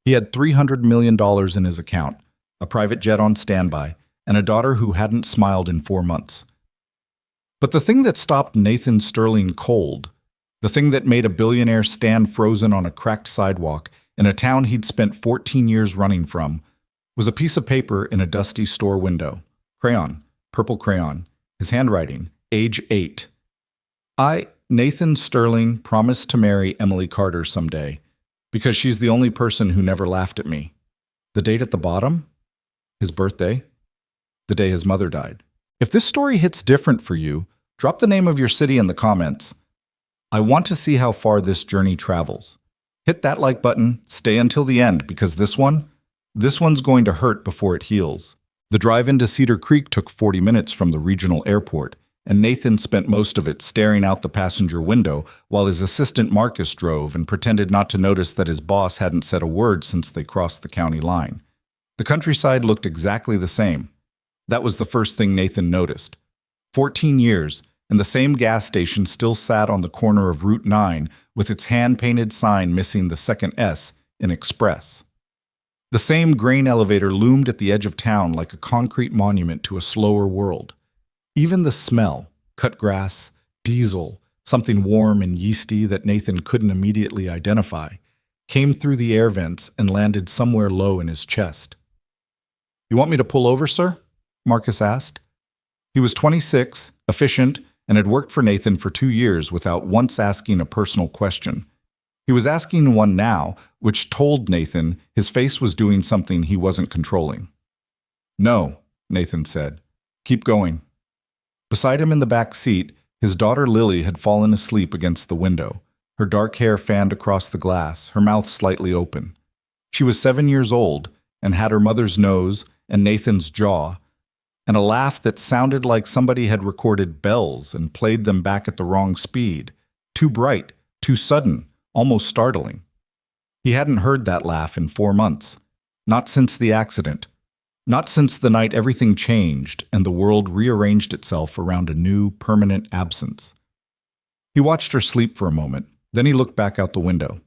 He had $300 million in his account, a private jet on standby, and a daughter who hadn't smiled in 4 months. But the thing that stopped Nathan Sterling cold, the thing that made a billionaire stand frozen on a cracked sidewalk in a town he'd spent 14 years running from, was a piece of paper in a dusty store window. Crayon, purple crayon, his handwriting, age 8. I, Nathan Sterling, promised to marry Emily Carter someday, because she's the only person who never laughed at me. The date at the bottom? His birthday? The day his mother died. If this story hits different for you, drop the name of your city in the comments. I want to see how far this journey travels. Hit that like button, stay until the end, because this one's going to hurt before it heals. The drive into Cedar Creek took 40 minutes from the regional airport, and Nathan spent most of it staring out the passenger window while his assistant Marcus drove and pretended not to notice that his boss hadn't said a word since they crossed the county line. The countryside looked exactly the same. That was the first thing Nathan noticed. 14 years, and the same gas station still sat on the corner of Route 9 with its hand-painted sign missing the second S in Express. The same grain elevator loomed at the edge of town like a concrete monument to a slower world. Even the smell, cut grass, diesel, something warm and yeasty that Nathan couldn't immediately identify, came through the air vents and landed somewhere low in his chest. "You want me to pull over, sir?" Marcus asked. He was 26, efficient, and had worked for Nathan for 2 years without once asking a personal question. He was asking one now, which told Nathan his face was doing something he wasn't controlling. "No," Nathan said. "Keep going." Beside him in the back seat, his daughter Lily had fallen asleep against the window, her dark hair fanned across the glass, her mouth slightly open. She was 7 years old and had her mother's nose and Nathan's jaw, and a laugh that sounded like somebody had recorded bells and played them back at the wrong speed. Too bright, too sudden, almost startling. He hadn't heard that laugh in 4 months. Not since the accident. Not since the night everything changed and the world rearranged itself around a new, permanent absence. He watched her sleep for a moment, then he looked back out the window.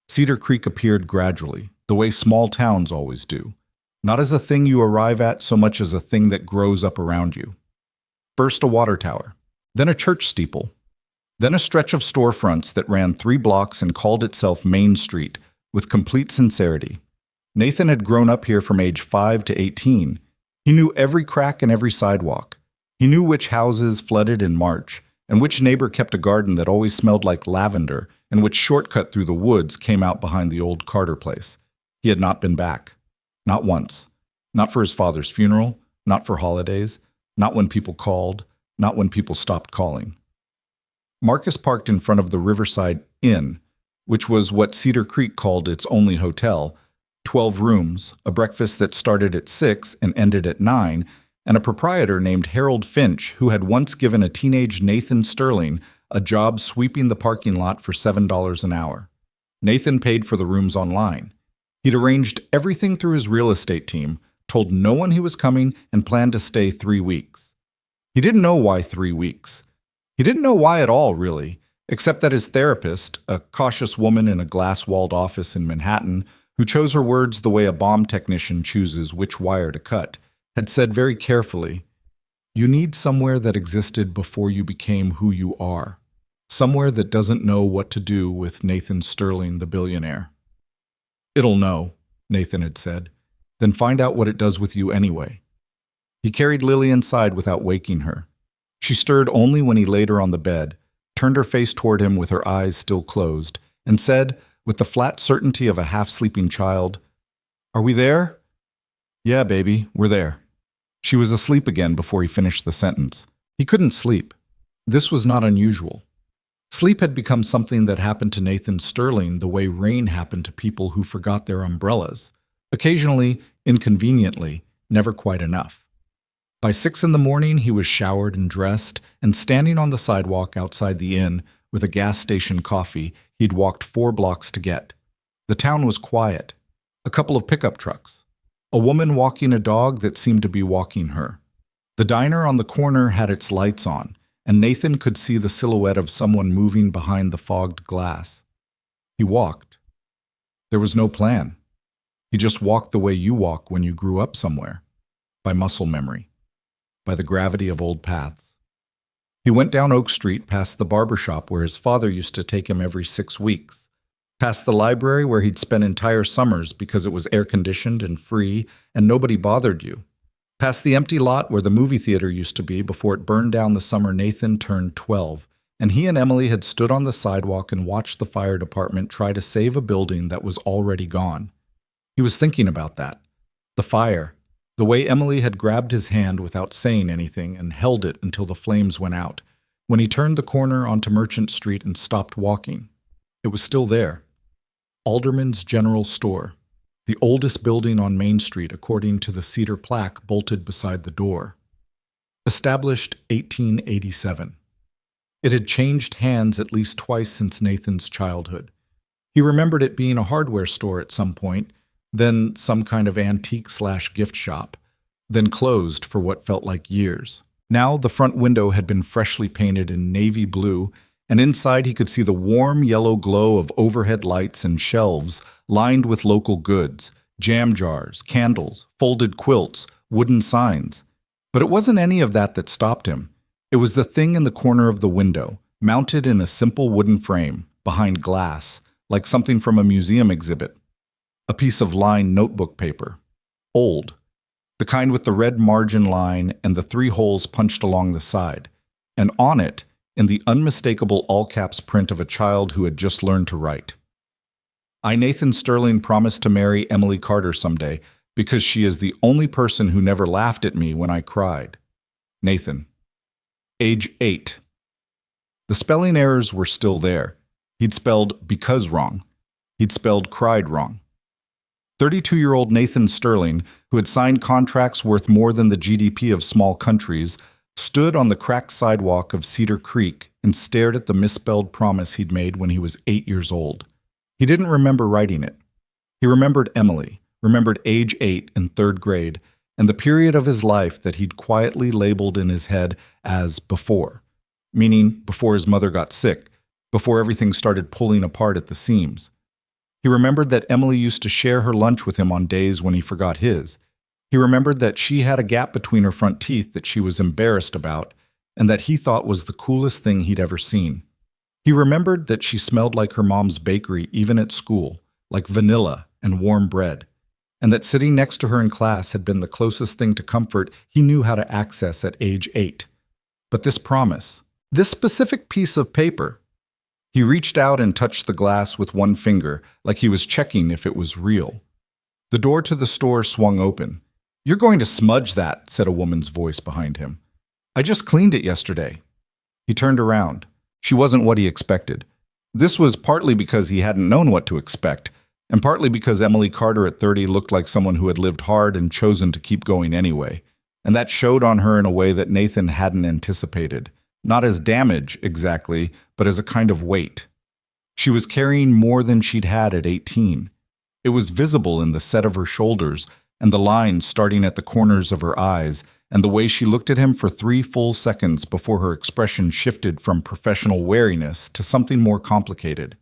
Cedar Creek appeared gradually, the way small towns always do. Not as a thing you arrive at so much as a thing that grows up around you. First a water tower, then a church steeple, then a stretch of storefronts that ran 3 blocks and called itself Main Street with complete sincerity. Nathan had grown up here from age 5 to 18. He knew every crack in every sidewalk. He knew which houses flooded in March, and which neighbor kept a garden that always smelled like lavender, and which shortcut through the woods came out behind the old Carter place. He had not been back. Not once. Not for his father's funeral, not for holidays, not when people called, not when people stopped calling. Marcus parked in front of the Riverside Inn, which was what Cedar Creek called its only hotel, 12 rooms, a breakfast that started at 6 and ended at 9, and a proprietor named Harold Finch who had once given a teenage Nathan Sterling a job sweeping the parking lot for $7 an hour. Nathan paid for the rooms online. He'd arranged everything through his real estate team, told no one he was coming, and planned to stay 3 weeks. He didn't know why 3 weeks. He didn't know why at all, really, except that his therapist, a cautious woman in a glass-walled office in Manhattan, who chose her words the way a bomb technician chooses which wire to cut, had said very carefully, "You need somewhere that existed before you became who you are. Somewhere that doesn't know what to do with Nathan Sterling, the billionaire." "It'll know," Nathan had said. "Then find out what it does with you anyway." He carried Lily inside without waking her. She stirred only when he laid her on the bed, turned her face toward him with her eyes still closed, and said, with the flat certainty of a half-sleeping child, "Are we there?" "Yeah, baby, we're there." She was asleep again before he finished the sentence. He couldn't sleep. This was not unusual. Sleep had become something that happened to Nathan Sterling the way rain happened to people who forgot their umbrellas. Occasionally, inconveniently, never quite enough. By 6 in the morning, he was showered and dressed and standing on the sidewalk outside the inn with a gas station coffee he'd walked 4 blocks to get. The town was quiet. A couple of pickup trucks. A woman walking a dog that seemed to be walking her. The diner on the corner had its lights on, and Nathan could see the silhouette of someone moving behind the fogged glass. He walked. There was no plan. He just walked the way you walk when you grew up somewhere, by muscle memory, by the gravity of old paths. He went down Oak Street past the barber shop where his father used to take him every 6 weeks, past the library where he'd spent entire summers because it was air-conditioned and free and nobody bothered you, past the empty lot where the movie theater used to be before it burned down the summer Nathan turned 12, and he and Emily had stood on the sidewalk and watched the fire department try to save a building that was already gone. He was thinking about that. The fire. The way Emily had grabbed his hand without saying anything and held it until the flames went out. When he turned the corner onto Merchant Street and stopped walking, it was still there. Alderman's General Store, the oldest building on Main Street according to the cedar plaque bolted beside the door. Established 1887. It had changed hands at least twice since Nathan's childhood. He remembered it being a hardware store at some point, then some kind of antique/gift shop, then closed for what felt like years. Now the front window had been freshly painted in navy blue, and inside he could see the warm yellow glow of overhead lights and shelves lined with local goods, jam jars, candles, folded quilts, wooden signs. But it wasn't any of that stopped him. It was the thing in the corner of the window, mounted in a simple wooden frame, behind glass, like something from a museum exhibit. A piece of lined notebook paper. Old. The kind with the red margin line and the 3 holes punched along the side. And on it, in the unmistakable all-caps print of a child who had just learned to write. I, Nathan Sterling, promised to marry Emily Carter someday because she is the only person who never laughed at me when I cried. Nathan. Age 8. The spelling errors were still there. He'd spelled because wrong. He'd spelled cried wrong. 32-year-old Nathan Sterling, who had signed contracts worth more than the GDP of small countries, stood on the cracked sidewalk of Cedar Creek and stared at the misspelled promise he'd made when he was 8 years old. He didn't remember writing it. He remembered Emily, remembered age 8 in 3rd grade, and the period of his life that he'd quietly labeled in his head as before, meaning before his mother got sick, before everything started pulling apart at the seams. He remembered that Emily used to share her lunch with him on days when he forgot his. He remembered that she had a gap between her front teeth that she was embarrassed about, and that he thought was the coolest thing he'd ever seen. He remembered that she smelled like her mom's bakery even at school, like vanilla and warm bread, and that sitting next to her in class had been the closest thing to comfort he knew how to access at age 8. But this promise, this specific piece of paper. He reached out and touched the glass with one finger, like he was checking if it was real. The door to the store swung open. "You're going to smudge that," said a woman's voice behind him. "I just cleaned it yesterday." He turned around. She wasn't what he expected. This was partly because he hadn't known what to expect, and partly because Emily Carter at 30 looked like someone who had lived hard and chosen to keep going anyway. And that showed on her in a way that Nathan hadn't anticipated. Not as damage, exactly, but as a kind of weight. She was carrying more than she'd had at 18. It was visible in the set of her shoulders, and the lines starting at the corners of her eyes, and the way she looked at him for 3 full seconds before her expression shifted from professional wariness to something more complicated.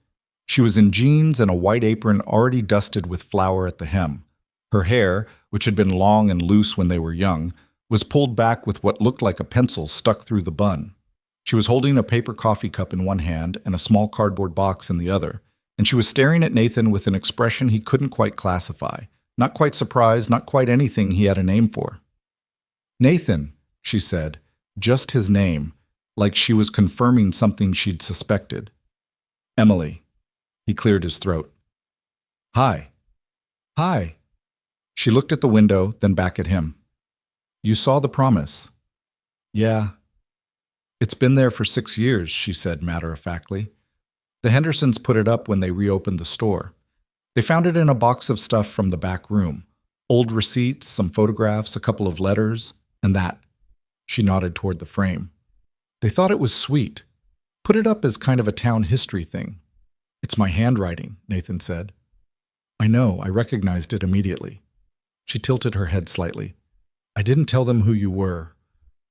She was in jeans and a white apron already dusted with flour at the hem. Her hair, which had been long and loose when they were young, was pulled back with what looked like a pencil stuck through the bun. She was holding a paper coffee cup in one hand and a small cardboard box in the other, and she was staring at Nathan with an expression he couldn't quite classify. Not quite surprised, not quite anything he had a name for. "Nathan," she said, just his name, like she was confirming something she'd suspected. "Emily." He cleared his throat. "Hi." "Hi." She looked at the window, then back at him. "You saw the promise." "Yeah." "It's been there for 6 years," she said matter-of-factly. "The Hendersons put it up when they reopened the store. They found it in a box of stuff from the back room. Old receipts, some photographs, a couple of letters, and that." She nodded toward the frame. "They thought it was sweet. Put it up as kind of a town history thing." "It's my handwriting," Nathan said. "I know, I recognized it immediately." She tilted her head slightly. "I didn't tell them who you were,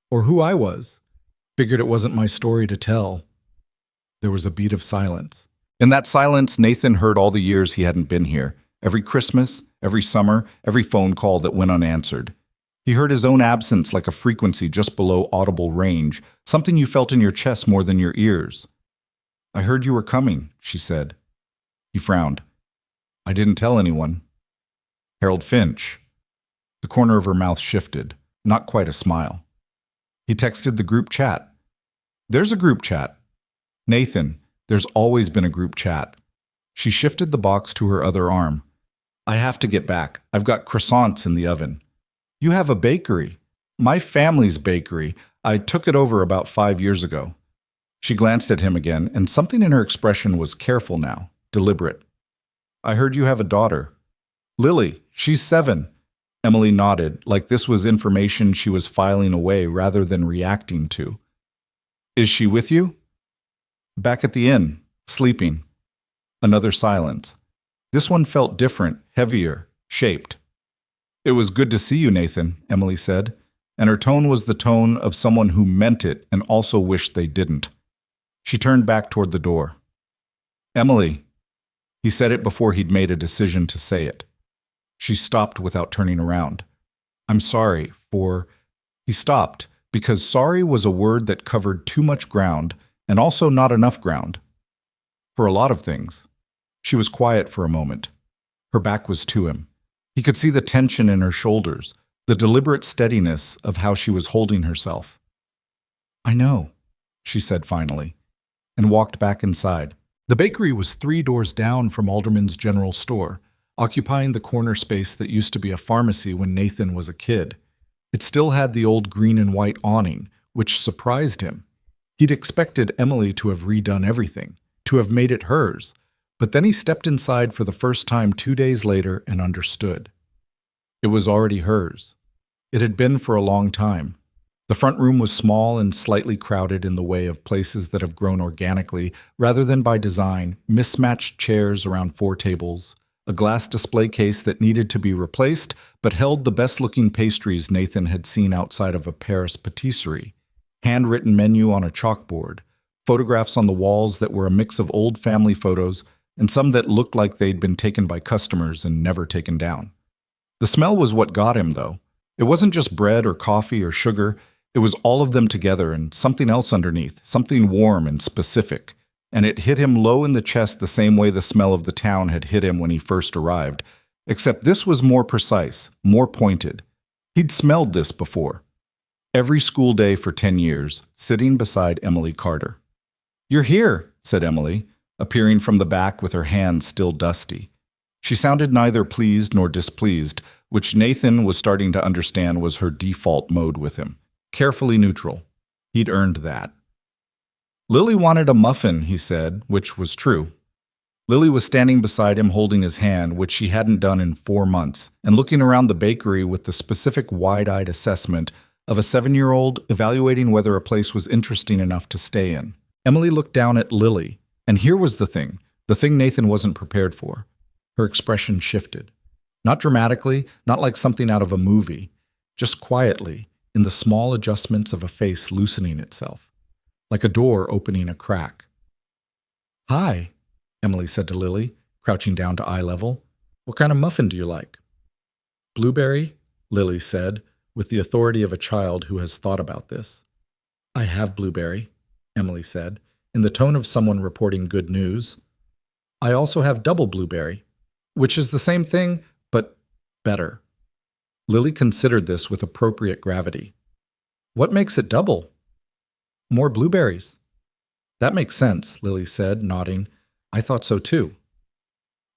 or who I was. Figured it wasn't my story to tell." There was a beat of silence. In that silence, Nathan heard all the years he hadn't been here. Every Christmas, every summer, every phone call that went unanswered. He heard his own absence like a frequency just below audible range, something you felt in your chest more than your ears. "I heard you were coming," she said. He frowned. "I didn't tell anyone." "Harold Finch." The corner of her mouth shifted, not quite a smile. He texted the group chat. "There's a group chat." "Nathan, there's always been a group chat." She shifted the box to her other arm. "I have to get back. I've got croissants in the oven." "You have a bakery." "My family's bakery. I took it over about 5 years ago." She glanced at him again, and something in her expression was careful now, deliberate. "I heard you have a daughter." "Lily, she's 7. Emily nodded, like this was information she was filing away rather than reacting to. "Is she with you?" "Back at the inn, sleeping." Another silence. This one felt different, heavier, shaped. "It was good to see you, Nathan," Emily said, and her tone was the tone of someone who meant it and also wished they didn't. She turned back toward the door. "Emily." He said it before he'd made a decision to say it. She stopped without turning around. "I'm sorry for—" He stopped, because sorry was a word that covered too much ground and also not enough ground. For a lot of things. She was quiet for a moment. Her back was to him. He could see the tension in her shoulders, the deliberate steadiness of how she was holding herself. "I know," she said finally, and walked back inside. The bakery was 3 doors down from Alderman's General Store, occupying the corner space that used to be a pharmacy when Nathan was a kid. It still had the old green and white awning, which surprised him. He'd expected Emily to have redone everything, to have made it hers, but then he stepped inside for the first time 2 days later and understood. It was already hers. It had been for a long time. The front room was small and slightly crowded in the way of places that have grown organically rather than by design, mismatched chairs around 4 tables, a glass display case that needed to be replaced but held the best-looking pastries Nathan had seen outside of a Paris patisserie, handwritten menu on a chalkboard, photographs on the walls that were a mix of old family photos and some that looked like they'd been taken by customers and never taken down. The smell was what got him, though. It wasn't just bread or coffee or sugar. It was all of them together and something else underneath, something warm and specific. And it hit him low in the chest the same way the smell of the town had hit him when he first arrived, except this was more precise, more pointed. He'd smelled this before. Every school day for 10 years, sitting beside Emily Carter. "You're here," said Emily, appearing from the back with her hands still dusty. She sounded neither pleased nor displeased, which Nathan was starting to understand was her default mode with him. Carefully neutral. He'd earned that. "Lily wanted a muffin," he said, which was true. Lily was standing beside him holding his hand, which she hadn't done in 4 months, and looking around the bakery with the specific wide-eyed assessment of a 7-year-old evaluating whether a place was interesting enough to stay in. Emily looked down at Lily, and here was the thing Nathan wasn't prepared for. Her expression shifted. Not dramatically, not like something out of a movie, just quietly, in the small adjustments of a face loosening itself, like a door opening a crack. "Hi," Emily said to Lily, crouching down to eye level. "What kind of muffin do you like?" "Blueberry," Lily said, with the authority of a child who has thought about this. "I have blueberry," Emily said, in the tone of someone reporting good news. "I also have double blueberry, which is the same thing, but better." Lily considered this with appropriate gravity. "What makes it double?" "More blueberries." "That makes sense," Lily said, nodding. "I thought so too."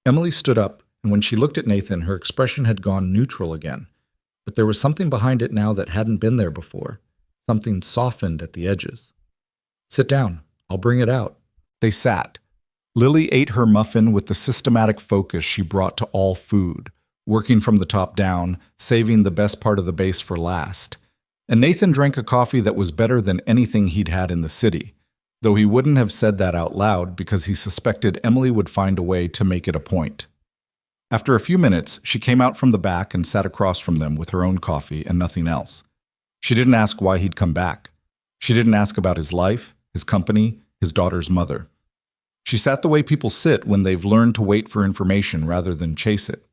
Emily stood up, and when she looked at Nathan, her expression had gone neutral again. But there was something behind it now that hadn't been there before, something softened at the edges. "Sit down. I'll bring it out." They sat. Lily ate her muffin with the systematic focus she brought to all food, working from the top down, saving the best part of the base for last. And Nathan drank a coffee that was better than anything he'd had in the city, though he wouldn't have said that out loud because he suspected Emily would find a way to make it a point. After a few minutes, she came out from the back and sat across from them with her own coffee and nothing else. She didn't ask why he'd come back. She didn't ask about his life, his company, his daughter's mother. She sat the way people sit when they've learned to wait for information rather than chase it.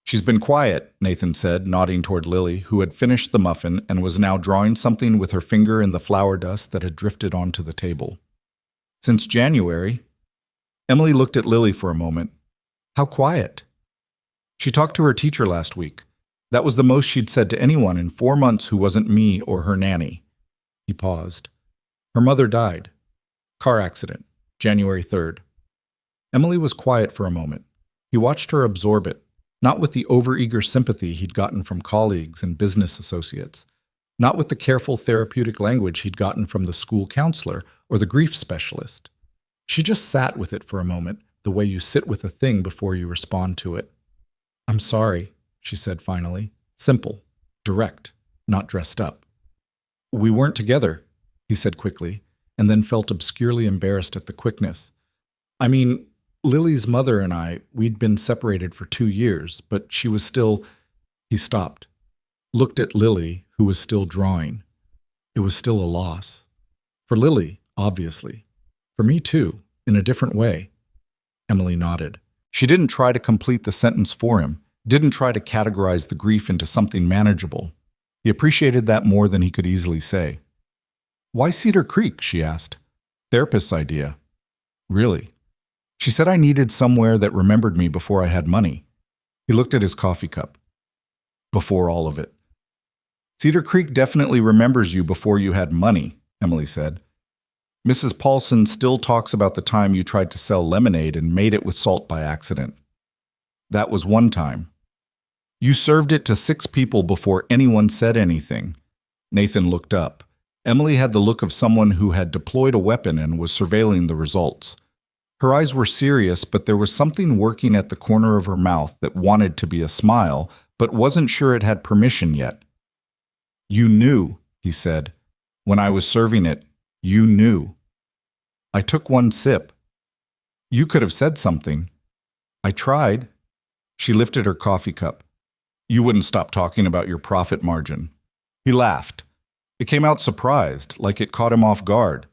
She's been quiet, Nathan said, nodding toward Lily, who had finished the muffin and was now drawing something with her finger in the flour dust that had drifted onto the table. Since January. Emily looked at Lily for a moment. How quiet? She talked to her teacher last week. That was the most she'd said to anyone in 4 months who wasn't me or her nanny. He paused. Her mother died. Car accident, January 3rd. Emily was quiet for a moment. He watched her absorb it, not with the overeager sympathy he'd gotten from colleagues and business associates, not with the careful therapeutic language he'd gotten from the school counselor or the grief specialist. She just sat with it for a moment, the way you sit with a thing before you respond to it. I'm sorry, she said finally. Simple, direct, not dressed up. We weren't together, he said quickly, and then felt obscurely embarrassed at the quickness. I mean, Lily's mother and I, we'd been separated for 2 years, but she was still... He stopped, looked at Lily, who was still drawing. It was still a loss. For Lily, obviously. For me too, in a different way. Emily nodded. She didn't try to complete the sentence for him, didn't try to categorize the grief into something manageable. He appreciated that more than he could easily say. Why Cedar Creek? She asked. Therapist's idea. Really? She said I needed somewhere that remembered me before I had money. He looked at his coffee cup. Before all of it. Cedar Creek definitely remembers you before you had money, Emily said. Mrs. Paulson still talks about the time you tried to sell lemonade and made it with salt by accident. That was one time. You served it to 6 people before anyone said anything. Nathan looked up. Emily had the look of someone who had deployed a weapon and was surveilling the results. Her eyes were serious, but there was something working at the corner of her mouth that wanted to be a smile, but wasn't sure it had permission yet. You knew, he said. When I was serving it, you knew. I took one sip. You could have said something. I tried. She lifted her coffee cup. You wouldn't stop talking about your profit margin. He laughed. It came out surprised, like it caught him off guard.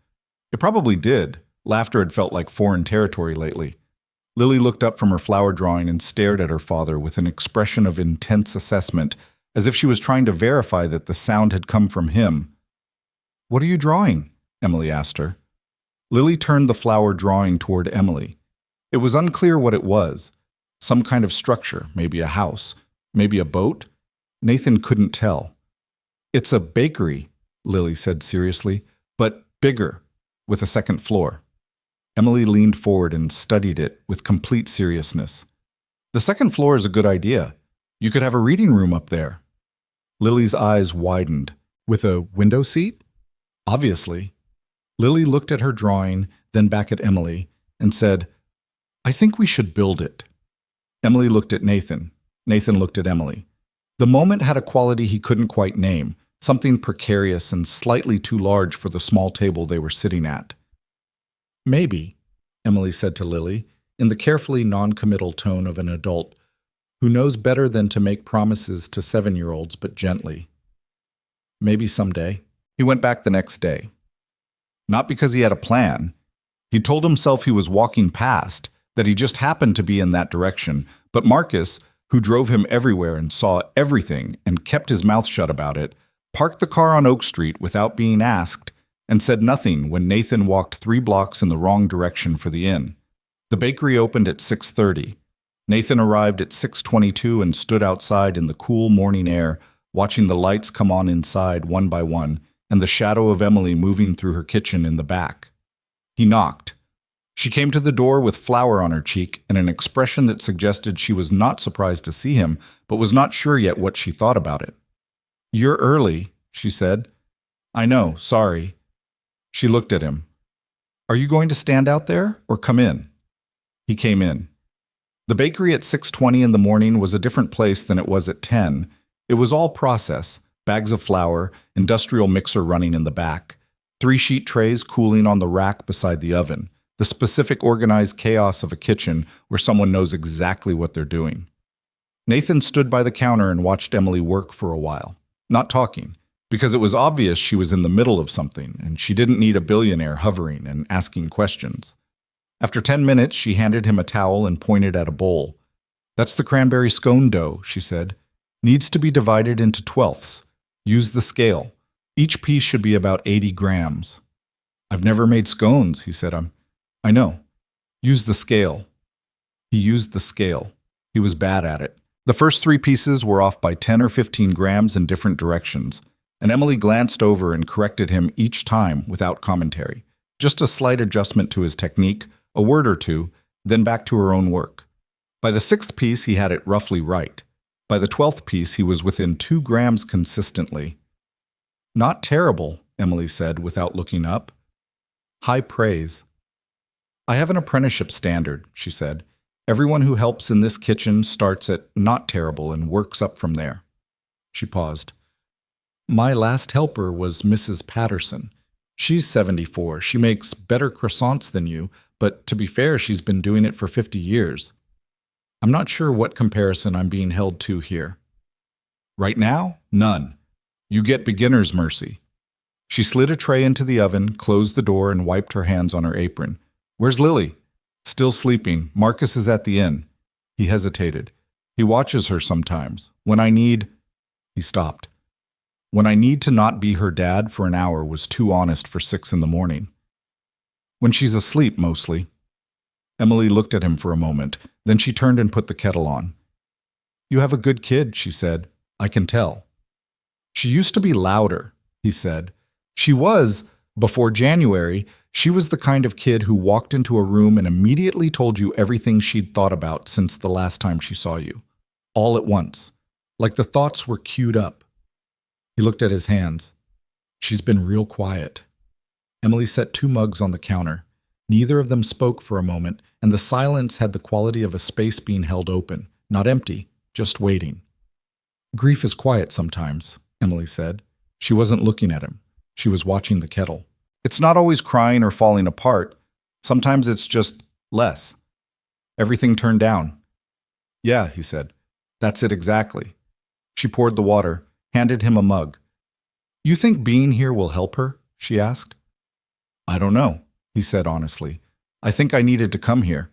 It probably did. Laughter had felt like foreign territory lately. Lily looked up from her flower drawing and stared at her father with an expression of intense assessment, as if she was trying to verify that the sound had come from him. What are you drawing? Emily asked her. Lily turned the flower drawing toward Emily. It was unclear what it was. Some kind of structure, maybe a house, maybe a boat. Nathan couldn't tell. It's a bakery, Lily said seriously, but bigger, with a second floor. Emily leaned forward and studied it with complete seriousness. The second floor is a good idea. You could have a reading room up there. Lily's eyes widened. With a window seat? Obviously. Lily looked at her drawing, then back at Emily, and said, I think we should build it. Emily looked at Nathan. Nathan looked at Emily. The moment had a quality he couldn't quite name, something precarious and slightly too large for the small table they were sitting at. Maybe, Emily said to Lily, in the carefully non-committal tone of an adult who knows better than to make promises to 7-year-olds, but gently. Maybe someday. He went back the next day. Not because he had a plan. He told himself he was walking past, that he just happened to be in that direction, but Marcus, who drove him everywhere and saw everything and kept his mouth shut about it, parked the car on Oak Street without being asked and said nothing when Nathan walked 3 blocks in the wrong direction for the inn. The bakery opened at 6:30. Nathan arrived at 6:22 and stood outside in the cool morning air, watching the lights come on inside one by one and the shadow of Emily moving through her kitchen in the back. He knocked. She came to the door with flour on her cheek and an expression that suggested she was not surprised to see him, but was not sure yet what she thought about it. You're early, she said. I know, sorry. She looked at him. Are you going to stand out there or come in? He came in. The bakery at 6:20 in the morning was a different place than it was at 10. It was all process, bags of flour, industrial mixer running in the back, 3-sheet trays cooling on the rack beside the oven, the specific organized chaos of a kitchen where someone knows exactly what they're doing. Nathan stood by the counter and watched Emily work for a while, not talking, because it was obvious she was in the middle of something and she didn't need a billionaire hovering and asking questions. After 10 minutes, she handed him a towel and pointed at a bowl. That's the cranberry scone dough, she said. Needs to be divided into twelfths. Use the scale. Each piece should be about 80 grams. I've never made scones, he said. I know. Use the scale. He used the scale. He was bad at it. The first 3 pieces were off by 10 or 15 grams in different directions, and Emily glanced over and corrected him each time without commentary. Just a slight adjustment to his technique, a word or two, then back to her own work. By the 6th piece, he had it roughly right. By the 12th piece, he was within 2 grams consistently. Not terrible, Emily said without looking up. High praise. I have an apprenticeship standard, she said. Everyone who helps in this kitchen starts at not terrible and works up from there. She paused. My last helper was Mrs. Patterson. She's 74. She makes better croissants than you, but to be fair, she's been doing it for 50 years. I'm not sure what comparison I'm being held to here. Right now, none. You get beginner's mercy. She slid a tray into the oven, closed the door, and wiped her hands on her apron. Where's Lily? Still sleeping. Marcus is at the inn. He hesitated. He watches her sometimes. He stopped. When I need to not be her dad for an hour was too honest for 6 a.m. When she's asleep, mostly. Emily looked at him for a moment. Then she turned and put the kettle on. You have a good kid, she said. I can tell. She used to be louder, he said. She was, before January, she was the kind of kid who walked into a room and immediately told you everything she'd thought about since the last time she saw you. All at once. Like the thoughts were queued up. He looked at his hands. She's been real quiet. Emily set 2 mugs on the counter. Neither of them spoke for a moment, and the silence had the quality of a space being held open, not empty, just waiting. Grief is quiet sometimes, Emily said. She wasn't looking at him. She was watching the kettle. It's not always crying or falling apart. Sometimes it's just less. Everything turned down. Yeah, he said. That's it exactly. She poured the water, handed him a mug. You think being here will help her? She asked. I don't know, he said honestly. I think I needed to come here.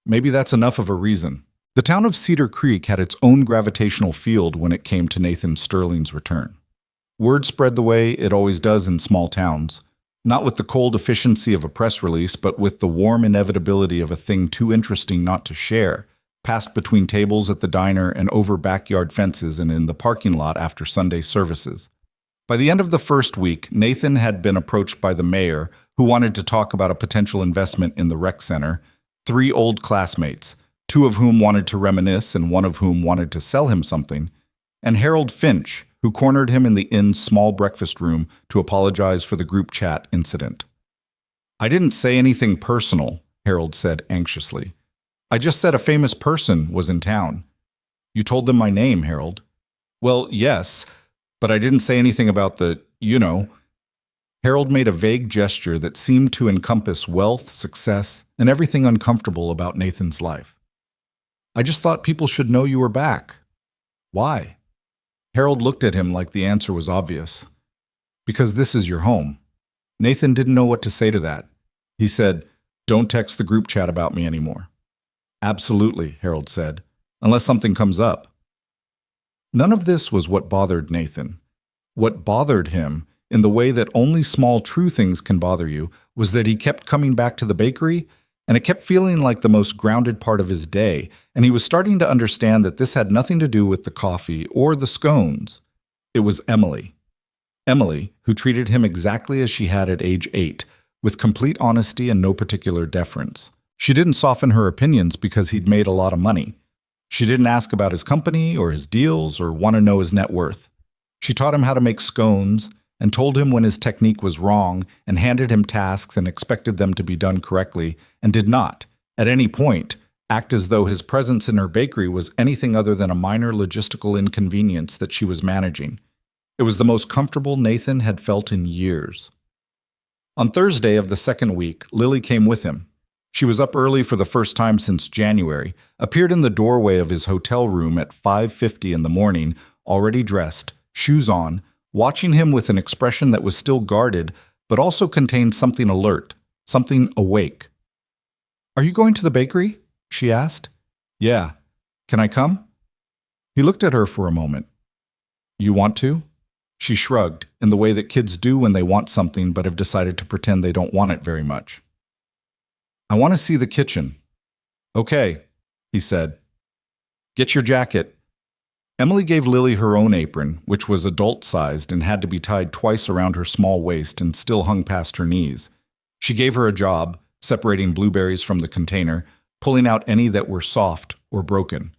Maybe that's enough of a reason. The town of Cedar Creek had its own gravitational field when it came to Nathan Sterling's return. Word spread the way it always does in small towns, not with the cold efficiency of a press release, but with the warm inevitability of a thing too interesting not to share, passed between tables at the diner and over backyard fences and in the parking lot after Sunday services. By the end of the first week, Nathan had been approached by the mayor, who wanted to talk about a potential investment in the rec center, 3 old classmates, 2 of whom wanted to reminisce and 1 of whom wanted to sell him something, and Harold Finch, who cornered him in the inn's small breakfast room to apologize for the group chat incident. I didn't say anything personal, Harold said anxiously. I just said a famous person was in town. You told them my name, Harold. Well, yes, but I didn't say anything about the, Harold made a vague gesture that seemed to encompass wealth, success, and everything uncomfortable about Nathan's life. I just thought people should know you were back. Why? Harold looked at him like the answer was obvious. Because this is your home. Nathan didn't know what to say to that. He said, Don't text the group chat about me anymore. Absolutely, Harold said, unless something comes up. None of this was what bothered Nathan. What bothered him, in the way that only small true things can bother you, was that he kept coming back to the bakery, and it kept feeling like the most grounded part of his day, and he was starting to understand that this had nothing to do with the coffee or the scones. It was Emily. Emily, who treated him exactly as she had at age 8, with complete honesty and no particular deference. She didn't soften her opinions because he'd made a lot of money. She didn't ask about his company or his deals or want to know his net worth. She taught him how to make scones and told him when his technique was wrong and handed him tasks and expected them to be done correctly and did not, at any point, act as though his presence in her bakery was anything other than a minor logistical inconvenience that she was managing. It was the most comfortable Nathan had felt in years. On Thursday of the second week, Lily came with him. She was up early for the first time since January, appeared in the doorway of his hotel room at 5:50 in the morning, already dressed, shoes on, watching him with an expression that was still guarded, but also contained something alert, something awake. Are you going to the bakery? She asked. Yeah. Can I come? He looked at her for a moment. You want to? She shrugged, in the way that kids do when they want something but have decided to pretend they don't want it very much. I want to see the kitchen. Okay, he said. Get your jacket. Emily gave Lily her own apron, which was adult-sized and had to be tied twice around her small waist and still hung past her knees. She gave her a job, separating blueberries from the container, pulling out any that were soft or broken.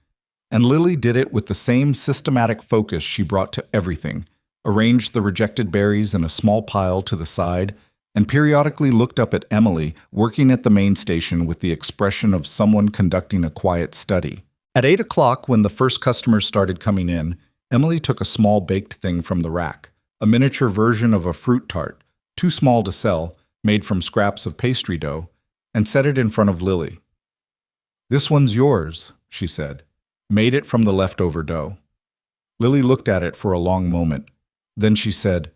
And Lily did it with the same systematic focus she brought to everything, arranged the rejected berries in a small pile to the side, and periodically looked up at Emily, working at the main station with the expression of someone conducting a quiet study. At 8 o'clock, when the first customers started coming in, Emily took a small baked thing from the rack, a miniature version of a fruit tart, too small to sell, made from scraps of pastry dough, and set it in front of Lily. This one's yours, she said. Made it from the leftover dough. Lily looked at it for a long moment. Then she said,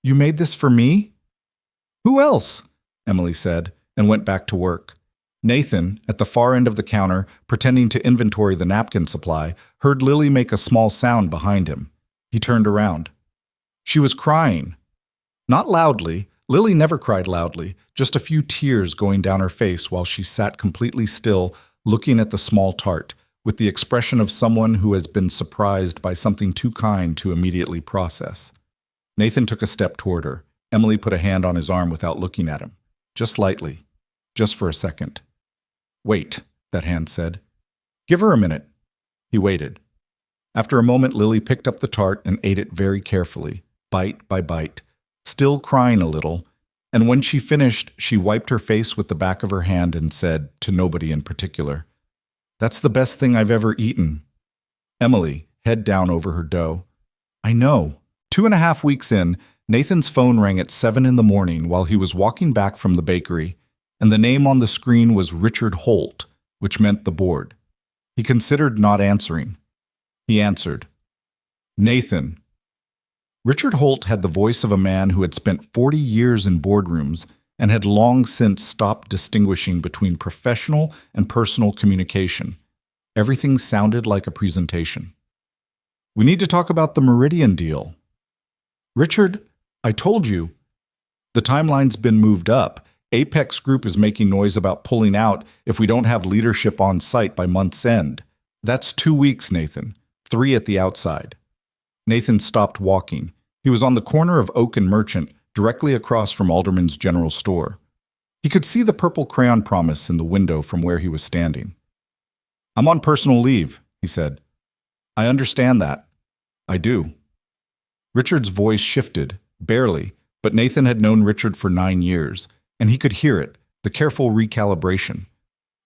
You made this for me? Who else? Emily said, and went back to work. Nathan, at the far end of the counter, pretending to inventory the napkin supply, heard Lily make a small sound behind him. He turned around. She was crying. Not loudly. Lily never cried loudly, just a few tears going down her face while she sat completely still, looking at the small tart, with the expression of someone who has been surprised by something too kind to immediately process. Nathan took a step toward her. Emily put a hand on his arm without looking at him, just lightly, just for a second. Wait, that hand said. Give her a minute. He waited. After a moment, Lily picked up the tart and ate it very carefully, bite by bite, still crying a little, and when she finished, she wiped her face with the back of her hand and said, to nobody in particular, That's the best thing I've ever eaten. Emily, head down over her dough. I know. 2.5 weeks in, Nathan's phone rang at 7 in the morning while he was walking back from the bakery, and the name on the screen was Richard Holt, which meant the board. He considered not answering. He answered. Nathan. Richard Holt had the voice of a man who had spent 40 years in boardrooms and had long since stopped distinguishing between professional and personal communication. Everything sounded like a presentation. We need to talk about the Meridian deal. Richard, I told you. The timeline's been moved up. Apex Group is making noise about pulling out if we don't have leadership on site by month's end. That's 2 weeks, Nathan. 3 at the outside. Nathan stopped walking. He was on the corner of Oak and Merchant, directly across from Alderman's General Store. He could see the purple crayon promise in the window from where he was standing. I'm on personal leave, he said. I understand that. I do. Richard's voice shifted, barely, but Nathan had known Richard for 9 years, and he could hear it, the careful recalibration.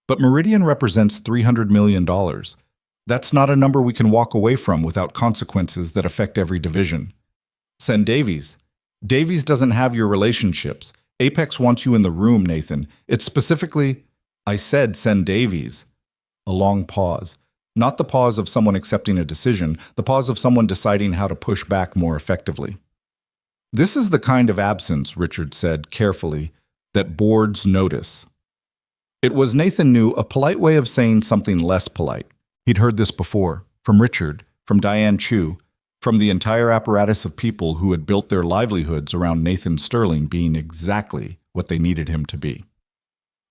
But Meridian represents $300 million. That's not a number we can walk away from without consequences that affect every division. Send Davies. Davies doesn't have your relationships. Apex wants you in the room, Nathan. It's specifically, I said send Davies. A long pause. Not the pause of someone accepting a decision, the pause of someone deciding how to push back more effectively. This is the kind of absence, Richard said carefully, that boards notice. It was, Nathan knew, a polite way of saying something less polite. He'd heard this before, from Richard, from Diane Chu, from the entire apparatus of people who had built their livelihoods around Nathan Sterling being exactly what they needed him to be.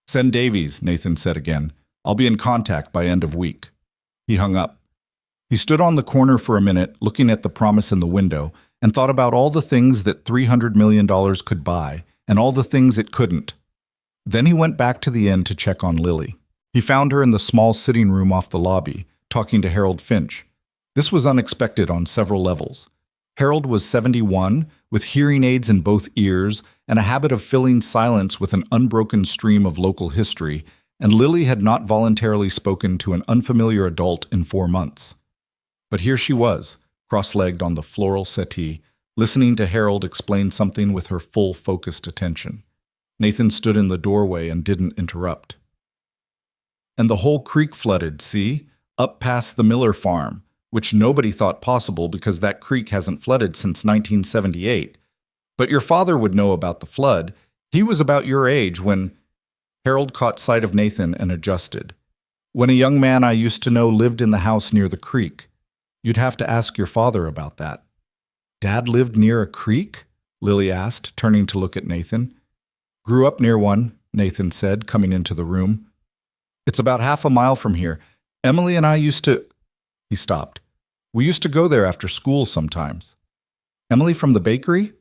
Send Davies, Nathan said again. I'll be in contact by end of week. He hung up. He stood on the corner for a minute, looking at the promise in the window, and thought about all the things that $300 million could buy, and all the things it couldn't. Then he went back to the inn to check on Lily. He found her in the small sitting room off the lobby, talking to Harold Finch. This was unexpected on several levels. Harold was 71, with hearing aids in both ears and a habit of filling silence with an unbroken stream of local history, and Lily had not voluntarily spoken to an unfamiliar adult in 4 months. But here she was, cross-legged on the floral settee, listening to Harold explain something with her full focused attention. Nathan stood in the doorway and didn't interrupt. And the whole creek flooded, see? Up past the Miller farm, which nobody thought possible because that creek hasn't flooded since 1978. But your father would know about the flood. He was about your age when... Harold caught sight of Nathan and adjusted. When a young man I used to know lived in the house near the creek. You'd have to ask your father about that. Dad lived near a creek? Lily asked, turning to look at Nathan. Grew up near one, Nathan said, coming into the room. It's about half a mile from here. Emily and I used to… He stopped. We used to go there after school sometimes. Emily from the bakery?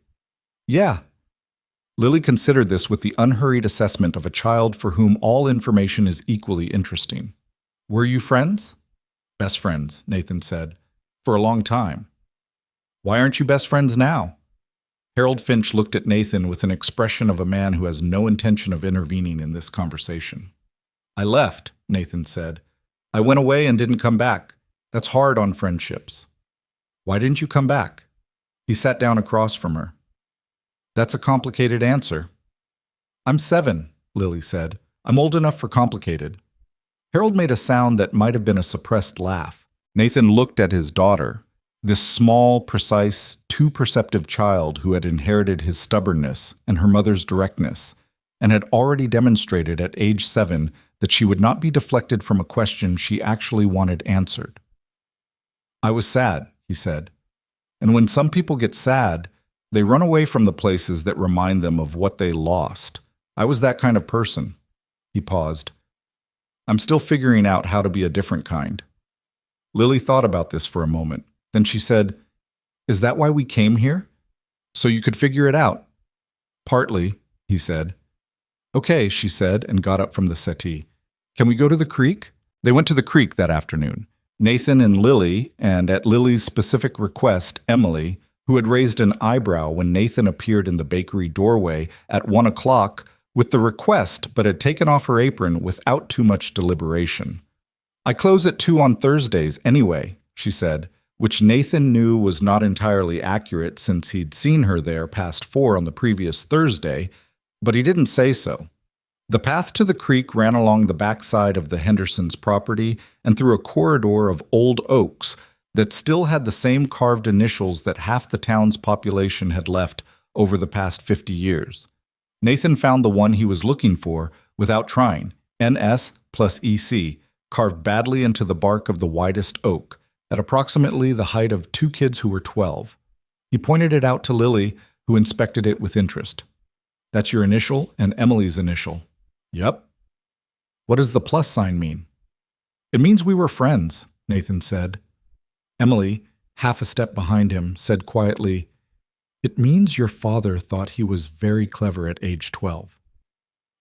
Yeah. Lily considered this with the unhurried assessment of a child for whom all information is equally interesting. Were you friends? Best friends, Nathan said. For a long time. Why aren't you best friends now? Harold Finch looked at Nathan with an expression of a man who has no intention of intervening in this conversation. I left, Nathan said. I went away and didn't come back. That's hard on friendships. Why didn't you come back? He sat down across from her. That's a complicated answer. I'm 7, Lily said. I'm old enough for complicated. Harold made a sound that might have been a suppressed laugh. Nathan looked at his daughter, this small, precise, too perceptive child who had inherited his stubbornness and her mother's directness, and had already demonstrated at age 7 that she would not be deflected from a question she actually wanted answered. I was sad, he said. And when some people get sad, they run away from the places that remind them of what they lost. I was that kind of person. He paused. I'm still figuring out how to be a different kind. Lily thought about this for a moment. Then she said, Is that why we came here? So you could figure it out? Partly, he said. Okay, she said, and got up from the settee. Can we go to the creek? They went to the creek that afternoon. Nathan and Lily, and at Lily's specific request, Emily, who had raised an eyebrow when Nathan appeared in the bakery doorway at 1 o'clock with the request but had taken off her apron without too much deliberation. I close at 2 on Thursdays anyway, she said, which Nathan knew was not entirely accurate since he'd seen her there past 4 on the previous Thursday, but he didn't say so. The path to the creek ran along the backside of the Hendersons' property and through a corridor of old oaks that still had the same carved initials that half the town's population had left over the past 50 years. Nathan found the one he was looking for without trying, NS plus EC, carved badly into the bark of the widest oak, at approximately the height of 2 kids who were 12. He pointed it out to Lily, who inspected it with interest. That's your initial and Emily's initial. Yep. What does the plus sign mean? It means we were friends, Nathan said. Emily, half a step behind him, said quietly, It means your father thought he was very clever at age 12.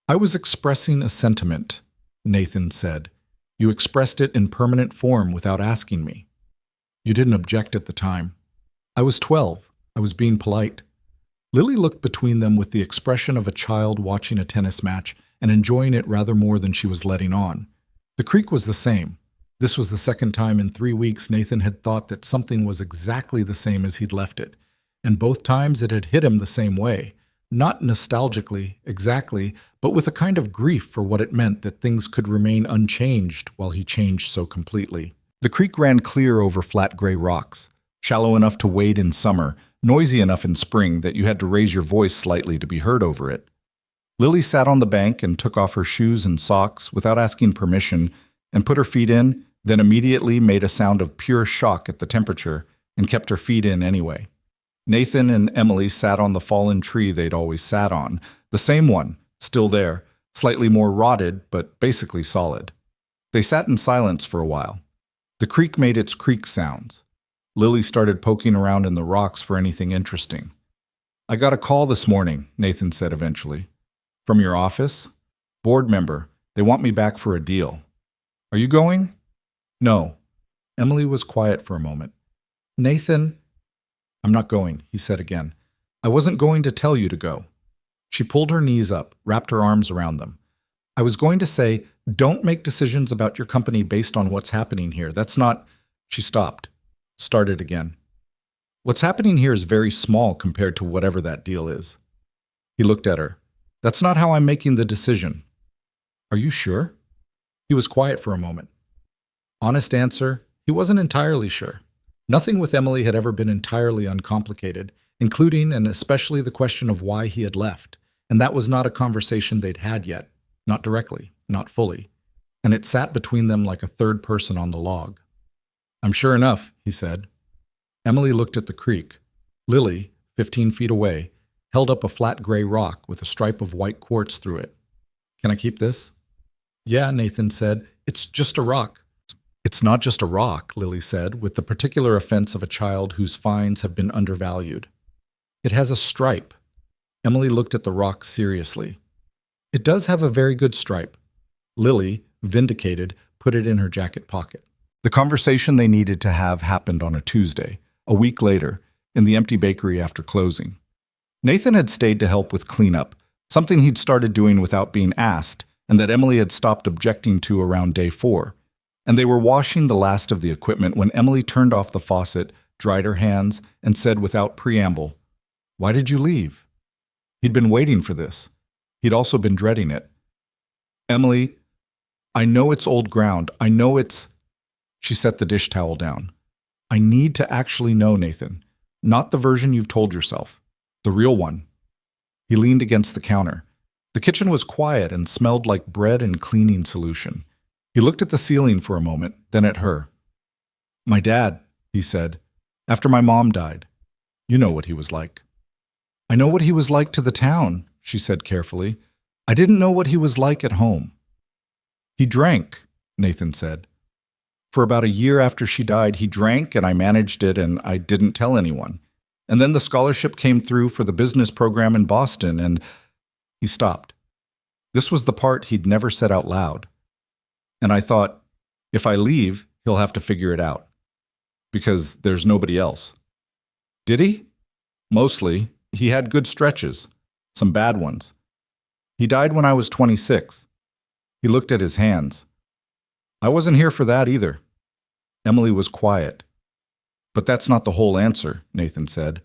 I was expressing a sentiment, Nathan said. You expressed it in permanent form without asking me. You didn't object at the time. I was 12. I was being polite. Lily looked between them with the expression of a child watching a tennis match and enjoying it rather more than she was letting on. The creek was the same. This was the second time in 3 weeks Nathan had thought that something was exactly the same as he'd left it, and both times it had hit him the same way, not nostalgically, exactly, but with a kind of grief for what it meant that things could remain unchanged while he changed so completely. The creek ran clear over flat gray rocks, shallow enough to wade in summer, noisy enough in spring that you had to raise your voice slightly to be heard over it. Lily sat on the bank and took off her shoes and socks without asking permission and put her feet in, then immediately made a sound of pure shock at the temperature and kept her feet in anyway. Nathan and Emily sat on the fallen tree they'd always sat on, the same one, still there, slightly more rotted but basically solid. They sat in silence for a while. The creek made its creak sounds. Lily started poking around in the rocks for anything interesting. I got a call this morning, Nathan said eventually. From your office? Board member. They want me back for a deal. Are you going? No. Emily was quiet for a moment. Nathan, I'm not going, he said again. I wasn't going to tell you to go. She pulled her knees up, wrapped her arms around them. I was going to say, don't make decisions about your company based on what's happening here. That's not… She stopped, started again. What's happening here is very small compared to whatever that deal is. He looked at her. That's not how I'm making the decision. Are you sure? He was quiet for a moment. Honest answer, he wasn't entirely sure. Nothing with Emily had ever been entirely uncomplicated, including and especially the question of why he had left, and that was not a conversation they'd had yet, not directly, not fully. and it sat between them like a third person on the log. "I'm sure enough," he said. Emily looked at the creek. Lily, 15 feet away, held up a flat gray rock with a stripe of white quartz through it. "Can I keep this?" "Yeah," Nathan said. "It's just a rock." "It's not just a rock," Lily said, with the particular offense of a child whose finds have been undervalued. "It has a stripe." Emily looked at the rock seriously. "It does have a very good stripe." Lily, vindicated, put it in her jacket pocket. The conversation they needed to have happened on a Tuesday, a week later, in the empty bakery after closing. Nathan had stayed to help with cleanup, something he'd started doing without being asked, and that Emily had stopped objecting to around day 4. And they were washing the last of the equipment when Emily turned off the faucet, dried her hands, and said without preamble, "Why did you leave?" He'd been waiting for this. He'd also been dreading it. "Emily, I know it's old ground. I know it's—" She set the dish towel down. "I need to actually know, Nathan. Not the version you've told yourself. The real one." He leaned against the counter. The kitchen was quiet and smelled like bread and cleaning solution. He looked at the ceiling for a moment, then at her. "My dad," he said, "after my mom died. You know what he was like." "I know what he was like to the town," she said carefully. "I didn't know what he was like at home." "He drank," Nathan said. "For about a year after she died, he drank and I managed it and I didn't tell anyone. And then the scholarship came through for the business program in Boston and—" He stopped. This was the part he'd never said out loud. "And I thought, if I leave, he'll have to figure it out. Because there's nobody else." "Did he?" "Mostly. He had good stretches. Some bad ones. He died when I was 26. He looked at his hands. I wasn't here for that either." Emily was quiet. "But that's not the whole answer," Nathan said.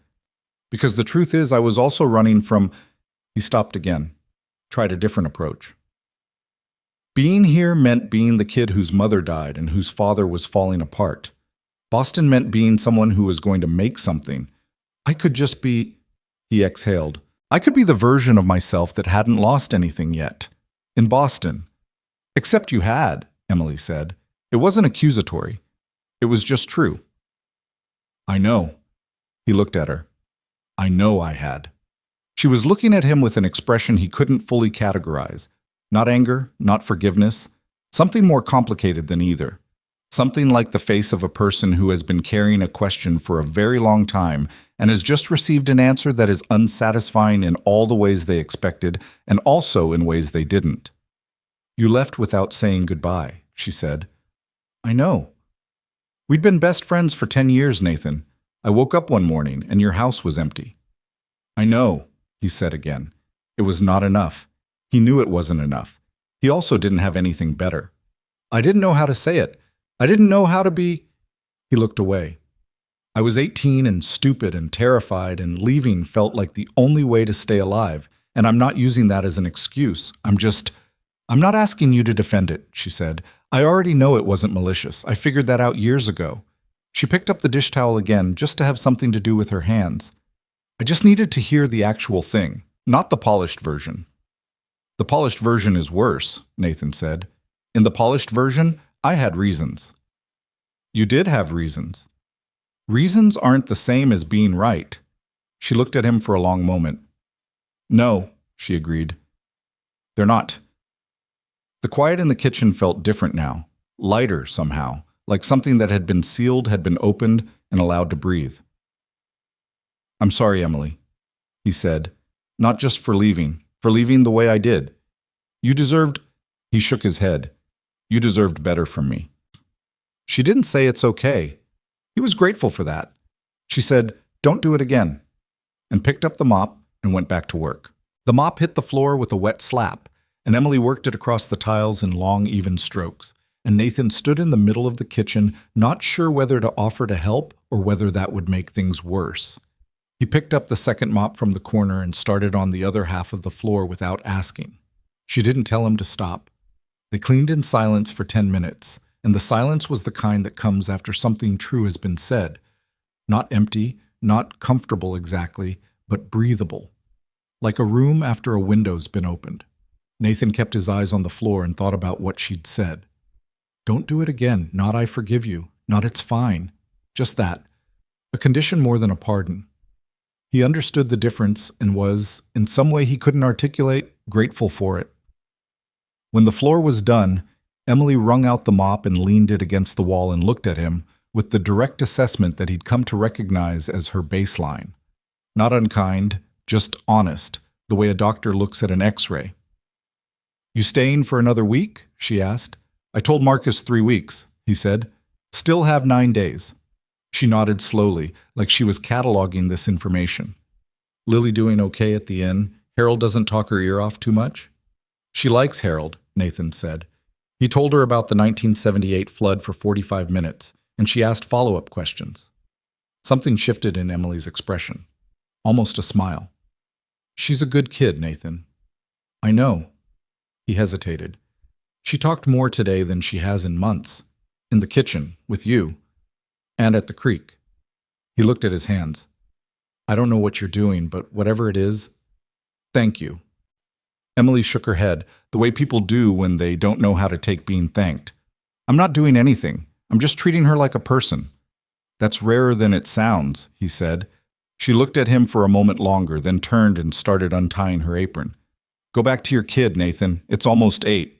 "Because the truth is I was also running from—" He stopped again, tried a different approach. "Being here meant being the kid whose mother died and whose father was falling apart. Boston meant being someone who was going to make something. I could just be—" He exhaled. "I could be the version of myself that hadn't lost anything yet. In Boston. Except you had," Emily said. It wasn't accusatory. It was just true. "I know." He looked at her. "I know I had." She was looking at him with an expression he couldn't fully categorize. Not anger, not forgiveness. Something more complicated than either. Something like the face of a person who has been carrying a question for a very long time and has just received an answer that is unsatisfying in all the ways they expected and also in ways they didn't. "You left without saying goodbye," she said. "I know. We'd been best friends for 10 years, Nathan. I woke up one morning and your house was empty." "I know," he said again. It was not enough. He knew it wasn't enough. He also didn't have anything better. "I didn't know how to say it. I didn't know how to be—" He looked away. "I was 18 and stupid and terrified, and leaving felt like the only way to stay alive, and I'm not using that as an excuse. I'm not asking you to defend it," she said. "I already know it wasn't malicious. I figured that out years ago." She picked up the dish towel again just to have something to do with her hands. "I just needed to hear the actual thing, not the polished version." "The polished version is worse," Nathan said. "In the polished version, I had reasons." "You did have reasons." "Reasons aren't the same as being right." She looked at him for a long moment. "No," she agreed. "They're not." The quiet in the kitchen felt different now, lighter somehow, like something that had been sealed had been opened and allowed to breathe. "I'm sorry, Emily," he said, "not just for leaving the way I did. You deserved—" He shook his head. "You deserved better from me." She didn't say it's okay. He was grateful for that. She said, "Don't do it again," and picked up the mop and went back to work. The mop hit the floor with a wet slap, and Emily worked it across the tiles in long, even strokes, and Nathan stood in the middle of the kitchen, not sure whether to offer to help or whether that would make things worse. He picked up the second mop from the corner and started on the other half of the floor without asking. She didn't tell him to stop. They cleaned in silence for 10 minutes, and the silence was the kind that comes after something true has been said. Not empty, not comfortable exactly, but breathable. Like a room after a window's been opened. Nathan kept his eyes on the floor and thought about what she'd said. Don't do it again. Not I forgive you. Not it's fine. Just that. A condition more than a pardon. He understood the difference and was, in some way he couldn't articulate, grateful for it. When the floor was done, Emily wrung out the mop and leaned it against the wall and looked at him with the direct assessment that he'd come to recognize as her baseline. Not unkind, just honest, the way a doctor looks at an x-ray. You staying for another week? She asked. I told Marcus 3 weeks, he said. Still have 9 days. She nodded slowly, like she was cataloging this information. Lily doing okay at the inn? Harold doesn't talk her ear off too much? She likes Harold, Nathan said. He told her about the 1978 flood for 45 minutes, and she asked follow-up questions. Something shifted in Emily's expression. Almost a smile. She's a good kid, Nathan. I know. He hesitated. She talked more today than she has in months. In the kitchen, with you. And at the creek. He looked at his hands. I don't know what you're doing, but whatever it is, thank you. Emily shook her head, the way people do when they don't know how to take being thanked. I'm not doing anything. I'm just treating her like a person. That's rarer than it sounds, he said. She looked at him for a moment longer, then turned and started untying her apron. Go back to your kid, Nathan. It's almost 8.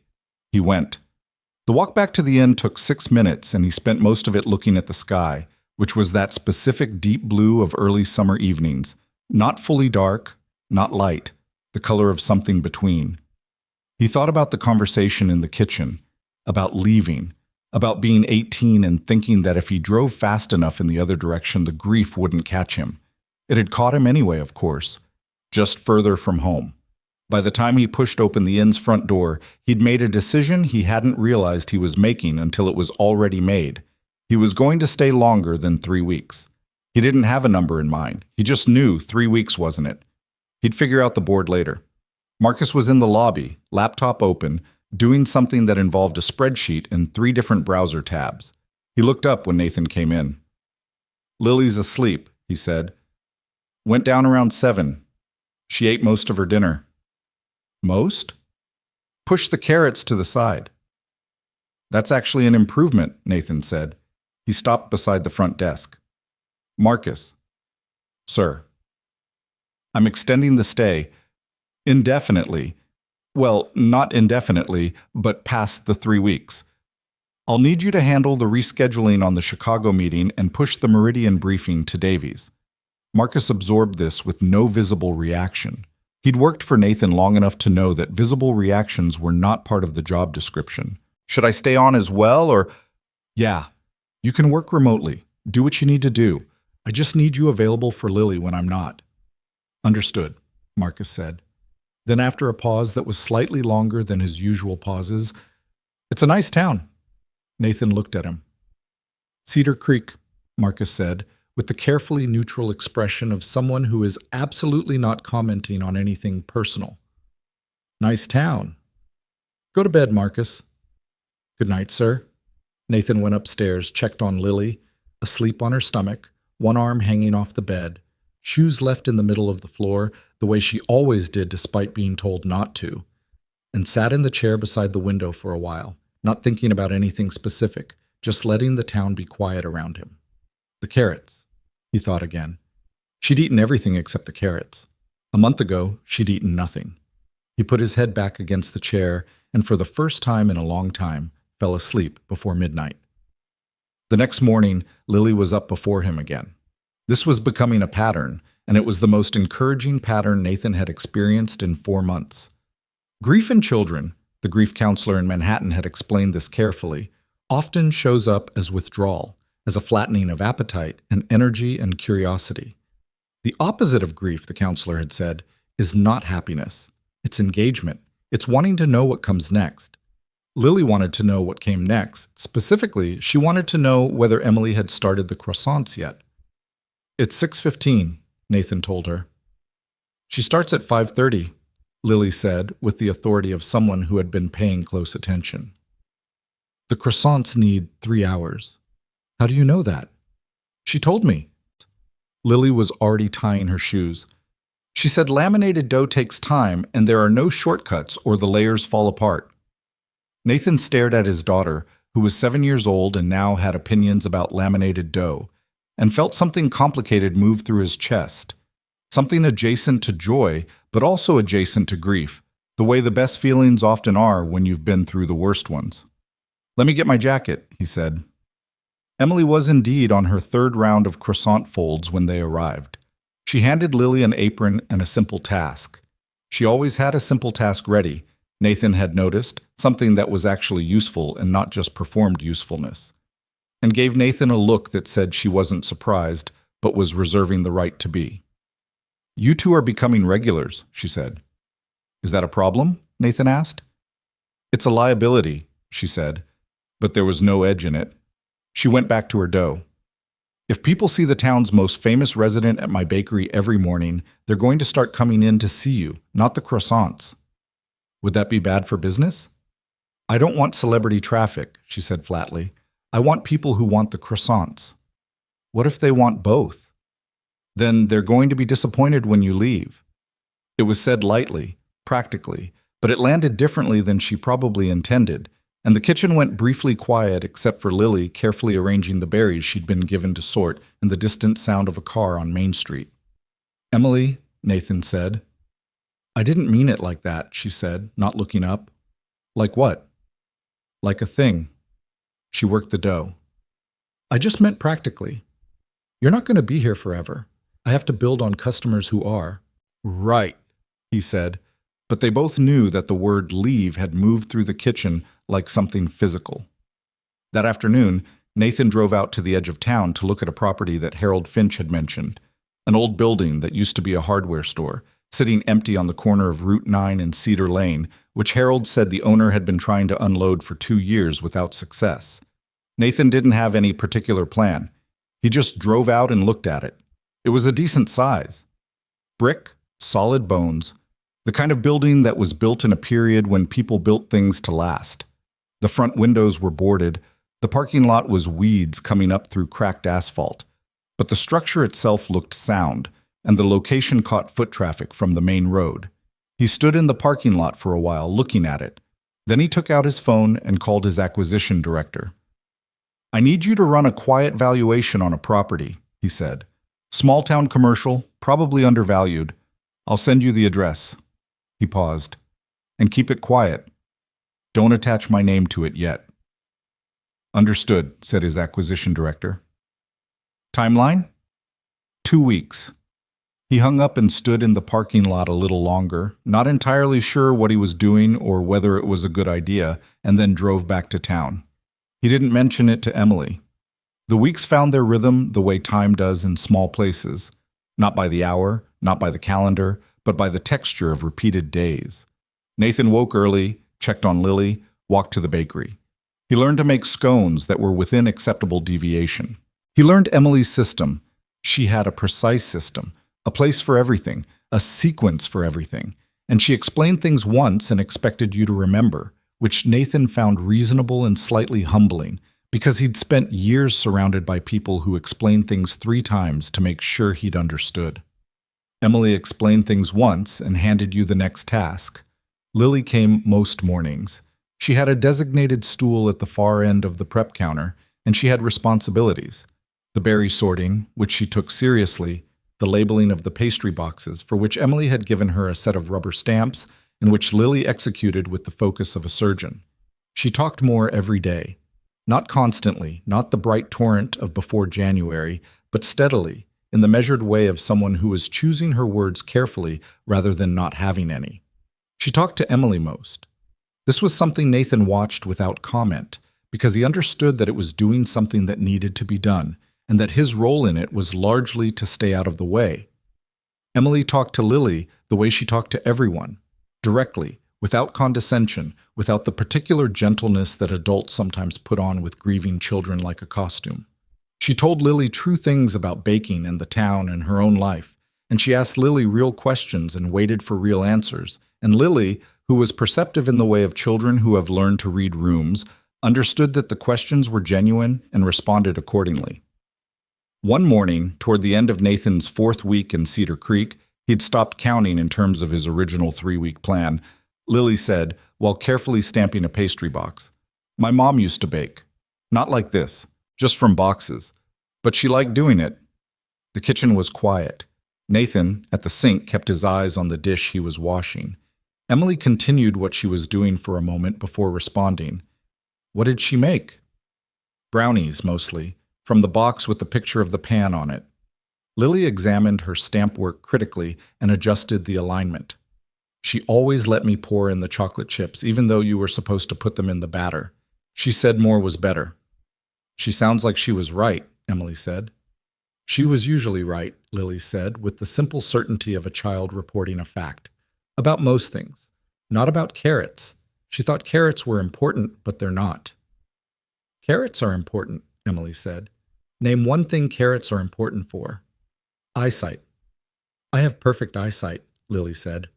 He went. The walk back to the inn took 6 minutes, and he spent most of it looking at the sky, which was that specific deep blue of early summer evenings, not fully dark, not light, the color of something between. He thought about the conversation in the kitchen, about leaving, about being 18 and thinking that if he drove fast enough in the other direction, the grief wouldn't catch him. It had caught him anyway, of course, just further from home. By the time he pushed open the inn's front door, he'd made a decision he hadn't realized he was making until it was already made. He was going to stay longer than 3 weeks. He didn't have a number in mind. He just knew 3 weeks wasn't it. He'd figure out the board later. Marcus was in the lobby, laptop open, doing something that involved a spreadsheet and 3 different browser tabs. He looked up when Nathan came in. Lily's asleep, he said. Went down around 7. She ate most of her dinner. Most? Push the carrots to the side. That's actually an improvement, Nathan said. He stopped beside the front desk. Marcus. Sir. I'm extending the stay indefinitely. Well, not indefinitely, but past the 3 weeks. I'll need you to handle the rescheduling on the Chicago meeting and push the Meridian briefing to Davies. Marcus absorbed this with no visible reaction. He'd worked for Nathan long enough to know that visible reactions were not part of the job description. Should I stay on as well, or... Yeah, you can work remotely. Do what you need to do. I just need you available for Lily when I'm not. Understood, Marcus said. Then after a pause that was slightly longer than his usual pauses, It's a nice town. Nathan looked at him. Cedar Creek, Marcus said, with the carefully neutral expression of someone who is absolutely not commenting on anything personal. Nice town. Go to bed, Marcus. Good night, sir. Nathan went upstairs, checked on Lily, asleep on her stomach, one arm hanging off the bed, shoes left in the middle of the floor, the way she always did despite being told not to, and sat in the chair beside the window for a while, not thinking about anything specific, just letting the town be quiet around him. The carrots, he thought again. She'd eaten everything except the carrots. A month ago, she'd eaten nothing. He put his head back against the chair and for the first time in a long time, fell asleep before midnight. The next morning, Lily was up before him again. This was becoming a pattern, and it was the most encouraging pattern Nathan had experienced in 4 months. Grief in children, the grief counselor in Manhattan had explained this carefully, often shows up as withdrawal, as a flattening of appetite and energy and curiosity. The opposite of grief, the counselor had said, is not happiness. It's engagement. It's wanting to know what comes next. Lily wanted to know what came next. Specifically, she wanted to know whether Emily had started the croissants yet. It's 6:15, Nathan told her. She starts at 5:30, Lily said, with the authority of someone who had been paying close attention. The croissants need 3 hours. How do you know that? She told me. Lily was already tying her shoes. She said laminated dough takes time and there are no shortcuts or the layers fall apart. Nathan stared at his daughter, who was 7 years old and now had opinions about laminated dough, and felt something complicated move through his chest. Something adjacent to joy, but also adjacent to grief, the way the best feelings often are when you've been through the worst ones. "Let me get my jacket," he said. Emily was indeed on her third round of croissant folds when they arrived. She handed Lily an apron and a simple task. She always had a simple task ready, Nathan had noticed, something that was actually useful and not just performed usefulness, and gave Nathan a look that said she wasn't surprised, but was reserving the right to be. "You two are becoming regulars," she said. "Is that a problem?" Nathan asked. "It's a liability," she said, but there was no edge in it. She went back to her dough. "If people see the town's most famous resident at my bakery every morning, they're going to start coming in to see you, not the croissants." "Would that be bad for business?" "I don't want celebrity traffic," she said flatly. "I want people who want the croissants." "What if they want both?" "Then they're going to be disappointed when you leave." It was said lightly, practically, but it landed differently than she probably intended, and the kitchen went briefly quiet except for Lily carefully arranging the berries she'd been given to sort and the distant sound of a car on Main Street. "Emily," Nathan said. "I didn't mean it like that," she said, not looking up. "Like what?" "Like a thing." She worked the dough. "I just meant practically. You're not going to be here forever. I have to build on customers who are." "Right," he said, but they both knew that the word leave had moved through the kitchen like something physical. That afternoon, Nathan drove out to the edge of town to look at a property that Harold Finch had mentioned, an old building that used to be a hardware store, sitting empty on the corner of Route 9 and Cedar Lane, which Harold said the owner had been trying to unload for 2 years without success. Nathan didn't have any particular plan. He just drove out and looked at it. It was a decent size. Brick, solid bones, the kind of building that was built in a period when people built things to last. The front windows were boarded, the parking lot was weeds coming up through cracked asphalt, but the structure itself looked sound, and the location caught foot traffic from the main road. He stood in the parking lot for a while looking at it. Then he took out his phone and called his acquisition director. "I need you to run a quiet valuation on a property," he said. "Small town commercial, probably undervalued. I'll send you the address." He paused. "And keep it quiet. Don't attach my name to it yet." "Understood," said his acquisition director. "Timeline?" 2 weeks. He hung up and stood in the parking lot a little longer, not entirely sure what he was doing or whether it was a good idea, and then drove back to town. He didn't mention it to Emily. The weeks found their rhythm the way time does in small places, not by the hour, not by the calendar, but by the texture of repeated days. Nathan woke early, checked on Lily, walked to the bakery. He learned to make scones that were within acceptable deviation. He learned Emily's system. She had a precise system, a place for everything, a sequence for everything, and she explained things once and expected you to remember, which Nathan found reasonable and slightly humbling, because he'd spent years surrounded by people who explained things 3 times to make sure he'd understood. Emily explained things once and handed you the next task. Lily came most mornings. She had a designated stool at the far end of the prep counter, and she had responsibilities. The berry sorting, which she took seriously, the labeling of the pastry boxes, for which Emily had given her a set of rubber stamps, and which Lily executed with the focus of a surgeon. She talked more every day. Not constantly, not the bright torrent of before January, but steadily, in the measured way of someone who was choosing her words carefully rather than not having any. She talked to Emily most. This was something Nathan watched without comment, because he understood that it was doing something that needed to be done, and that his role in it was largely to stay out of the way. Emily talked to Lily the way she talked to everyone, directly, without condescension, without the particular gentleness that adults sometimes put on with grieving children like a costume. She told Lily true things about baking and the town and her own life, and she asked Lily real questions and waited for real answers, and Lily, who was perceptive in the way of children who have learned to read rooms, understood that the questions were genuine and responded accordingly. One morning, toward the end of Nathan's 4th week in Cedar Creek, he'd stopped counting in terms of his original 3-week plan. Lily said, while carefully stamping a pastry box, My mom used to bake. Not like this, just from boxes. But she liked doing it. The kitchen was quiet. Nathan, at the sink, kept his eyes on the dish he was washing. Emily continued what she was doing for a moment before responding. What did she make? Brownies, mostly, from the box with the picture of the pan on it. Lily examined her stamp work critically and adjusted the alignment. She always let me pour in the chocolate chips, even though you were supposed to put them in the batter. She said more was better. She sounds like she was right, Emily said. She was usually right, Lily said, with the simple certainty of a child reporting a fact. About most things. Not about carrots. She thought carrots were important, but they're not. Carrots are important, Emily said. Name one thing carrots are important for. Eyesight. I have perfect eyesight, Lily said.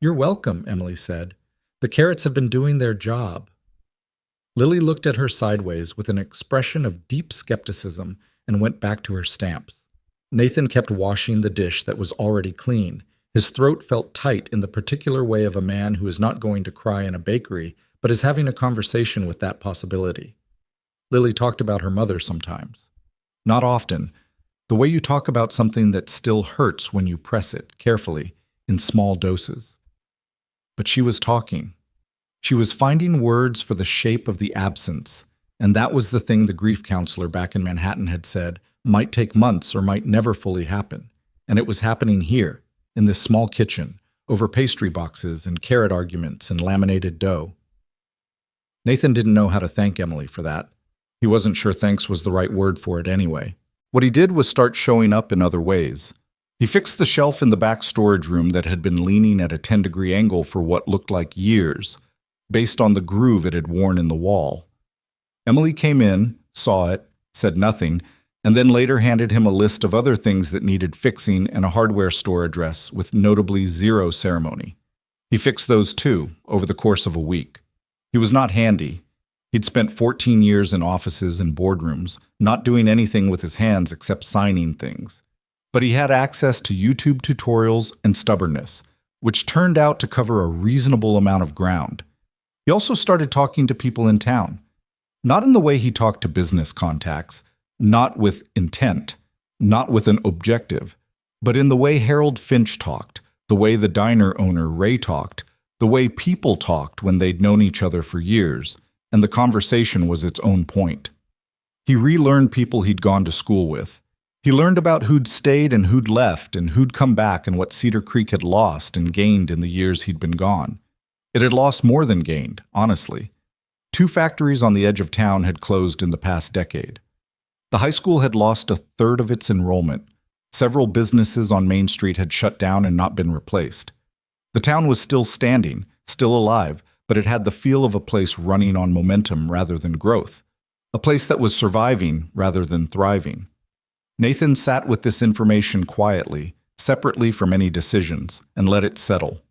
You're welcome, Emily said. The carrots have been doing their job. Lily looked at her sideways with an expression of deep skepticism and went back to her stamps. Nathan kept washing the dish that was already clean. His throat felt tight in the particular way of a man who is not going to cry in a bakery, but is having a conversation with that possibility. Lily talked about her mother sometimes. Not often. The way you talk about something that still hurts when you press it, carefully, in small doses. But she was talking. She was finding words for the shape of the absence, and that was the thing the grief counselor back in Manhattan had said might take months or might never fully happen. And it was happening here, in this small kitchen, over pastry boxes and carrot arguments and laminated dough. Nathan didn't know how to thank Emily for that. He wasn't sure thanks was the right word for it anyway. What he did was start showing up in other ways. He fixed the shelf in the back storage room that had been leaning at a 10-degree angle for what looked like years, based on the groove it had worn in the wall. Emily came in, saw it, said nothing, and then later handed him a list of other things that needed fixing and a hardware store address with notably zero ceremony. He fixed those too, over the course of a week. He was not handy. He'd spent 14 years in offices and boardrooms, not doing anything with his hands except signing things. But he had access to YouTube tutorials and stubbornness, which turned out to cover a reasonable amount of ground. He also started talking to people in town. Not in the way he talked to business contacts, not with intent, not with an objective, but in the way Harold Finch talked, the way the diner owner Ray talked, the way people talked when they'd known each other for years, and the conversation was its own point. He relearned people he'd gone to school with. He learned about who'd stayed and who'd left and who'd come back and what Cedar Creek had lost and gained in the years he'd been gone. It had lost more than gained, honestly. 2 factories on the edge of town had closed in the past decade. The high school had lost a third of its enrollment. Several businesses on Main Street had shut down and not been replaced. The town was still standing, still alive, but it had the feel of a place running on momentum rather than growth. A place that was surviving rather than thriving. Nathan sat with this information quietly, separately from any decisions, and let it settle.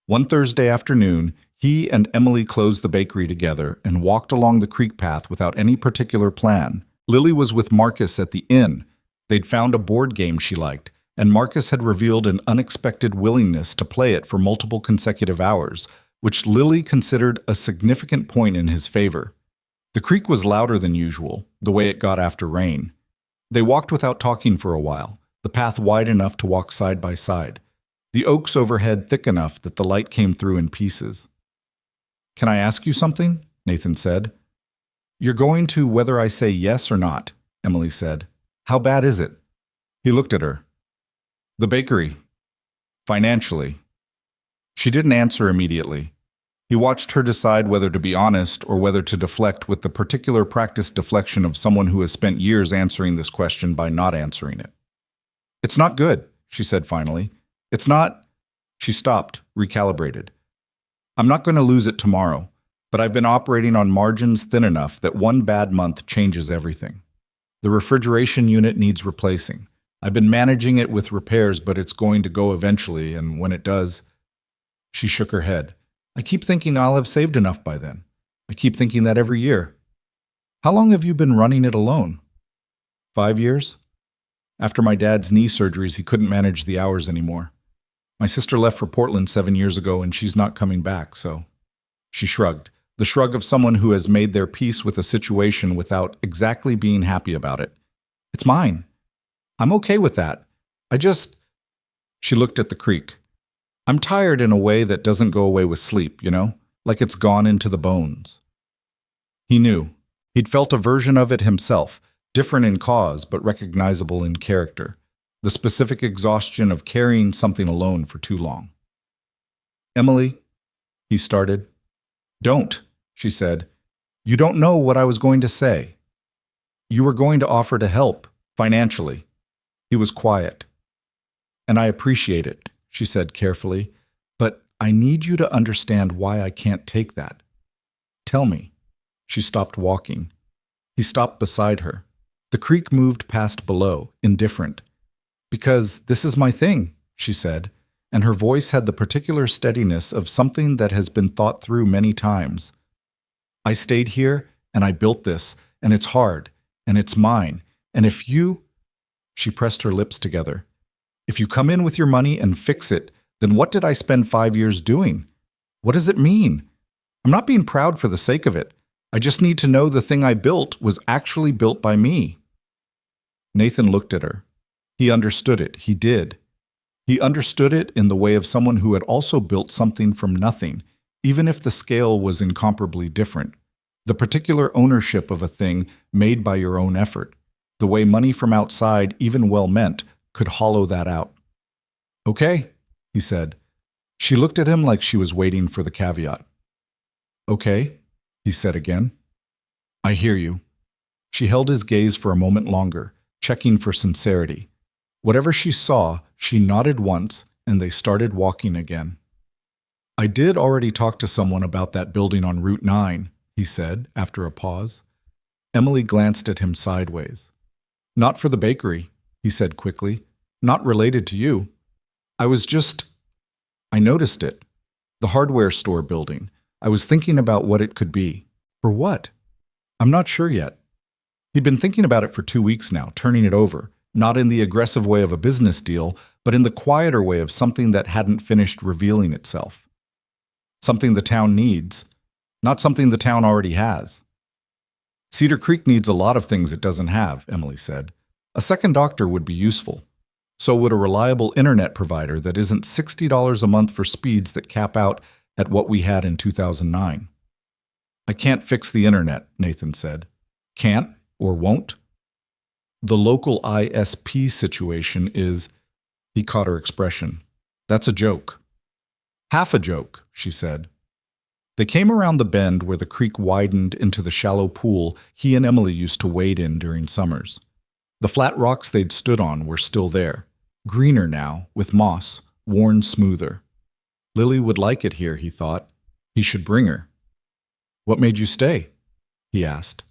One Thursday afternoon, he and Emily closed the bakery together and walked along the creek path without any particular plan. Lily was with Marcus at the inn. They'd found a board game she liked, and Marcus had revealed an unexpected willingness to play it for multiple consecutive hours, which Lily considered a significant point in his favor. The creek was louder than usual, the way it got after rain. They walked without talking for a while, the path wide enough to walk side by side, the oaks overhead thick enough that the light came through in pieces. "Can I ask you something?" Nathan said. "You're going to whether I say yes or not," Emily said. "How bad is it?" He looked at her. "The bakery. Financially." She didn't answer immediately. He watched her decide whether to be honest or whether to deflect with the particular practiced deflection of someone who has spent years answering this question by not answering it. "It's not good," she said finally. "It's not—" She stopped, recalibrated. "I'm not going to lose it tomorrow, but I've been operating on margins thin enough that one bad month changes everything. The refrigeration unit needs replacing. I've been managing it with repairs, but it's going to go eventually, and when it does—" She shook her head. "I keep thinking I'll have saved enough by then. I keep thinking that every year." "How long have you been running it alone?" 5 years. After my dad's knee surgeries, he couldn't manage the hours anymore. My sister left for Portland 7 years ago, and she's not coming back, so..." She shrugged. the shrug of someone who has made their peace with a situation without exactly being happy about it. It's mine. I'm okay with that. I just... She looked at the creek. I'm tired in a way that doesn't go away with sleep, like it's gone into the bones. He knew. He'd felt a version of it himself, different in cause but recognizable in character. The specific exhaustion of carrying something alone for too long. Emily, he started. Don't, she said. You don't know what I was going to say. You were going to offer to help, financially. He was quiet. And I appreciate it, she said carefully, but I need you to understand why I can't take that. Tell me. She stopped walking. He stopped beside her. The creek moved past below, indifferent. Because this is my thing, she said, and her voice had the particular steadiness of something that has been thought through many times. I stayed here, and I built this, and it's hard, and it's mine, and if you... She pressed her lips together. If you come in with your money and fix it, then what did I spend 5 years doing? What does it mean? I'm not being proud for the sake of it. I just need to know the thing I built was actually built by me. Nathan looked at her. He understood it. He did. He understood it in the way of someone who had also built something from nothing, even if the scale was incomparably different. The particular ownership of a thing made by your own effort. The way money from outside, even well-meant, could hollow that out. Okay, he said. She looked at him like she was waiting for the caveat. Okay, he said again. I hear you. She held his gaze for a moment longer, checking for sincerity. Whatever she saw, she nodded once, and they started walking again. I did already talk to someone about that building on Route 9, he said, after a pause. Emily glanced at him sideways. Not for the bakery, he said quickly. Not related to you. I noticed it. The hardware store building. I was thinking about what it could be. For what? I'm not sure yet. He'd been thinking about it for 2 weeks now, turning it over, not in the aggressive way of a business deal, but in the quieter way of something that hadn't finished revealing itself. Something the town needs, not something the town already has. Cedar Creek needs a lot of things it doesn't have, Emily said. A second doctor would be useful. So would a reliable internet provider that isn't $60 a month for speeds that cap out at what we had in 2009. I can't fix the internet, Nathan said. Can't or won't? The local ISP situation is... He caught her expression. That's a joke. Half a joke, she said. They came around the bend where the creek widened into the shallow pool he and Emily used to wade in during summers. The flat rocks they'd stood on were still there, greener now, with moss, worn smoother. Lily would like it here, he thought. He should bring her. What made you stay? He asked.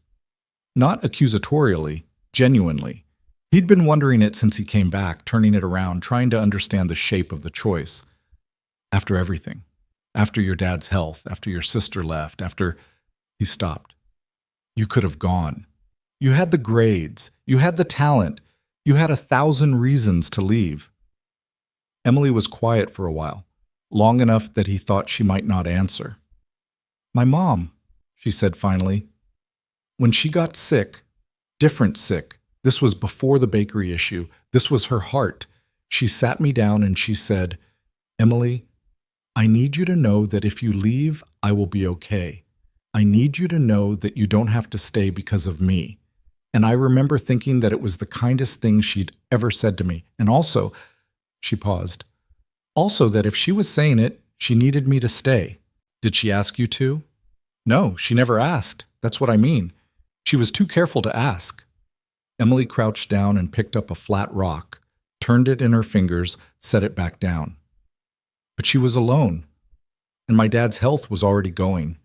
Not accusatorially, genuinely. He'd been wondering it since he came back, turning it around, trying to understand the shape of the choice. After everything. After your dad's health, after your sister left, after... He stopped. You could have gone. You had the grades. You had the talent. You had 1,000 reasons to leave. Emily was quiet for a while, long enough that he thought she might not answer. My mom, she said finally. When she got sick, different sick, this was before the bakery issue, this was her heart, she sat me down and she said, Emily, I need you to know that if you leave, I will be okay. I need you to know that you don't have to stay because of me. And I remember thinking that it was the kindest thing she'd ever said to me. And also, she paused, also that if she was saying it, she needed me to stay. Did she ask you to? No, she never asked. That's what I mean. She was too careful to ask. Emily crouched down and picked up a flat rock, turned it in her fingers, set it back down. But she was alone, and my dad's health was already going,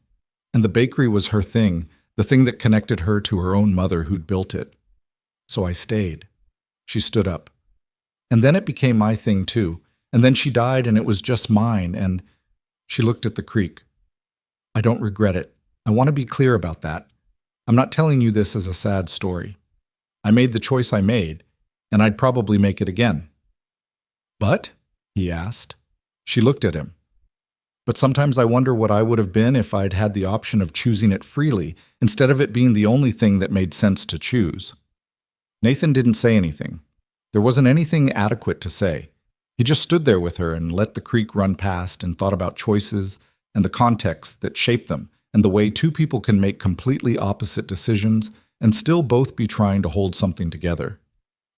and the bakery was her thing, the thing that connected her to her own mother who'd built it. So I stayed. She stood up. And then it became my thing too, and then she died and it was just mine, and she looked at the creek. I don't regret it. I want to be clear about that. I'm not telling you this as a sad story. I made the choice I made, and I'd probably make it again. But? He asked. She looked at him. But sometimes I wonder what I would have been if I'd had the option of choosing it freely, instead of it being the only thing that made sense to choose. Nathan didn't say anything. There wasn't anything adequate to say. He just stood there with her and let the creek run past and thought about choices and the context that shape them and the way two people can make completely opposite decisions and still both be trying to hold something together.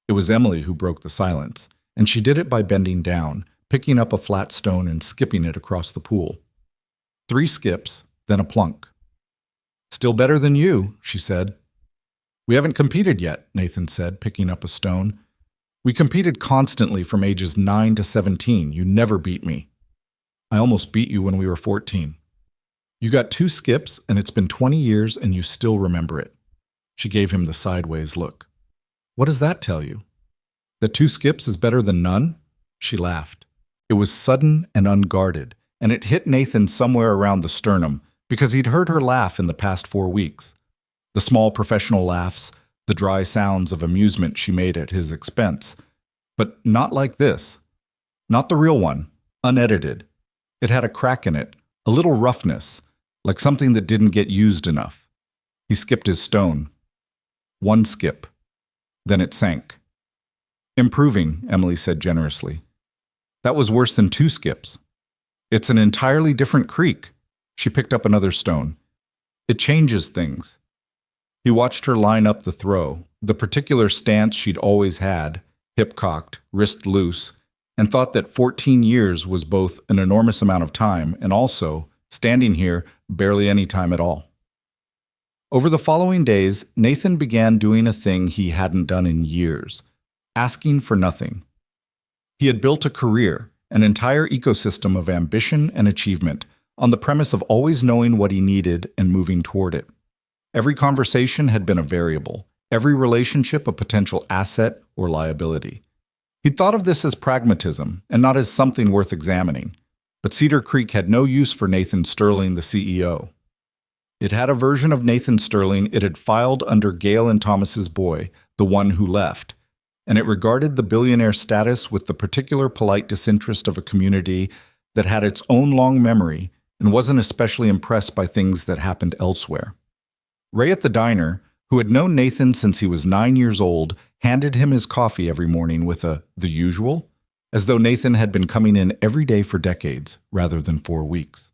It was Emily who broke the silence, and she did it by bending down, picking up a flat stone and skipping it across the pool. 3 skips, then a plunk. "Still better than you," she said. "We haven't competed yet," Nathan said, picking up a stone. "We competed constantly from ages 9 to 17. You never beat me." "I almost beat you when we were 14. "You got 2 skips, and it's been 20 years, and you still remember it." She gave him the sideways look. "What does that tell you? That 2 skips is better than none?" She laughed. It was sudden and unguarded, and it hit Nathan somewhere around the sternum because he'd heard her laugh in the past 4 weeks. The small professional laughs, the dry sounds of amusement she made at his expense. But not like this. Not the real one, unedited. It had a crack in it, a little roughness, like something that didn't get used enough. He skipped his stone. 1 skip. Then it sank. "Improving," Emily said generously. "That was worse than 2 skips. It's an entirely different creek." She picked up another stone. "It changes things." He watched her line up the throw, the particular stance she'd always had, hip cocked, wrist loose, and thought that 14 years was both an enormous amount of time and also, standing here, barely any time at all. Over the following days, Nathan began doing a thing he hadn't done in years, asking for nothing. He had built a career, an entire ecosystem of ambition and achievement, on the premise of always knowing what he needed and moving toward it. Every conversation had been a variable, every relationship a potential asset or liability. He'd thought of this as pragmatism and not as something worth examining. But Cedar Creek had no use for Nathan Sterling, the CEO. It had a version of Nathan Sterling it had filed under Gail and Thomas's boy, the one who left, and it regarded the billionaire status with the particular polite disinterest of a community that had its own long memory and wasn't especially impressed by things that happened elsewhere. Ray at the diner, who had known Nathan since he was 9 years old, handed him his coffee every morning with the usual, as though Nathan had been coming in every day for decades, rather than 4 weeks.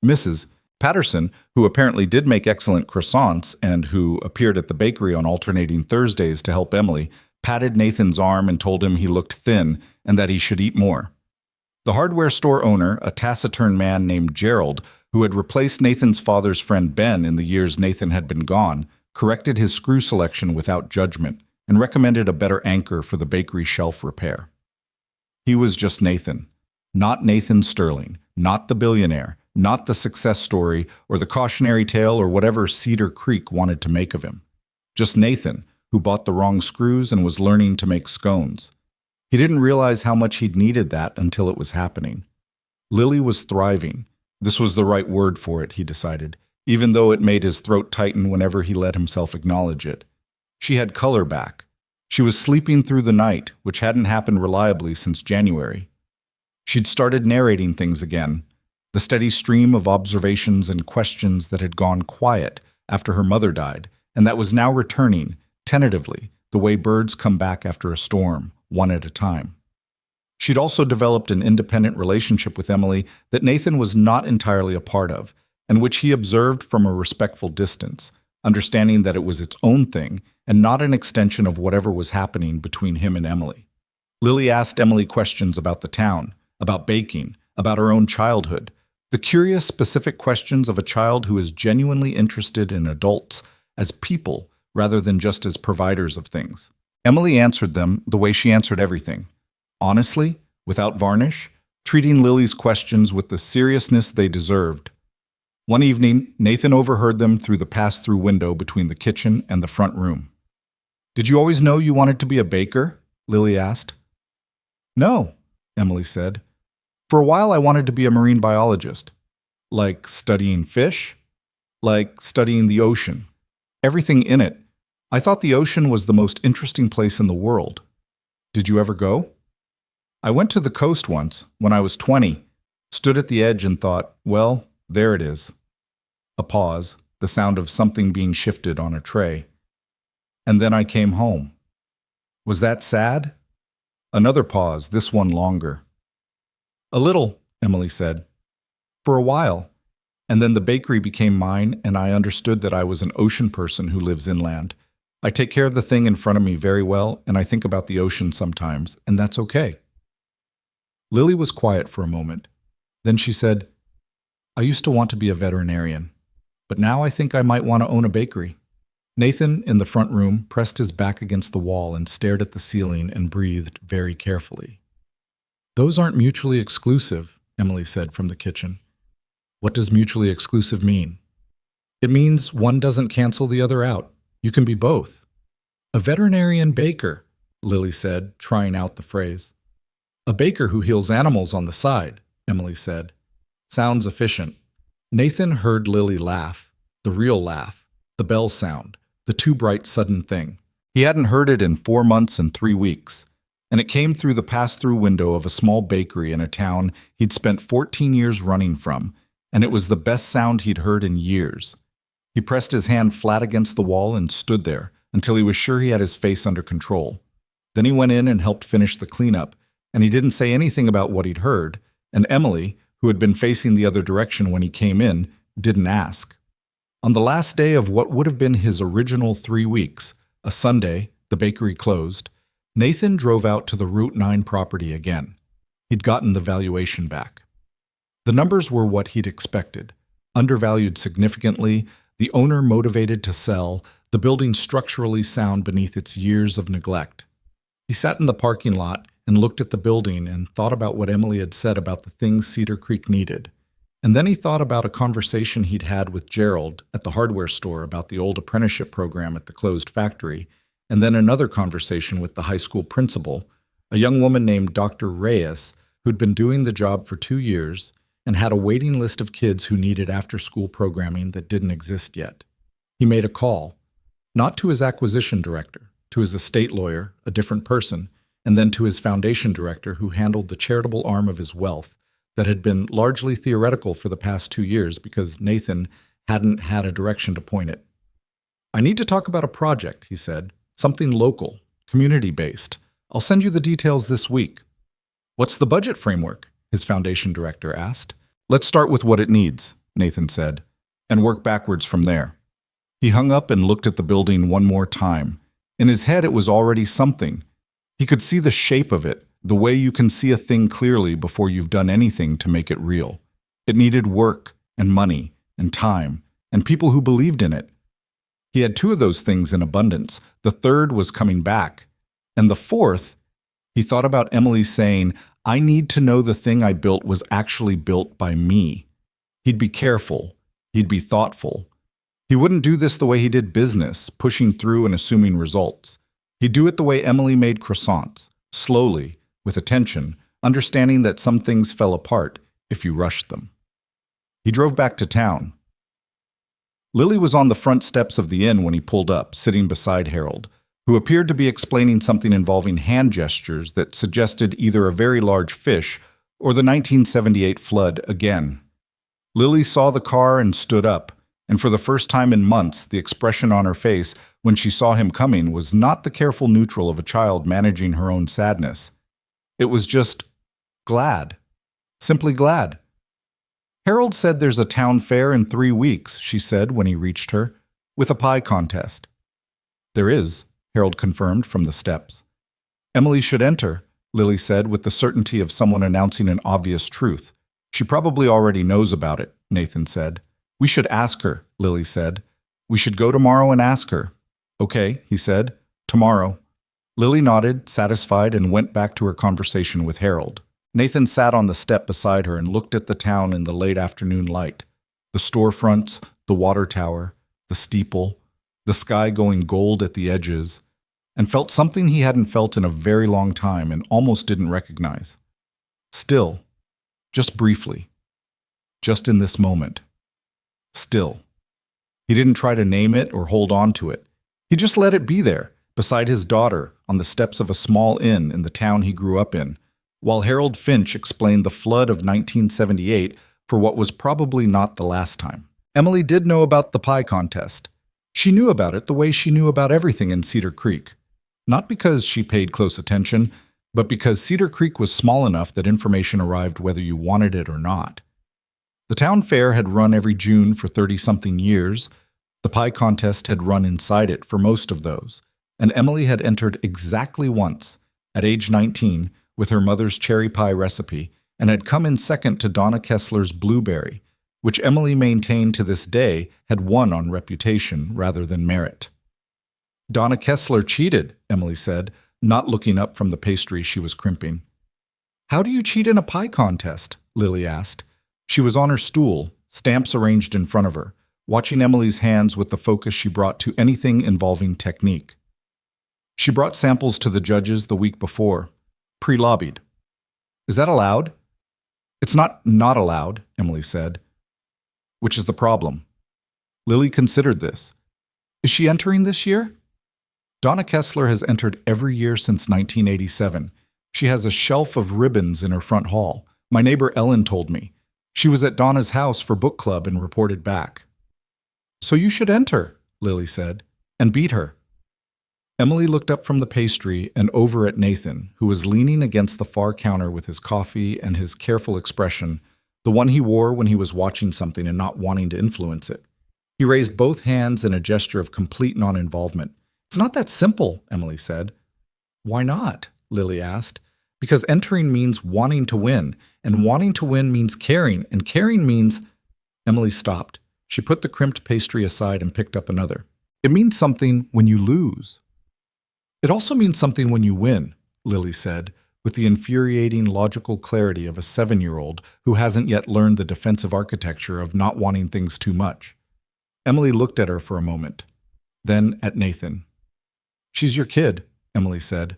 Mrs. Patterson, who apparently did make excellent croissants and who appeared at the bakery on alternating Thursdays to help Emily, patted Nathan's arm and told him he looked thin and that he should eat more. The hardware store owner, a taciturn man named Gerald, who had replaced Nathan's father's friend Ben in the years Nathan had been gone, corrected his screw selection without judgment and recommended a better anchor for the bakery shelf repair. He was just Nathan, not Nathan Sterling, not the billionaire, not the success story or the cautionary tale or whatever Cedar Creek wanted to make of him. Just Nathan, who bought the wrong screws and was learning to make scones. He didn't realize how much he'd needed that until it was happening. Lily was thriving. This was the right word for it, he decided, even though it made his throat tighten whenever he let himself acknowledge it. She had color back. She was sleeping through the night, which hadn't happened reliably since January. She'd started narrating things again, the steady stream of observations and questions that had gone quiet after her mother died, and that was now returning, tentatively, the way birds come back after a storm, one at a time. She'd also developed an independent relationship with Emily that Nathan was not entirely a part of, and which he observed from a respectful distance, understanding that it was its own thing and not an extension of whatever was happening between him and Emily. Lily asked Emily questions about the town, about baking, about her own childhood, the curious, specific questions of a child who is genuinely interested in adults as people rather than just as providers of things. Emily answered them the way she answered everything. Honestly, without varnish, treating Lily's questions with the seriousness they deserved. One evening, Nathan overheard them through the pass-through window between the kitchen and the front room. "Did you always know you wanted to be a baker?" Lily asked. "No," Emily said. "For a while I wanted to be a marine biologist. Like studying fish? Like studying the ocean. Everything in it. I thought the ocean was the most interesting place in the world. Did you ever go?" "I went to the coast once, when I was 20. stood at the edge and thought, well, there it is. A pause, the sound of something being shifted on a tray. And then I came home. Was that sad? Another pause, this one longer. A little, Emily said. For a while. And then the bakery became mine, and I understood that I was an ocean person who lives inland. I take care of the thing in front of me very well, and I think about the ocean sometimes, and that's okay. Lily was quiet for a moment. Then she said, I used to want to be a veterinarian, but now I think I might want to own a bakery. Nathan, in the front room, pressed his back against the wall and stared at the ceiling and breathed very carefully. Those aren't mutually exclusive, Emily said from the kitchen. What does mutually exclusive mean? It means one doesn't cancel the other out. You can be both. A veterinarian baker, Lily said, trying out the phrase. A baker who heals animals on the side, Emily said. Sounds efficient. Nathan heard Lily laugh, the real laugh, the bell sound, the too bright sudden thing. He hadn't heard it in 4 months and 3 weeks, and it came through the pass-through window of a small bakery in a town he'd spent 14 years running from, and it was the best sound he'd heard in years. He pressed his hand flat against the wall and stood there until he was sure he had his face under control. Then he went in and helped finish the cleanup, and he didn't say anything about what he'd heard, and Emily, who had been facing the other direction when he came in, didn't ask. On the last day of what would have been his original 3 weeks, a Sunday, the bakery closed, Nathan drove out to the Route 9 property again. He'd gotten the valuation back. The numbers were what he'd expected. Undervalued significantly, the owner motivated to sell, the building structurally sound beneath its years of neglect. He sat in the parking lot and looked at the building and thought about what Emily had said about the things Cedar Creek needed. And then he thought about a conversation he'd had with Gerald at the hardware store about the old apprenticeship program at the closed factory, and then another conversation with the high school principal, a young woman named Dr. Reyes, who'd been doing the job for 2 years and had a waiting list of kids who needed after-school programming that didn't exist yet. He made a call, not to his acquisition director, to his estate lawyer, a different person, and then to his foundation director who handled the charitable arm of his wealth that had been largely theoretical for the past 2 years because Nathan hadn't had a direction to point it. I need to talk about a project, he said, something local, community-based. I'll send you the details this week. What's the budget framework? His foundation director asked. Let's start with what it needs, Nathan said, and work backwards from there. He hung up and looked at the building one more time. In his head, it was already something. He could see the shape of it, the way you can see a thing clearly before you've done anything to make it real. It needed work and money and time and people who believed in it. He had 2 of those things in abundance. The third was coming back. And the fourth, he thought about Emily saying, I need to know the thing I built was actually built by me. He'd be careful. He'd be thoughtful. He wouldn't do this the way he did business, pushing through and assuming results. He'd do it the way Emily made croissants, slowly, with attention, understanding that some things fell apart if you rushed them. He drove back to town. Lily was on the front steps of the inn when he pulled up, sitting beside Harold, who appeared to be explaining something involving hand gestures that suggested either a very large fish or the 1978 flood again. Lily saw the car and stood up, and for the first time in months, the expression on her face when she saw him coming was not the careful neutral of a child managing her own sadness. It was just glad. Simply glad. Harold said there's a town fair in 3 weeks, she said when he reached her, with a pie contest. There is, Harold confirmed from the steps. Emily should enter, Lily said with the certainty of someone announcing an obvious truth. She probably already knows about it, Nathan said. We should ask her, Lily said. We should go tomorrow and ask her. Okay, he said. Tomorrow. Lily nodded, satisfied, and went back to her conversation with Harold. Nathan sat on the step beside her and looked at the town in the late afternoon light. The storefronts, the water tower, the steeple, the sky going gold at the edges, and felt something he hadn't felt in a very long time and almost didn't recognize. Still, just briefly, just in this moment. Still. He didn't try to name it or hold on to it. He just let it be there, beside his daughter, on the steps of a small inn in the town he grew up in, while Harold Finch explained the flood of 1978 for what was probably not the last time. Emily did know about the pie contest. She knew about it the way she knew about everything in Cedar Creek. Not because she paid close attention, but because Cedar Creek was small enough that information arrived whether you wanted it or not. The town fair had run every June for 30-something years. The pie contest had run inside it for most of those, and Emily had entered exactly once, at age 19, with her mother's cherry pie recipe, and had come in second to Donna Kessler's blueberry, which Emily maintained to this day had won on reputation rather than merit. Donna Kessler cheated, Emily said, not looking up from the pastry she was crimping. How do you cheat in a pie contest? Lily asked. She was on her stool, stamps arranged in front of her, watching Emily's hands with the focus she brought to anything involving technique. She brought samples to the judges the week before, pre-lobbied. Is that allowed? It's not allowed, Emily said. Which is the problem. Lily considered this. Is she entering this year? Donna Kessler has entered every year since 1987. She has a shelf of ribbons in her front hall. My neighbor Ellen told me. She was at Donna's house for book club and reported back. So you should enter, Lily said, and beat her. Emily looked up from the pastry and over at Nathan, who was leaning against the far counter with his coffee and his careful expression, the one he wore when he was watching something and not wanting to influence it. He raised both hands in a gesture of complete non-involvement. It's not that simple, Emily said. Why not? Lily asked. Because entering means wanting to win, and wanting to win means caring, and caring means… Emily stopped. She put the crimped pastry aside and picked up another. It means something when you lose. It also means something when you win, Lily said, with the infuriating logical clarity of a 7-year-old who hasn't yet learned the defensive architecture of not wanting things too much. Emily looked at her for a moment, then at Nathan. She's your kid, Emily said.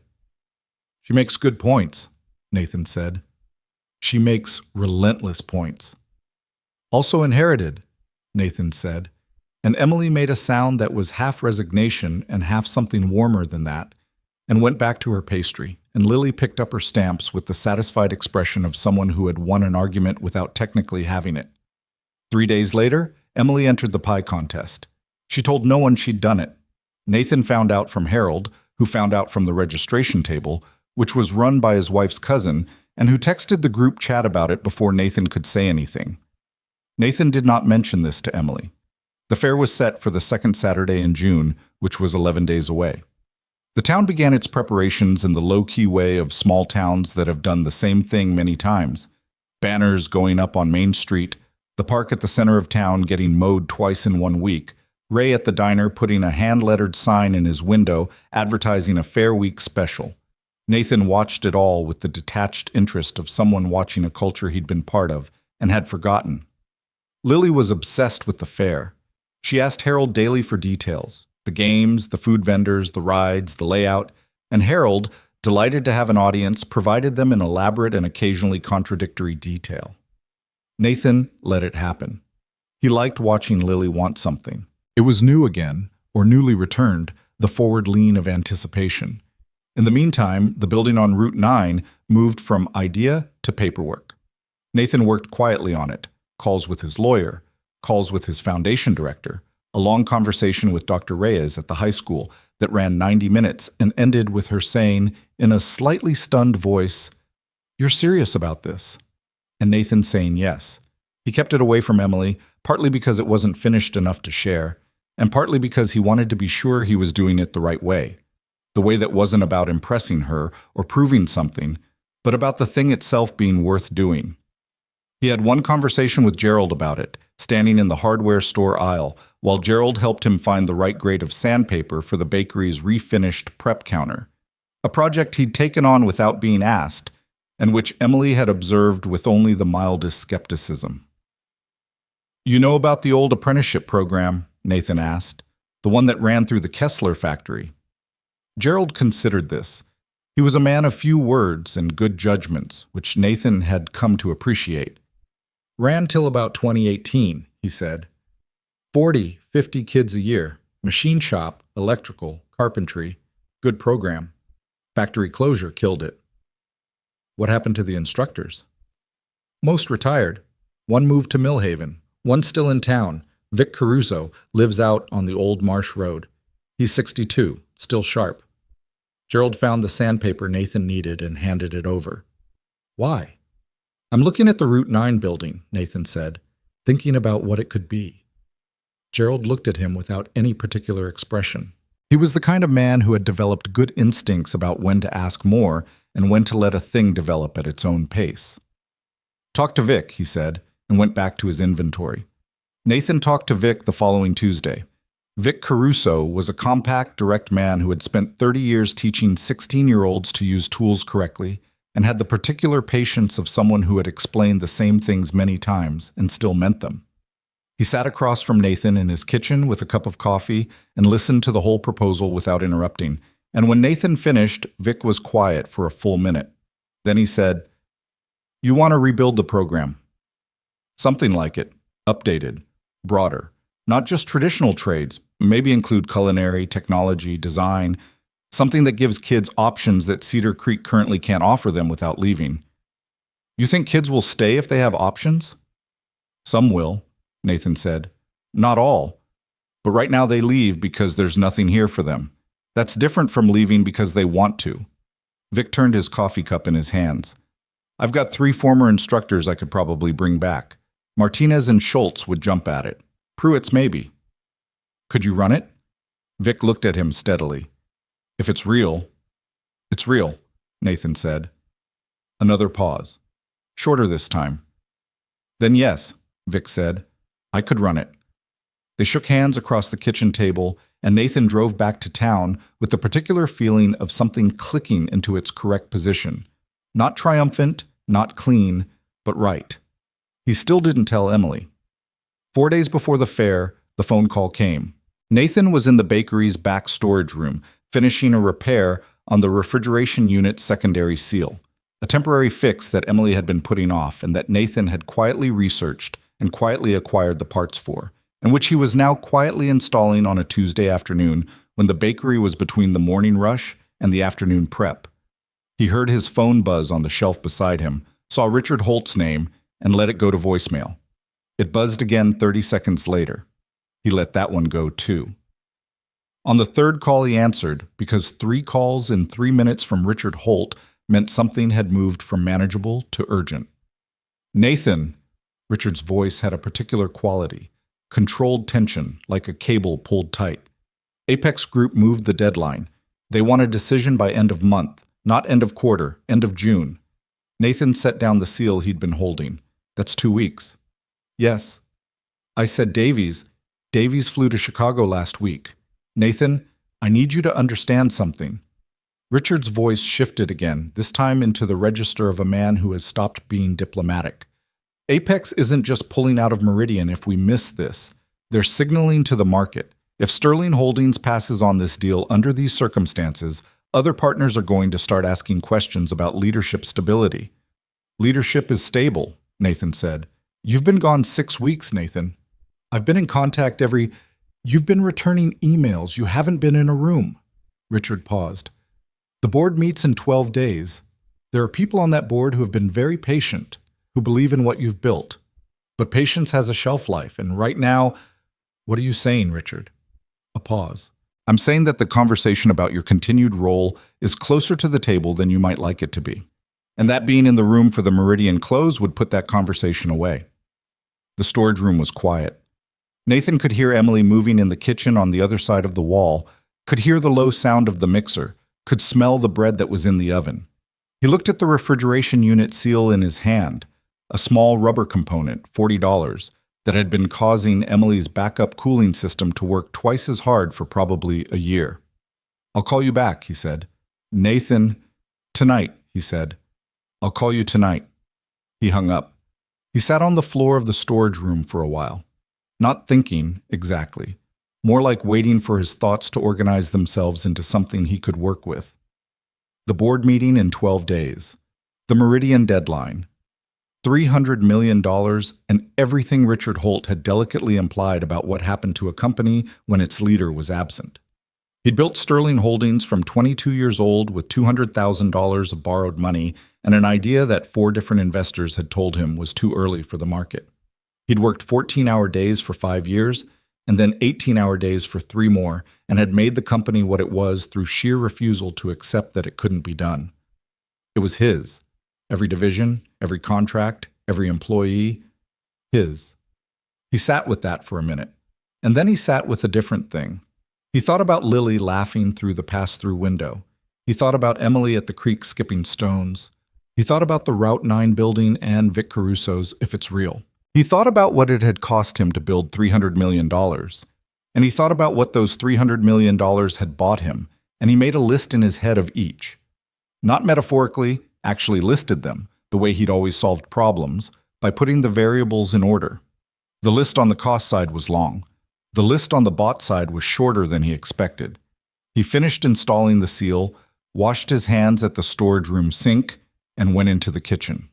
She makes good points, Nathan said. She makes relentless points. Also inherited, Nathan said, and Emily made a sound that was half resignation and half something warmer than that, and went back to her pastry, and Lily picked up her stamps with the satisfied expression of someone who had won an argument without technically having it. 3 days later, Emily entered the pie contest. She told no one she'd done it. Nathan found out from Harold, who found out from the registration table, which was run by his wife's cousin, and who texted the group chat about it before Nathan could say anything. Nathan did not mention this to Emily. The fair was set for the second Saturday in June, which was 11 days away. The town began its preparations in the low-key way of small towns that have done the same thing many times. Banners going up on Main Street, the park at the center of town getting mowed twice in 1 week, Ray at the diner putting a hand-lettered sign in his window advertising a Fair Week special. Nathan watched it all with the detached interest of someone watching a culture he'd been part of and had forgotten. Lily was obsessed with the fair. She asked Harold daily for details, the games, the food vendors, the rides, the layout, and Harold, delighted to have an audience, provided them an elaborate and occasionally contradictory detail. Nathan let it happen. He liked watching Lily want something. It was new again, or newly returned, the forward lean of anticipation. In the meantime, the building on Route 9 moved from idea to paperwork. Nathan worked quietly on it, calls with his lawyer, calls with his foundation director, a long conversation with Dr. Reyes at the high school that ran 90 minutes and ended with her saying, in a slightly stunned voice, "You're serious about this?" And Nathan saying yes. He kept it away from Emily, partly because it wasn't finished enough to share, and partly because he wanted to be sure he was doing it the right way. The way that wasn't about impressing her or proving something, but about the thing itself being worth doing. He had one conversation with Gerald about it, standing in the hardware store aisle, while Gerald helped him find the right grade of sandpaper for the bakery's refinished prep counter, a project he'd taken on without being asked, and which Emily had observed with only the mildest skepticism. "You know about the old apprenticeship program?" Nathan asked, "the one that ran through the Kessler factory." Gerald considered this. He was a man of few words and good judgments, which Nathan had come to appreciate. "Ran till about 2018, he said. 40, 50 kids a year, machine shop, electrical, carpentry, good program. Factory closure killed it." What happened to the instructors? Most retired. One moved to Millhaven. One still in town. Vic Caruso lives out on the old Marsh Road. He's 62, still sharp. Gerald found the sandpaper Nathan needed and handed it over. Why? I'm looking at the Route 9 building, Nathan said, thinking about what it could be. Gerald looked at him without any particular expression. He was the kind of man who had developed good instincts about when to ask more and when to let a thing develop at its own pace. Talk to Vic, he said, and went back to his inventory. Nathan talked to Vic the following Tuesday. Vic Caruso was a compact, direct man who had spent 30 years teaching 16-year-olds to use tools correctly and had the particular patience of someone who had explained the same things many times and still meant them. He sat across from Nathan in his kitchen with a cup of coffee and listened to the whole proposal without interrupting. And when Nathan finished, Vic was quiet for a full minute. Then he said, "You want to rebuild the program. Something like it, updated, broader. Not just traditional trades, maybe include culinary, technology, design, something that gives kids options that Cedar Creek currently can't offer them without leaving. You think kids will stay if they have options?" "Some will," Nathan said. "Not all. But right now they leave because there's nothing here for them. That's different from leaving because they want to." Vic turned his coffee cup in his hands. "I've got 3 former instructors I could probably bring back. Martinez and Schultz would jump at it. Pruitt's maybe. Could you run it?" Vic looked at him steadily. "If it's real." "It's real," Nathan said. Another pause. Shorter this time. "Then yes," Vic said. "I could run it." They shook hands across the kitchen table, and Nathan drove back to town with the particular feeling of something clicking into its correct position. Not triumphant, not clean, but right. He still didn't tell Emily. 4 days before the fair, the phone call came. Nathan was in the bakery's back storage room, finishing a repair on the refrigeration unit's secondary seal, a temporary fix that Emily had been putting off and that Nathan had quietly researched and quietly acquired the parts for, and which he was now quietly installing on a Tuesday afternoon when the bakery was between the morning rush and the afternoon prep. He heard his phone buzz on the shelf beside him, saw Richard Holt's name, and let it go to voicemail. It buzzed again 30 seconds later. He let that one go too. On the third call he answered, because 3 calls in 3 minutes from Richard Holt meant something had moved from manageable to urgent. "Nathan," Richard's voice had a particular quality, controlled tension, like a cable pulled tight. Apex Group moved the deadline. They want a decision by end of month, not end of quarter, end of June. Nathan set down the seal he'd been holding. "That's 2 weeks. "Yes." "I said Davies. Davies flew to Chicago last week. Nathan, I need you to understand something." Richard's voice shifted again, this time into the register of a man who has stopped being diplomatic. "Apex isn't just pulling out of Meridian if we miss this. They're signaling to the market. If Sterling Holdings passes on this deal under these circumstances, other partners are going to start asking questions about leadership stability." "Leadership is stable," Nathan said. "You've been gone 6 weeks, Nathan. I've been in contact You've been returning emails. You haven't been in a room." Richard paused. "The board meets in 12 days. There are people on that board who have been very patient, who believe in what you've built. But patience has a shelf life, and right now—" "What are you saying, Richard?" A pause. "I'm saying that the conversation about your continued role is closer to the table than you might like it to be. And that being in the room for the Meridian close would put that conversation away." The storage room was quiet. Nathan could hear Emily moving in the kitchen on the other side of the wall, could hear the low sound of the mixer, could smell the bread that was in the oven. He looked at the refrigeration unit seal in his hand, a small rubber component, $40, that had been causing Emily's backup cooling system to work twice as hard for probably a year. "I'll call you back," he said. "Nathan—" "Tonight," he said. "I'll call you tonight." He hung up. He sat on the floor of the storage room for a while. Not thinking, exactly. More like waiting for his thoughts to organize themselves into something he could work with. The board meeting in 12 days. The Meridian deadline. $300 million and everything Richard Holt had delicately implied about what happened to a company when its leader was absent. He'd built Sterling Holdings from 22 years old with $200,000 of borrowed money and an idea that 4 different investors had told him was too early for the market. He'd worked 14-hour days for 5 years and then 18-hour days for 3 more and had made the company what it was through sheer refusal to accept that it couldn't be done. It was his. Every division, every contract, every employee, his. He sat with that for a minute, and then he sat with a different thing. He thought about Lily laughing through the pass-through window. He thought about Emily at the creek skipping stones. He thought about the Route 9 building and Vic Caruso's If It's Real. He thought about what it had cost him to build $300 million. And he thought about what those $300 million had bought him, and he made a list in his head of each. Not metaphorically, actually listed them, the way he'd always solved problems, by putting the variables in order. The list on the cost side was long. The list on the bought side was shorter than he expected. He finished installing the seal, washed his hands at the storage room sink, and went into the kitchen.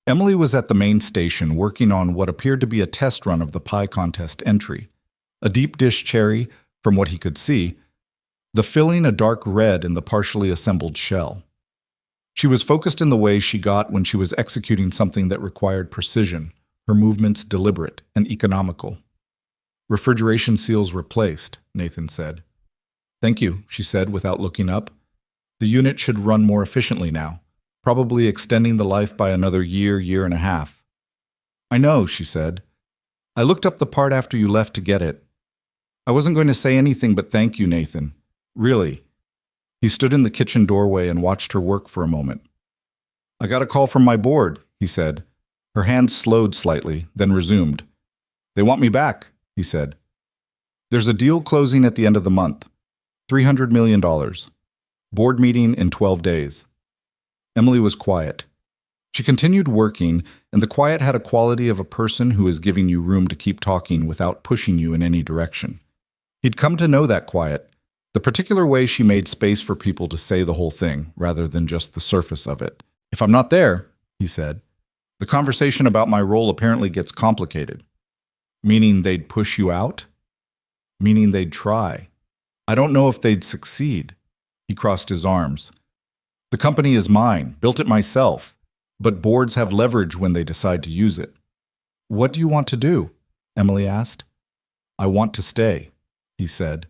Emily was at the main station working on what appeared to be a test run of the pie contest entry. A deep dish cherry, from what he could see, the filling a dark red in the partially assembled shell. She was focused in the way she got when she was executing something that required precision, her movements deliberate and economical. "Refrigeration seals replaced," Nathan said. "Thank you," she said without looking up. "The unit should run more efficiently now, probably extending the life by another year and a half." "I know," she said. "I looked up the part after you left to get it. I wasn't going to say anything but thank you, Nathan. Really." He stood in the kitchen doorway and watched her work for a moment. "I got a call from my board," he said. Her hands slowed slightly, then resumed. "They want me back," he said. "There's a deal closing at the end of the month. $300 million. Board meeting in 12 days. Emily was quiet. She continued working, and the quiet had a quality of a person who is giving you room to keep talking without pushing you in any direction. He'd come to know that quiet, the particular way she made space for people to say the whole thing, rather than just the surface of it. "If I'm not there," he said, "the conversation about my role apparently gets complicated." "Meaning they'd push you out?" "Meaning they'd try. I don't know if they'd succeed." He crossed his arms. "The company is mine, built it myself, but boards have leverage when they decide to use it." "What do you want to do?" Emily asked. "I want to stay," he said.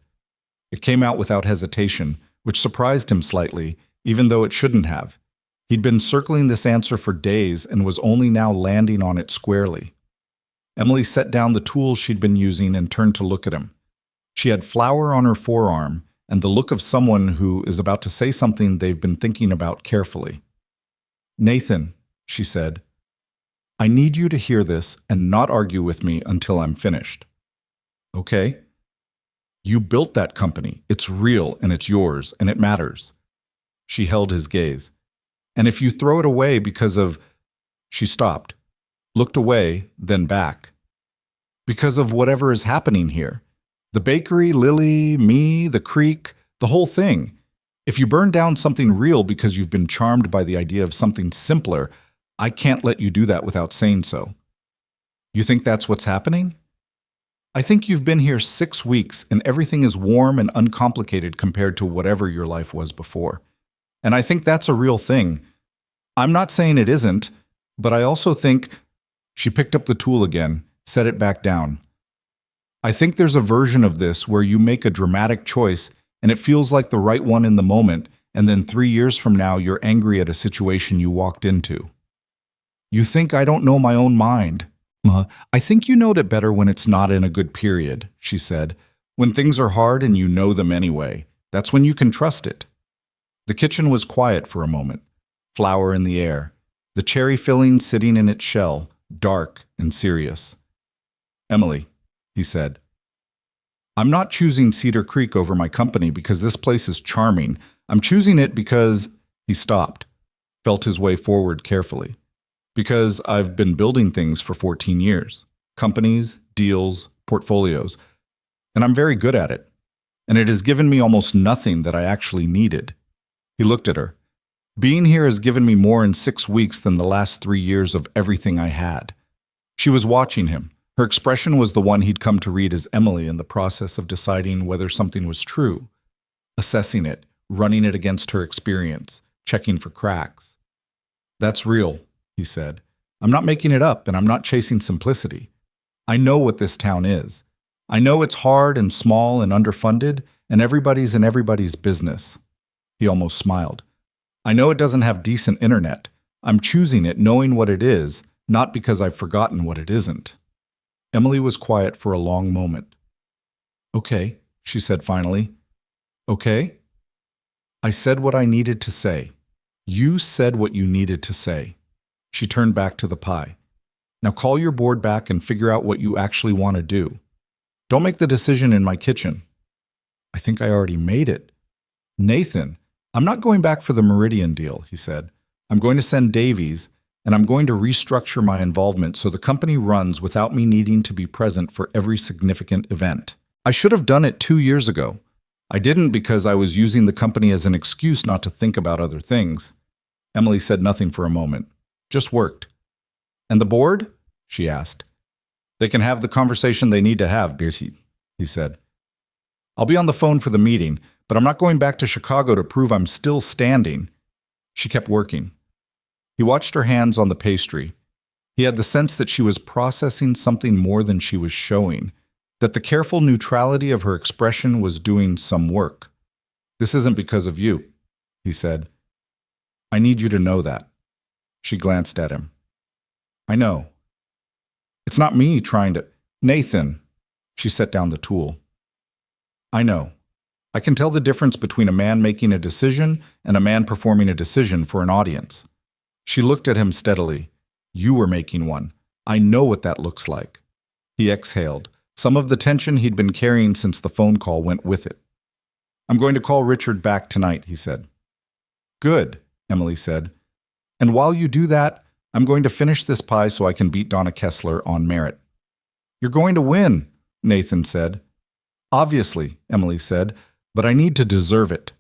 It came out without hesitation, which surprised him slightly, even though it shouldn't have. He'd been circling this answer for days and was only now landing on it squarely. Emily set down the tools she'd been using and turned to look at him. She had flour on her forearm and the look of someone who is about to say something they've been thinking about carefully. "Nathan," she said, "I need you to hear this and not argue with me until I'm finished." "Okay." "You built that company. It's real and it's yours and it matters." She held his gaze. "And if you throw it away because of—" She stopped, looked away, then back. "Because of whatever is happening here. The bakery, Lily, me, the creek, the whole thing. If you burn down something real because you've been charmed by the idea of something simpler, I can't let you do that without saying so." "You think that's what's happening?" "I think you've been here 6 weeks and everything is warm and uncomplicated compared to whatever your life was before. And I think that's a real thing. I'm not saying it isn't, but I also think—" She picked up the tool again, set it back down. "I think there's a version of this where you make a dramatic choice and it feels like the right one in the moment, and then 3 years from now you're angry at a situation you walked into." "You think I don't know my own mind?" "I think you know it better when it's not in a good period," she said. "When things are hard and you know them anyway, that's when you can trust it." The kitchen was quiet for a moment, flour in the air, the cherry filling sitting in its shell, dark and serious. "Emily," he said, "I'm not choosing Cedar Creek over my company because this place is charming. I'm choosing it because—" He stopped, felt his way forward carefully. "Because I've been building things for 14 years. Companies, deals, portfolios. And I'm very good at it. And it has given me almost nothing that I actually needed." He looked at her. "Being here has given me more in 6 weeks than the last 3 years of everything I had." She was watching him, Her expression was the one he'd come to read as Emily in the process of deciding whether something was true, assessing it, running it against her experience, checking for cracks. "That's real," he said. "I'm not making it up, and I'm not chasing simplicity. I know what this town is. I know it's hard and small and underfunded, and everybody's in everybody's business." He almost smiled. "I know it doesn't have decent internet. I'm choosing it knowing what it is, not because I've forgotten what it isn't." Emily was quiet for a long moment. "Okay," she said finally. "Okay?" "I said what I needed to say. You said what you needed to say." She turned back to the pie. "Now call your board back and figure out what you actually want to do. Don't make the decision in my kitchen." "I think I already made it." "Nathan, I'm not going back for the Meridian deal," he said. "I'm going to send Davies, and I'm going to restructure my involvement so the company runs without me needing to be present for every significant event. I should have done it 2 years ago. I didn't because I was using the company as an excuse not to think about other things." Emily said nothing for a moment. "Just worked." "And the board?" she asked. "They can have the conversation they need to have," he said. "I'll be on the phone for the meeting, but I'm not going back to Chicago to prove I'm still standing." She kept working. He watched her hands on the pastry. He had the sense that she was processing something more than she was showing, that the careful neutrality of her expression was doing some work. "This isn't because of you," he said. "I need you to know that." She glanced at him. "I know. It's not me trying to—" "Nathan," she set down the tool. "I know. I can tell the difference between a man making a decision and a man performing a decision for an audience." She looked at him steadily. "You were making one. I know what that looks like." He exhaled. Some of the tension he'd been carrying since the phone call went with it. "I'm going to call Richard back tonight," he said. "Good," Emily said. "And while you do that, I'm going to finish this pie so I can beat Donna Kessler on merit." "You're going to win," Nathan said. "Obviously," Emily said, "but I need to deserve it."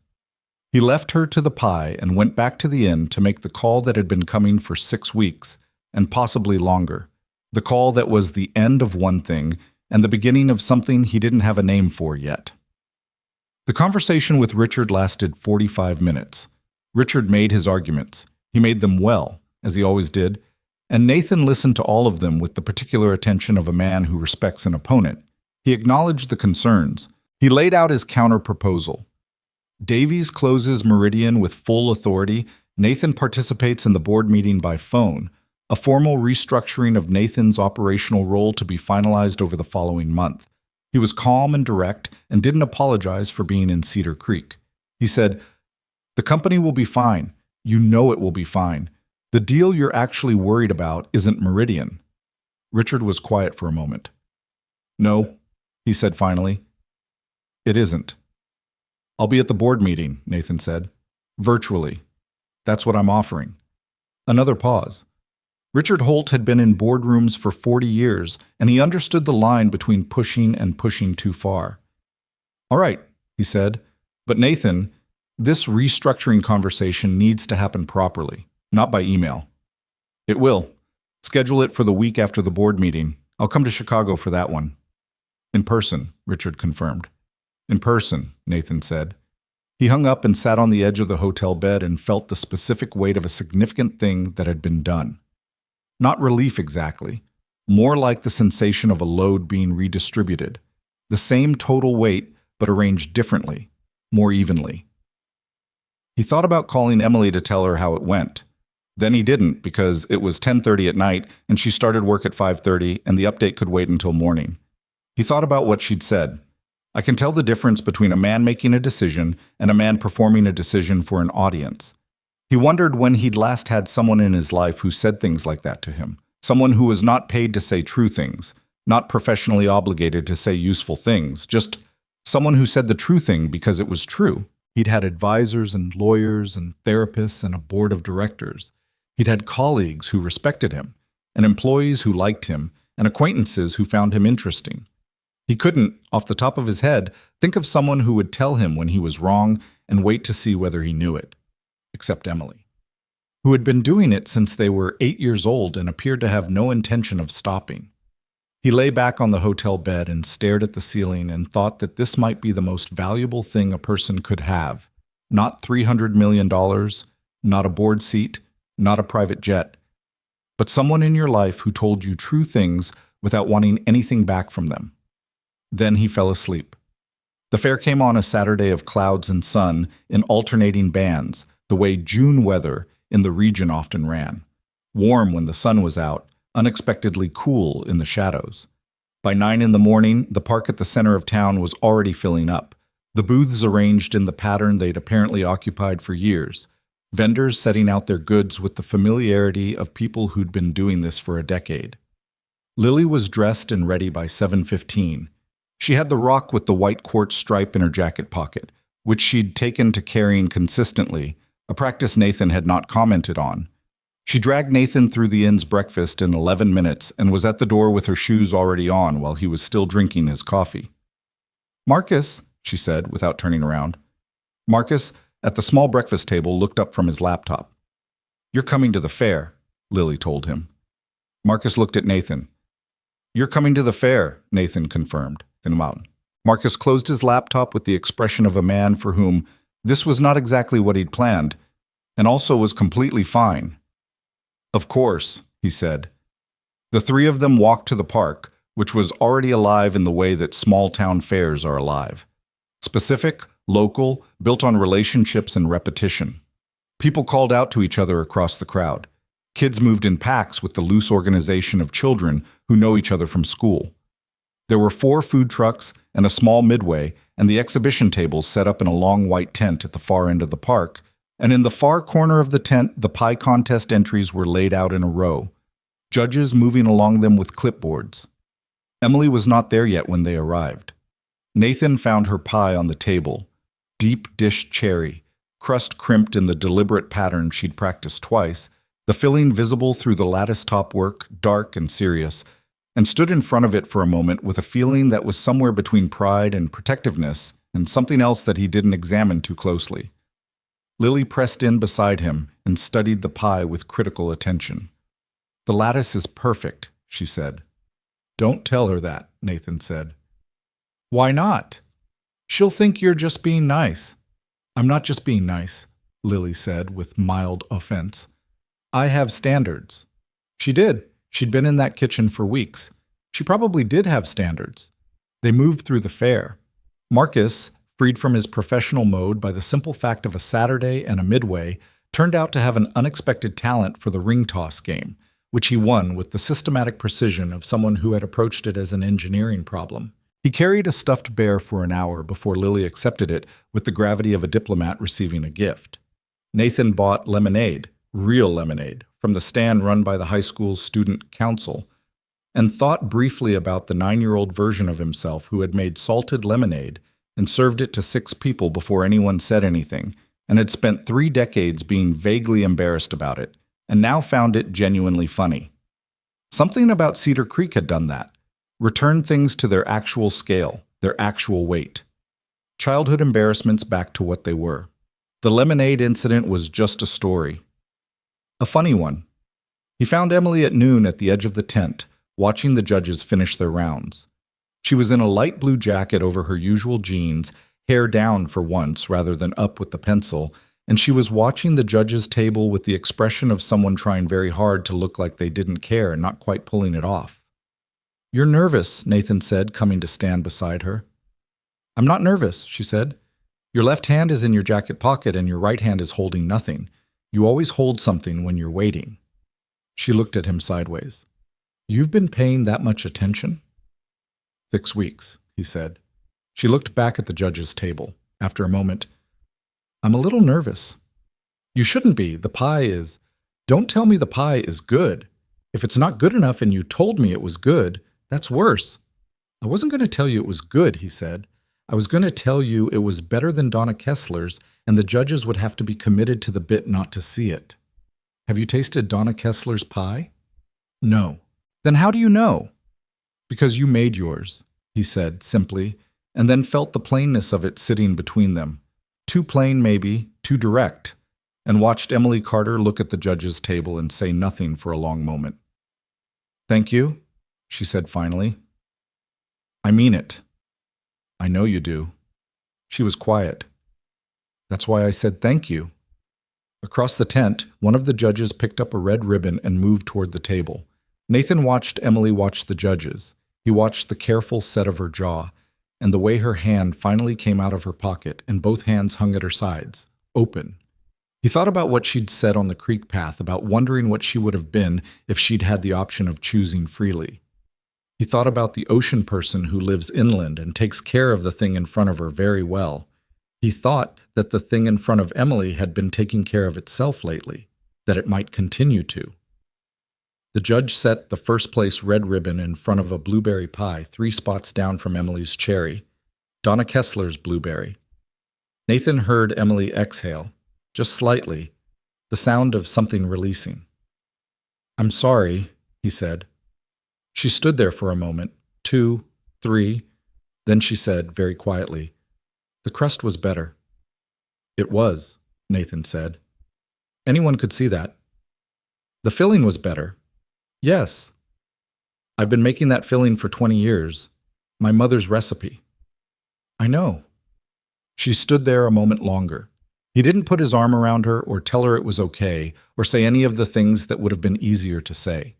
He left her to the pie and went back to the inn to make the call that had been coming for 6 weeks, and possibly longer. The call that was the end of one thing and the beginning of something he didn't have a name for yet. The conversation with Richard lasted 45 minutes. Richard made his arguments. He made them well, as he always did, and Nathan listened to all of them with the particular attention of a man who respects an opponent. He acknowledged the concerns. He laid out his counter-proposal. Davies closes Meridian with full authority. Nathan participates in the board meeting by phone, a formal restructuring of Nathan's operational role to be finalized over the following month. He was calm and direct and didn't apologize for being in Cedar Creek. He said, "The company will be fine. You know it will be fine. The deal you're actually worried about isn't Meridian." Richard was quiet for a moment. "No," he said finally. "It isn't." "I'll be at the board meeting," Nathan said. "Virtually. That's what I'm offering." Another pause. Richard Holt had been in boardrooms for 40 years, and he understood the line between pushing and pushing too far. "All right," he said, "but Nathan, this restructuring conversation needs to happen properly, not by email." "It will. Schedule it for the week after the board meeting. I'll come to Chicago for that one." "In person," Richard confirmed. "In person," Nathan said. He hung up and sat on the edge of the hotel bed and felt the specific weight of a significant thing that had been done. Not relief exactly, more like the sensation of a load being redistributed. The same total weight, but arranged differently, more evenly. He thought about calling Emily to tell her how it went. Then he didn't because it was 10:30 at night and she started work at 5:30 and the update could wait until morning. He thought about what she'd said. "I can tell the difference between a man making a decision and a man performing a decision for an audience." He wondered when he'd last had someone in his life who said things like that to him. Someone who was not paid to say true things, not professionally obligated to say useful things, just someone who said the true thing because it was true. He'd had advisors and lawyers and therapists and a board of directors. He'd had colleagues who respected him, and employees who liked him, and acquaintances who found him interesting. He couldn't, off the top of his head, think of someone who would tell him when he was wrong and wait to see whether he knew it. Except Emily, who had been doing it since they were 8 years old and appeared to have no intention of stopping. He lay back on the hotel bed and stared at the ceiling and thought that this might be the most valuable thing a person could have. Not $300 million, not a board seat, not a private jet, but someone in your life who told you true things without wanting anything back from them. Then he fell asleep. The fair came on a Saturday of clouds and sun in alternating bands, the way June weather in the region often ran. Warm when the sun was out, unexpectedly cool in the shadows. By 9 in the morning, the park at the center of town was already filling up, the booths arranged in the pattern they'd apparently occupied for years, vendors setting out their goods with the familiarity of people who'd been doing this for a decade. Lily was dressed and ready by 7:15. She had the rock with the white quartz stripe in her jacket pocket, which she'd taken to carrying consistently, a practice Nathan had not commented on. She dragged Nathan through the inn's breakfast in 11 minutes and was at the door with her shoes already on while he was still drinking his coffee. "Marcus," she said without turning around. Marcus, at the small breakfast table, looked up from his laptop. "You're coming to the fair," Lily told him. Marcus looked at Nathan. "You're coming to the fair," Nathan confirmed. Marcus closed his laptop with the expression of a man for whom this was not exactly what he'd planned, and also was completely fine. "Of course," he said. The three of them walked to the park, which was already alive in the way that small-town fairs are alive. Specific, local, built on relationships and repetition. People called out to each other across the crowd. Kids moved in packs with the loose organization of children who know each other from school. There were 4 food trucks and a small midway, and the exhibition tables set up in a long white tent at the far end of the park, and in the far corner of the tent the pie contest entries were laid out in a row, judges moving along them with clipboards. Emily was not there yet when they arrived. Nathan found her pie on the table, deep dish cherry, crust crimped in the deliberate pattern she'd practiced twice, the filling visible through the lattice top work, dark and serious, and stood in front of it for a moment with a feeling that was somewhere between pride and protectiveness and something else that he didn't examine too closely. Lily pressed in beside him and studied the pie with critical attention. "The lattice is perfect," she said. "Don't tell her that," Nathan said. "Why not? She'll think you're just being nice." "I'm not just being nice," Lily said with mild offense. "I have standards." She did. She'd been in that kitchen for weeks. She probably did have standards. They moved through the fair. Marcus, freed from his professional mode by the simple fact of a Saturday and a midway, turned out to have an unexpected talent for the ring toss game, which he won with the systematic precision of someone who had approached it as an engineering problem. He carried a stuffed bear for an hour before Lily accepted it with the gravity of a diplomat receiving a gift. Nathan bought lemonade, real lemonade, from the stand run by the high school's student council, and thought briefly about the 9-year-old version of himself who had made salted lemonade and served it to 6 people before anyone said anything, and had spent 3 decades being vaguely embarrassed about it, and now found it genuinely funny. Something about Cedar Creek had done that, returned things to their actual scale, their actual weight. Childhood embarrassments back to what they were. The lemonade incident was just a story. A funny one. He found Emily at noon at the edge of the tent, watching the judges finish their rounds. She was in a light blue jacket over her usual jeans, hair down for once rather than up with the pencil, and she was watching the judges' table with the expression of someone trying very hard to look like they didn't care and not quite pulling it off. "You're nervous," Nathan said, coming to stand beside her. "I'm not nervous," she said. "Your left hand is in your jacket pocket and your right hand is holding nothing. You always hold something when you're waiting." She looked at him sideways. "You've been paying that much attention?" 6 weeks, he said. She looked back at the judge's table. After a moment, "I'm a little nervous." "You shouldn't be. The pie is—" "Don't tell me the pie is good. If it's not good enough and you told me it was good, that's worse." "I wasn't going to tell you it was good," he said. "I was going to tell you it was better than Donna Kessler's, and the judges would have to be committed to the bit not to see it." "Have you tasted Donna Kessler's pie?" "No." "Then how do you know?" "Because you made yours," he said simply, and then felt the plainness of it sitting between them. Too plain, maybe, too direct, and watched Emily Carter look at the judges' table and say nothing for a long moment. "Thank you," she said finally. I mean it. I know you do. She was quiet. That's why I said thank you. Across the tent, one of the judges picked up a red ribbon and moved toward the table. Nathan watched Emily watch the judges. He watched the careful set of her jaw, and the way her hand finally came out of her pocket and both hands hung at her sides, open. He thought about what she'd said on the creek path, about wondering what she would have been if she'd had the option of choosing freely. He thought about the ocean person who lives inland and takes care of the thing in front of her very well. He thought that the thing in front of Emily had been taking care of itself lately, that it might continue to. The judge set the first place red ribbon in front of a blueberry pie 3 spots down from Emily's cherry, Donna Kessler's blueberry. Nathan heard Emily exhale, just slightly, the sound of something releasing. I'm sorry, he said. She stood there for a moment, 2, 3, then she said, very quietly, the crust was better. It was, Nathan said. Anyone could see that. The filling was better. Yes. I've been making that filling for 20 years. My mother's recipe. I know. She stood there a moment longer. He didn't put his arm around her or tell her it was okay or say any of the things that would have been easier to say.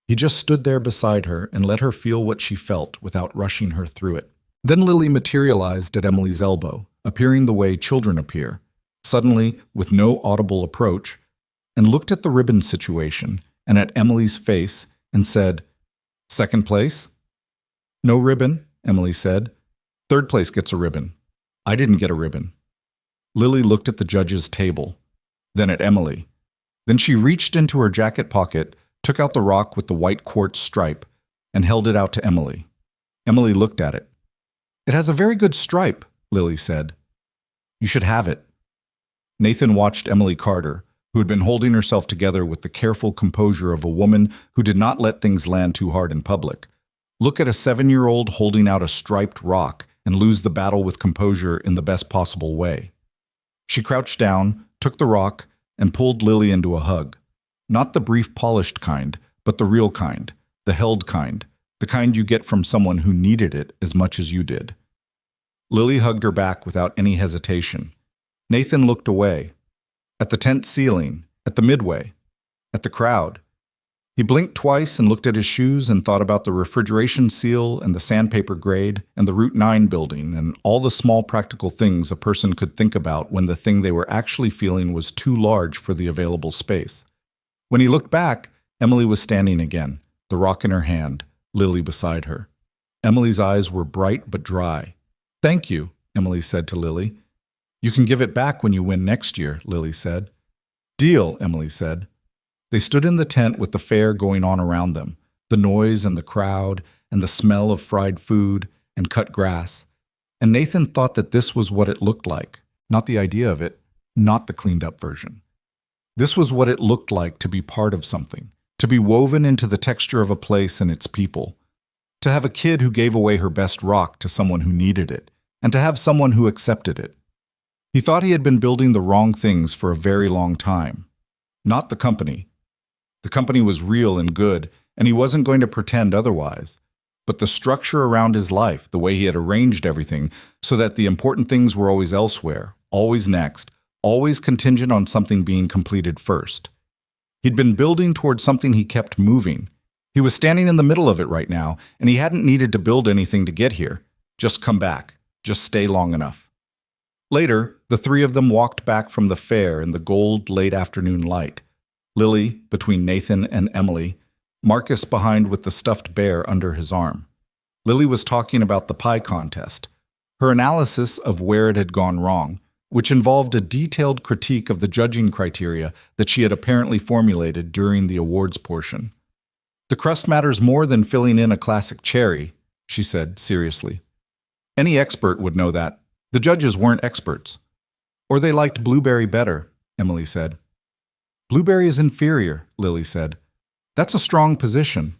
He just stood there beside her and let her feel what she felt without rushing her through it. Then Lily materialized at Emily's elbow, appearing the way children appear, suddenly with no audible approach, and looked at the ribbon situation and at Emily's face and said, Second place? No ribbon, Emily said. Third place gets a ribbon. I didn't get a ribbon. Lily looked at the judge's table, then at Emily. Then she reached into her jacket pocket, took out the rock with the white quartz stripe, and held it out to Emily. Emily looked at it. It has a very good stripe, Lily said. You should have it. Nathan watched Emily Carter, who had been holding herself together with the careful composure of a woman who did not let things land too hard in public, look at a 7-year-old holding out a striped rock and lose the battle with composure in the best possible way. She crouched down, took the rock, and pulled Lily into a hug. Not the brief polished kind, but the real kind, the held kind, the kind you get from someone who needed it as much as you did. Lily hugged her back without any hesitation. Nathan looked away. At the tent ceiling, at the midway, at the crowd. He blinked twice and looked at his shoes and thought about the refrigeration seal and the sandpaper grade and the Route 9 building and all the small practical things a person could think about when the thing they were actually feeling was too large for the available space. When he looked back, Emily was standing again, the rock in her hand, Lily beside her. Emily's eyes were bright but dry. Thank you, Emily said to Lily. You can give it back when you win next year, Lily said. Deal, Emily said. They stood in the tent with the fair going on around them, the noise and the crowd and the smell of fried food and cut grass. And Nathan thought that this was what it looked like, not the idea of it, not the cleaned-up version. This was what it looked like to be part of something, to be woven into the texture of a place and its people, to have a kid who gave away her best rock to someone who needed it, and to have someone who accepted it. He thought he had been building the wrong things for a very long time. Not the company. The company was real and good, and he wasn't going to pretend otherwise. But the structure around his life, the way he had arranged everything, so that the important things were always elsewhere, always next, always contingent on something being completed first. He'd been building towards something he kept moving. He was standing in the middle of it right now, and he hadn't needed to build anything to get here. Just come back. Just stay long enough. Later, the 3 of them walked back from the fair in the gold late afternoon light. Lily, between Nathan and Emily, Marcus behind with the stuffed bear under his arm. Lily was talking about the pie contest, her analysis of where it had gone wrong, which involved a detailed critique of the judging criteria that she had apparently formulated during the awards portion. The crust matters more than filling in a classic cherry, she said seriously. Any expert would know that. The judges weren't experts. Or they liked blueberry better, Emily said. Blueberry is inferior, Lily said. That's a strong position.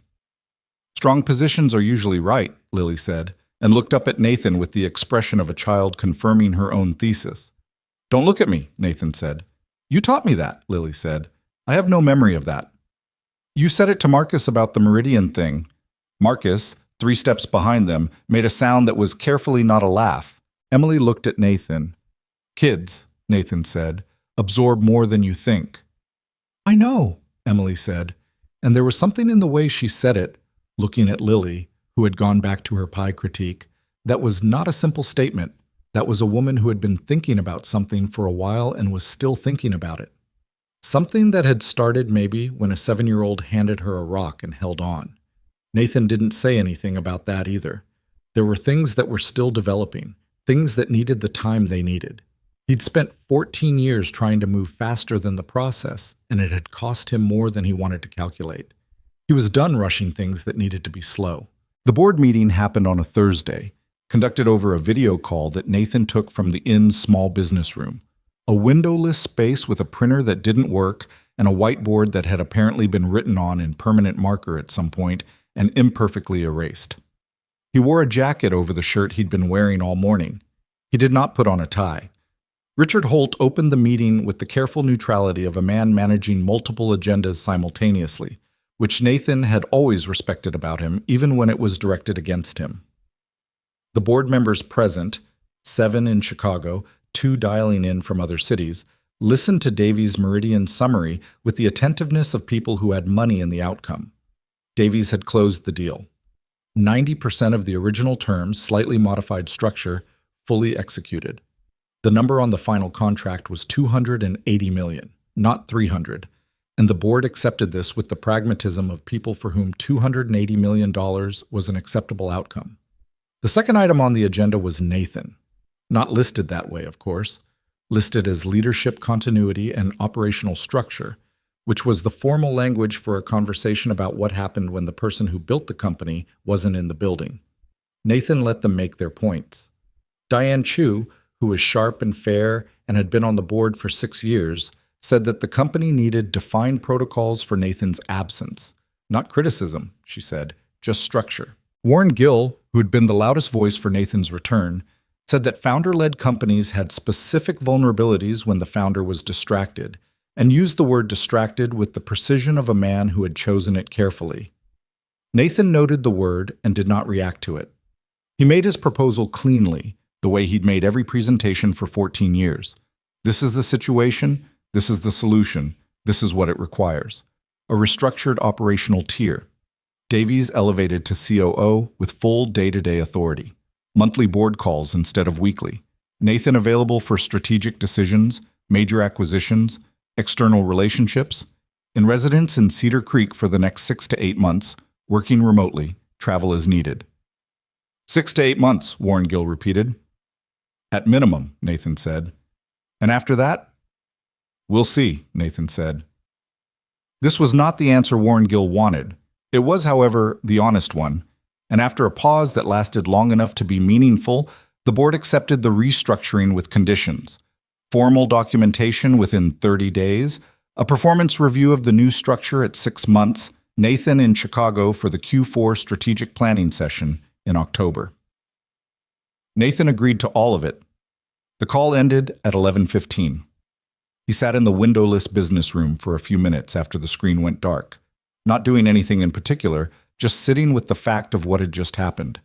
Strong positions are usually right, Lily said, and looked up at Nathan with the expression of a child confirming her own thesis. Don't look at me, Nathan said. You taught me that, Lily said. I have no memory of that. You said it to Marcus about the meridian thing. Marcus, 3 steps behind them, made a sound that was carefully not a laugh. Emily looked at Nathan. "Kids," Nathan said, "absorb more than you think." "I know," Emily said, and there was something in the way she said it, looking at Lily, who had gone back to her pie critique, that was not a simple statement. That was a woman who had been thinking about something for a while and was still thinking about it. Something that had started maybe when a 7-year-old handed her a rock and held on. Nathan didn't say anything about that either. There were things that were still developing, things that needed the time they needed. He'd spent 14 years trying to move faster than the process, and it had cost him more than he wanted to calculate. He was done rushing things that needed to be slow. The board meeting happened on a Thursday, conducted over a video call that Nathan took from the inn's small business room. A windowless space with a printer that didn't work and a whiteboard that had apparently been written on in permanent marker at some point and imperfectly erased. He wore a jacket over the shirt he'd been wearing all morning. He did not put on a tie. Richard Holt opened the meeting with the careful neutrality of a man managing multiple agendas simultaneously, which Nathan had always respected about him, even when it was directed against him. The board members present, 7 in Chicago, 2 dialing in from other cities, listened to Davies' Meridian summary with the attentiveness of people who had money in the outcome. Davies had closed the deal. 90% of the original terms, slightly modified structure, fully executed. The number on the final contract was $280 million, not $300, and the board accepted this with the pragmatism of people for whom $280 million was an acceptable outcome. The second item on the agenda was Nathan. Not listed that way, of course. Listed as leadership continuity and operational structure, which was the formal language for a conversation about what happened when the person who built the company wasn't in the building. Nathan let them make their points. Diane Chu, who was sharp and fair and had been on the board for 6 years, said that the company needed defined protocols for Nathan's absence. Not criticism, she said, just structure. Warren Gill, who had been the loudest voice for Nathan's return, said that founder-led companies had specific vulnerabilities when the founder was distracted, and used the word distracted with the precision of a man who had chosen it carefully. Nathan noted the word and did not react to it. He made his proposal cleanly, the way he'd made every presentation for 14 years. This is the situation, this is the solution, this is what it requires. A restructured operational tier. Davies elevated to COO with full day-to-day authority. Monthly board calls instead of weekly. Nathan available for strategic decisions, major acquisitions, external relationships. In residence in Cedar Creek for the next 6 to 8 months, working remotely, travel as needed. 6 to 8 months, Warren Gill repeated. At minimum, Nathan said. And after that? We'll see, Nathan said. This was not the answer Warren Gill wanted. It was, however, the honest one, and after a pause that lasted long enough to be meaningful, the board accepted the restructuring with conditions. Formal documentation within 30 days, a performance review of the new structure at 6 months, Nathan in Chicago for the Q4 strategic planning session in October. Nathan agreed to all of it. The call ended at 11:15. He sat in the windowless business room for a few minutes after the screen went dark, not doing anything in particular, just sitting with the fact of what had just happened.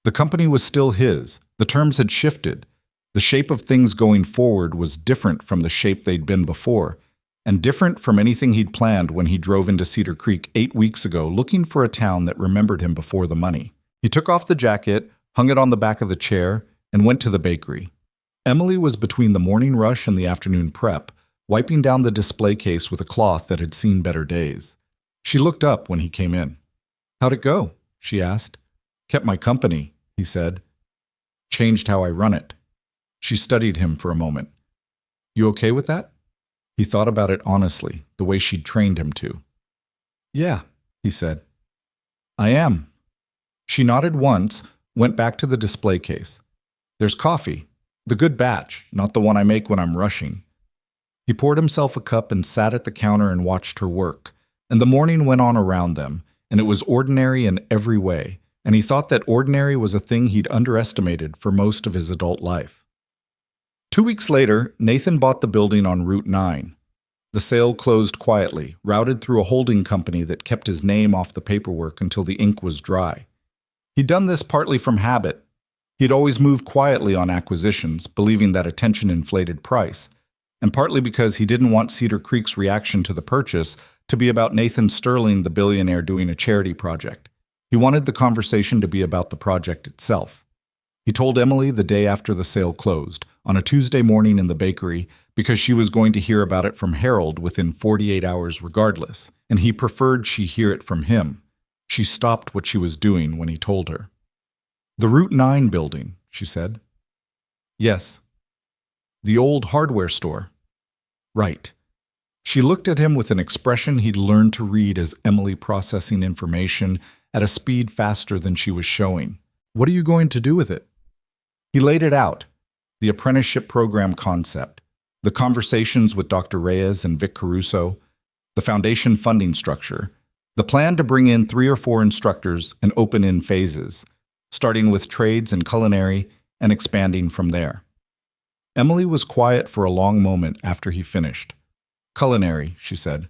The company was still his. The terms had shifted. The shape of things going forward was different from the shape they'd been before, and different from anything he'd planned when he drove into Cedar Creek 8 weeks ago looking for a town that remembered him before the money. He took off the jacket, hung it on the back of the chair, and went to the bakery. Emily was between the morning rush and the afternoon prep, wiping down the display case with a cloth that had seen better days. She looked up when he came in. "How'd it go?" she asked. "Kept my company," he said. "Changed how I run it." She studied him for a moment. "You okay with that?" He thought about it honestly, the way she'd trained him to. "Yeah," he said. "I am." She nodded once, went back to the display case. "There's coffee. The good batch, not the one I make when I'm rushing." He poured himself a cup and sat at the counter and watched her work, and the morning went on around them, and it was ordinary in every way, and he thought that ordinary was a thing he'd underestimated for most of his adult life. 2 weeks later, Nathan bought the building on Route 9. The sale closed quietly, routed through a holding company that kept his name off the paperwork until the ink was dry. He'd done this partly from habit. He'd always moved quietly on acquisitions, believing that attention inflated price, and partly because he didn't want Cedar Creek's reaction to the purchase to be about Nathan Sterling, the billionaire, doing a charity project. He wanted the conversation to be about the project itself. He told Emily the day after the sale closed, on a Tuesday morning in the bakery, because she was going to hear about it from Harold within 48 hours regardless, and he preferred she hear it from him. She stopped what she was doing when he told her. "The Route 9 building," she said. "Yes." "The old hardware store." "Right." She looked at him with an expression he'd learned to read as Emily processing information at a speed faster than she was showing. "What are you going to do with it?" He laid it out. The apprenticeship program concept, the conversations with Dr. Reyes and Vic Caruso, the foundation funding structure, the plan to bring in 3 or 4 instructors and open in phases, starting with trades and culinary and expanding from there. Emily was quiet for a long moment after he finished. "Culinary," she said.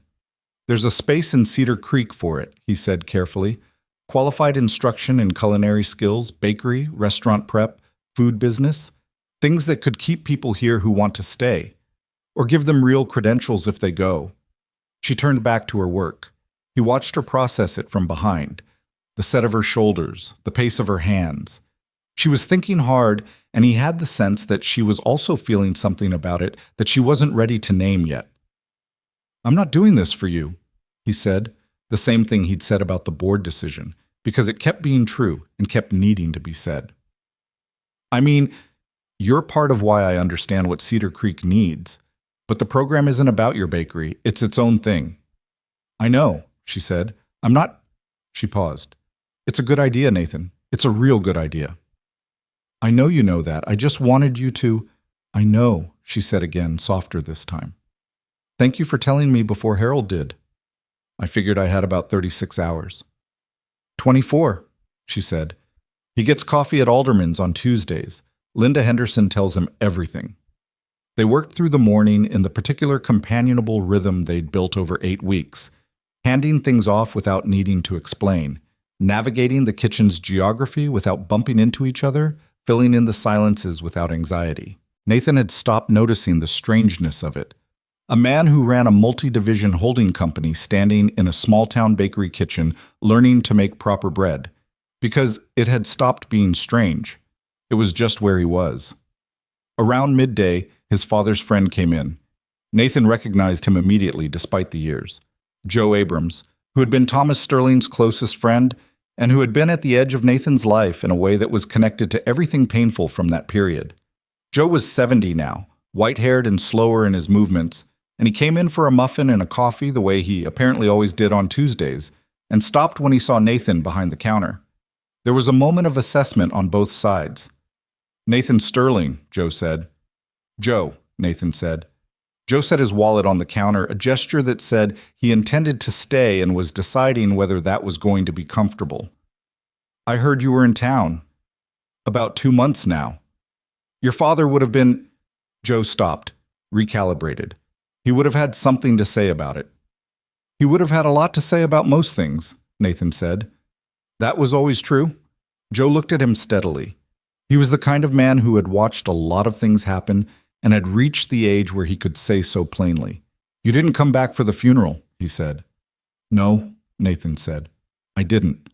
"There's a space in Cedar Creek for it," he said carefully. "Qualified instruction in culinary skills, bakery, restaurant prep, food business, things that could keep people here who want to stay, or give them real credentials if they go." She turned back to her work. He watched her process it from behind, the set of her shoulders, the pace of her hands. She was thinking hard, and he had the sense that she was also feeling something about it that she wasn't ready to name yet. "I'm not doing this for you," he said, the same thing he'd said about the board decision, because it kept being true and kept needing to be said. "I mean, you're part of why I understand what Cedar Creek needs, but the program isn't about your bakery, it's its own thing." "I know," she said. "I'm not—" She paused. "It's a good idea, Nathan. It's a real good idea." "I know you know that. I just wanted you to—" "I know," she said again, softer this time. "Thank you for telling me before Harold did." "I figured I had about 36 hours. 24, she said. "He gets coffee at Alderman's on Tuesdays. Linda Henderson tells him everything." They worked through the morning in the particular companionable rhythm they'd built over 8 weeks, handing things off without needing to explain, navigating the kitchen's geography without bumping into each other, filling in the silences without anxiety. Nathan had stopped noticing the strangeness of it. A man who ran a multi-division holding company standing in a small-town bakery kitchen learning to make proper bread, because it had stopped being strange. It was just where he was. Around midday, his father's friend came in. Nathan recognized him immediately despite the years. Joe Abrams, who had been Thomas Sterling's closest friend and who had been at the edge of Nathan's life in a way that was connected to everything painful from that period. Joe was 70 now, white-haired and slower in his movements, and he came in for a muffin and a coffee the way he apparently always did on Tuesdays, and stopped when he saw Nathan behind the counter. There was a moment of assessment on both sides. "Nathan Sterling," Joe said. "Joe," Nathan said. Joe set his wallet on the counter, a gesture that said he intended to stay and was deciding whether that was going to be comfortable. "I heard you were in town. About 2 months now. Your father would have been—" Joe stopped, recalibrated. He would have had something to say about it. "He would have had a lot to say about most things," Nathan said. "That was always true?" Joe looked at him steadily. He was the kind of man who had watched a lot of things happen and had reached the age where he could say so plainly. "You didn't come back for the funeral," he said. "No," Nathan said. "I didn't."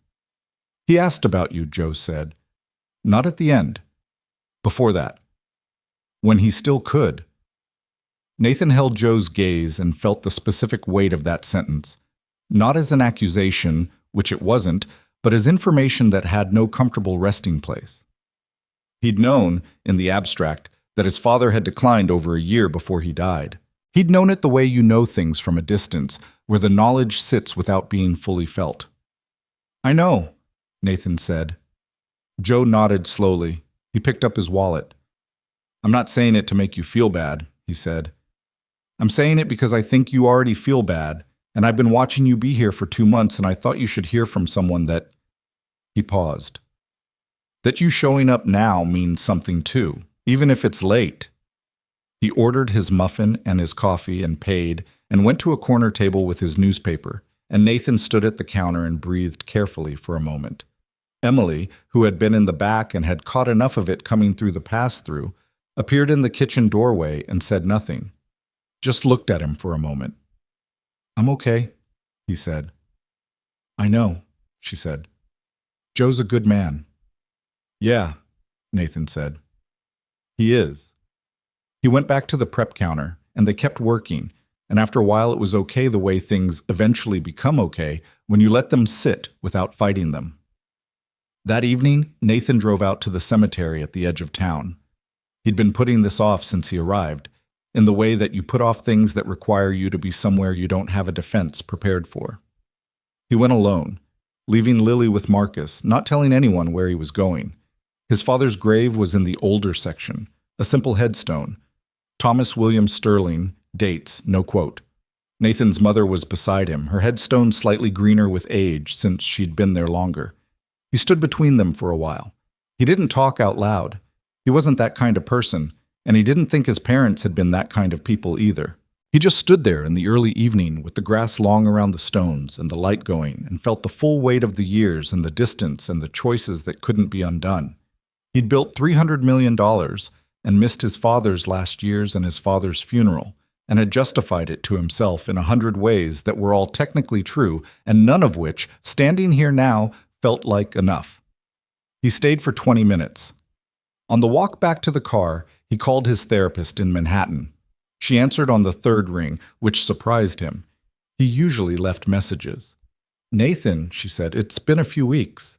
"He asked about you," Joe said. "Not at the end. Before that. When he still could." Nathan held Joe's gaze and felt the specific weight of that sentence, not as an accusation, which it wasn't, but as information that had no comfortable resting place. He'd known, in the abstract, that his father had declined over a year before he died. He'd known it the way you know things from a distance, where the knowledge sits without being fully felt. "I know," Nathan said. Joe nodded slowly. He picked up his wallet. "I'm not saying it to make you feel bad," he said. "I'm saying it because I think you already feel bad, and I've been watching you be here for 2 months, and I thought you should hear from someone that—" He paused. "That you showing up now means something too, even if it's late." He ordered his muffin and his coffee and paid, and went to a corner table with his newspaper, and Nathan stood at the counter and breathed carefully for a moment. Emily, who had been in the back and had caught enough of it coming through the pass-through, appeared in the kitchen doorway and said nothing, just looked at him for a moment. "I'm okay," he said. "I know," she said. "Joe's a good man." "Yeah," Nathan said. "He is." He went back to the prep counter, and they kept working, and after a while it was okay the way things eventually become okay when you let them sit without fighting them. That evening, Nathan drove out to the cemetery at the edge of town. He'd been putting this off since he arrived, in the way that you put off things that require you to be somewhere you don't have a defense prepared for. He went alone, leaving Lily with Marcus, not telling anyone where he was going. His father's grave was in the older section, a simple headstone. Thomas William Sterling, dates, no quote. Nathan's mother was beside him, her headstone slightly greener with age since she'd been there longer. He stood between them for a while. He didn't talk out loud. He wasn't that kind of person, and he didn't think his parents had been that kind of people either. He just stood there in the early evening with the grass long around the stones and the light going and felt the full weight of the years and the distance and the choices that couldn't be undone. He'd built $300 million and missed his father's last years and his father's funeral, and had justified it to himself in 100 ways that were all technically true, and none of which, standing here now, felt like enough. He stayed for 20 minutes. On the walk back to the car, he called his therapist in Manhattan. She answered on the third ring, which surprised him. He usually left messages. "Nathan," she said, "it's been a few weeks."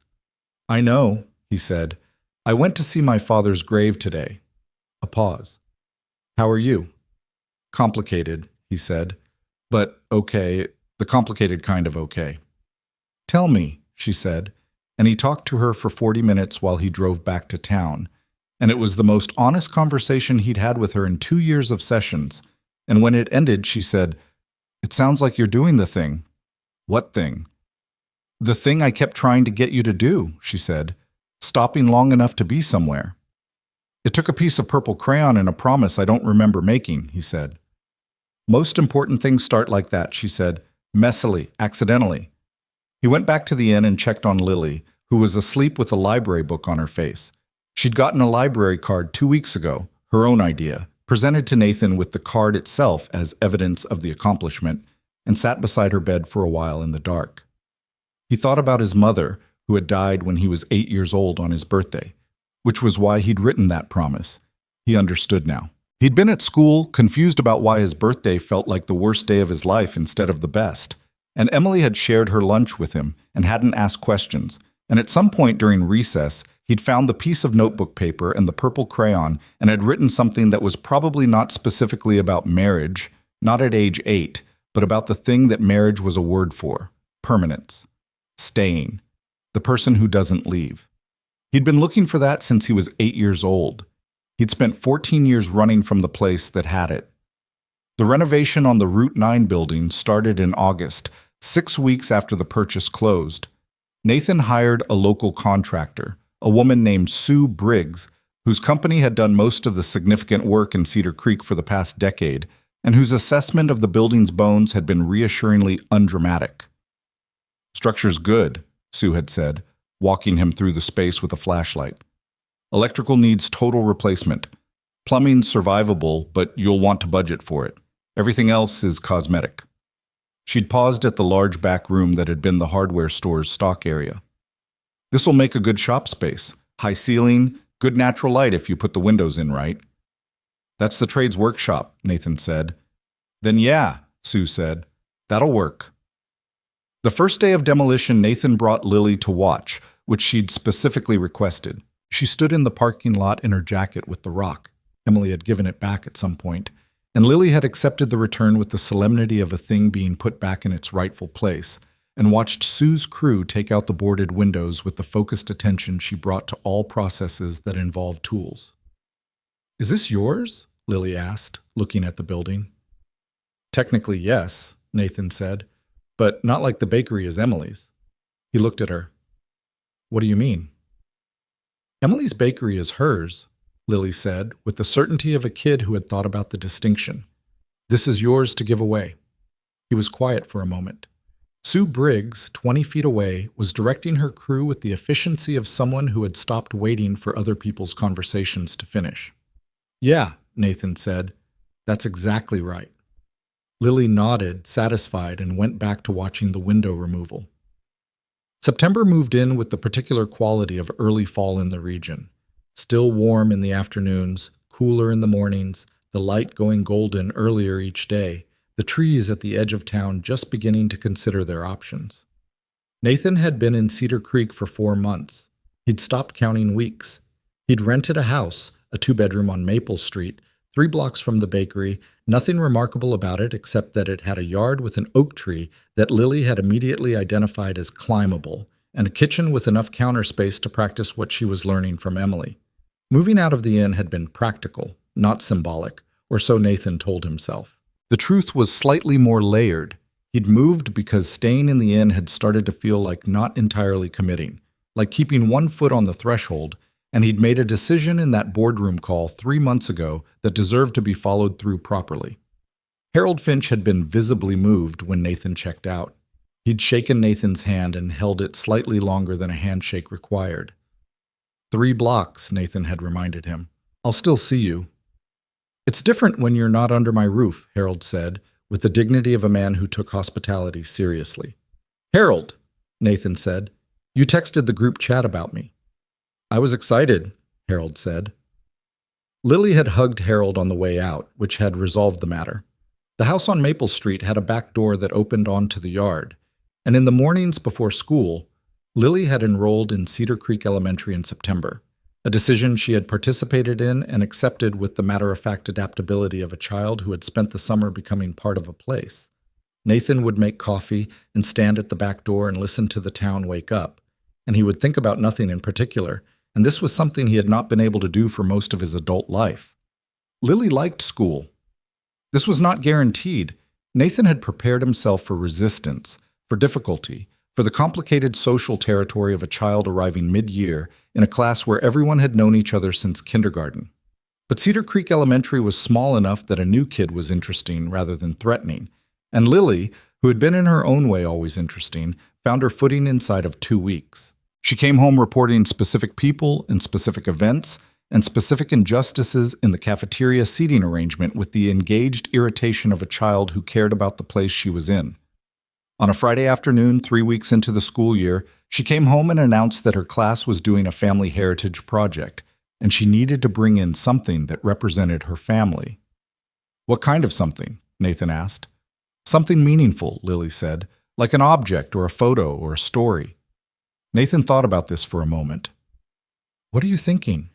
"I know," he said. "I went to see my father's grave today." A pause. "How are you?" "Complicated," he said. "But okay, the complicated kind of okay." "Tell me," she said, and he talked to her for 40 minutes while he drove back to town. And it was the most honest conversation he'd had with her in 2 years of sessions. And when it ended, she said, "It sounds like you're doing the thing." "What thing?" "The thing I kept trying to get you to do," she said, "stopping long enough to be somewhere." "It took a piece of purple crayon and a promise I don't remember making," he said. "Most important things start like that," she said, messily, accidentally. He went back to the inn and checked on Lily, who was asleep with a library book on her face. She'd gotten a library card 2 weeks ago, her own idea, presented to Nathan with the card itself as evidence of the accomplishment, and sat beside her bed for a while in the dark. He thought about his mother, who had died when he was 8 years old on his birthday, which was why he'd written that promise. He understood now. He'd been at school, confused about why his birthday felt like the worst day of his life instead of the best. And Emily had shared her lunch with him and hadn't asked questions. And at some point during recess, he'd found the piece of notebook paper and the purple crayon and had written something that was probably not specifically about marriage, not at age 8, but about the thing that marriage was a word for: permanence, staying, the person who doesn't leave. He'd been looking for that since he was 8 years old. He'd spent 14 years running from the place that had it. The renovation on the Route 9 building started in August, 6 weeks after the purchase closed. Nathan hired a local contractor, a woman named Sue Briggs, whose company had done most of the significant work in Cedar Creek for the past decade, and whose assessment of the building's bones had been reassuringly undramatic. "Structure's good," Sue had said, walking him through the space with a flashlight. "Electrical needs total replacement. Plumbing's survivable, but you'll want to budget for it. Everything else is cosmetic." She'd paused at the large back room that had been the hardware store's stock area. "This'll make a good shop space. High ceiling, good natural light if you put the windows in right." "That's the trade's workshop," Nathan said. "Then yeah," Sue said. "That'll work." The first day of demolition, Nathan brought Lily to watch, which she'd specifically requested. She stood in the parking lot in her jacket with the rock. Emily had given it back at some point, and Lily had accepted the return with the solemnity of a thing being put back in its rightful place, and watched Sue's crew take out the boarded windows with the focused attention she brought to all processes that involved tools. "Is this yours?" Lily asked, looking at the building. "Technically, yes," Nathan said, "but not like the bakery is Emily's." He looked at her. "What do you mean?" "Emily's bakery is hers," Lily said, with the certainty of a kid who had thought about the distinction. "This is yours to give away." He was quiet for a moment. Sue Briggs, 20 feet away, was directing her crew with the efficiency of someone who had stopped waiting for other people's conversations to finish. "Yeah," Nathan said. "That's exactly right." Lily nodded, satisfied, and went back to watching the window removal. September moved in with the particular quality of early fall in the region. Still warm in the afternoons, cooler in the mornings, the light going golden earlier each day, the trees at the edge of town just beginning to consider their options. Nathan had been in Cedar Creek for 4 months. He'd stopped counting weeks. He'd rented a house, a 2-bedroom on Maple Street, 3 blocks from the bakery, nothing remarkable about it except that it had a yard with an oak tree that Lily had immediately identified as climbable, and a kitchen with enough counter space to practice what she was learning from Emily. Moving out of the inn had been practical, not symbolic, or so Nathan told himself. The truth was slightly more layered. He'd moved because staying in the inn had started to feel like not entirely committing, like keeping one foot on the threshold, and he'd made a decision in that boardroom call 3 months ago that deserved to be followed through properly. Harold Finch had been visibly moved when Nathan checked out. He'd shaken Nathan's hand and held it slightly longer than a handshake required. 3 blocks, Nathan had reminded him. "I'll still see you." "It's different when you're not under my roof," Harold said, with the dignity of a man who took hospitality seriously. "Harold," Nathan said, "you texted the group chat about me." "I was excited," Harold said. Lily had hugged Harold on the way out, which had resolved the matter. The house on Maple Street had a back door that opened onto the yard, and in the mornings before school, Lily had enrolled in Cedar Creek Elementary in September, a decision she had participated in and accepted with the matter-of-fact adaptability of a child who had spent the summer becoming part of a place. Nathan would make coffee and stand at the back door and listen to the town wake up, and he would think about nothing in particular, and this was something he had not been able to do for most of his adult life. Lily liked school. This was not guaranteed. Nathan had prepared himself for resistance, for difficulty, for the complicated social territory of a child arriving mid-year in a class where everyone had known each other since kindergarten. But Cedar Creek Elementary was small enough that a new kid was interesting rather than threatening, and Lily, who had been in her own way always interesting, found her footing inside of 2 weeks. She came home reporting specific people and specific events and specific injustices in the cafeteria seating arrangement with the engaged irritation of a child who cared about the place she was in. On a Friday afternoon, 3 weeks into the school year, she came home and announced that her class was doing a family heritage project, and she needed to bring in something that represented her family. "What kind of something?" Nathan asked. "Something meaningful," Lily said, "like an object or a photo or a story." Nathan thought about this for a moment. "What are you thinking?"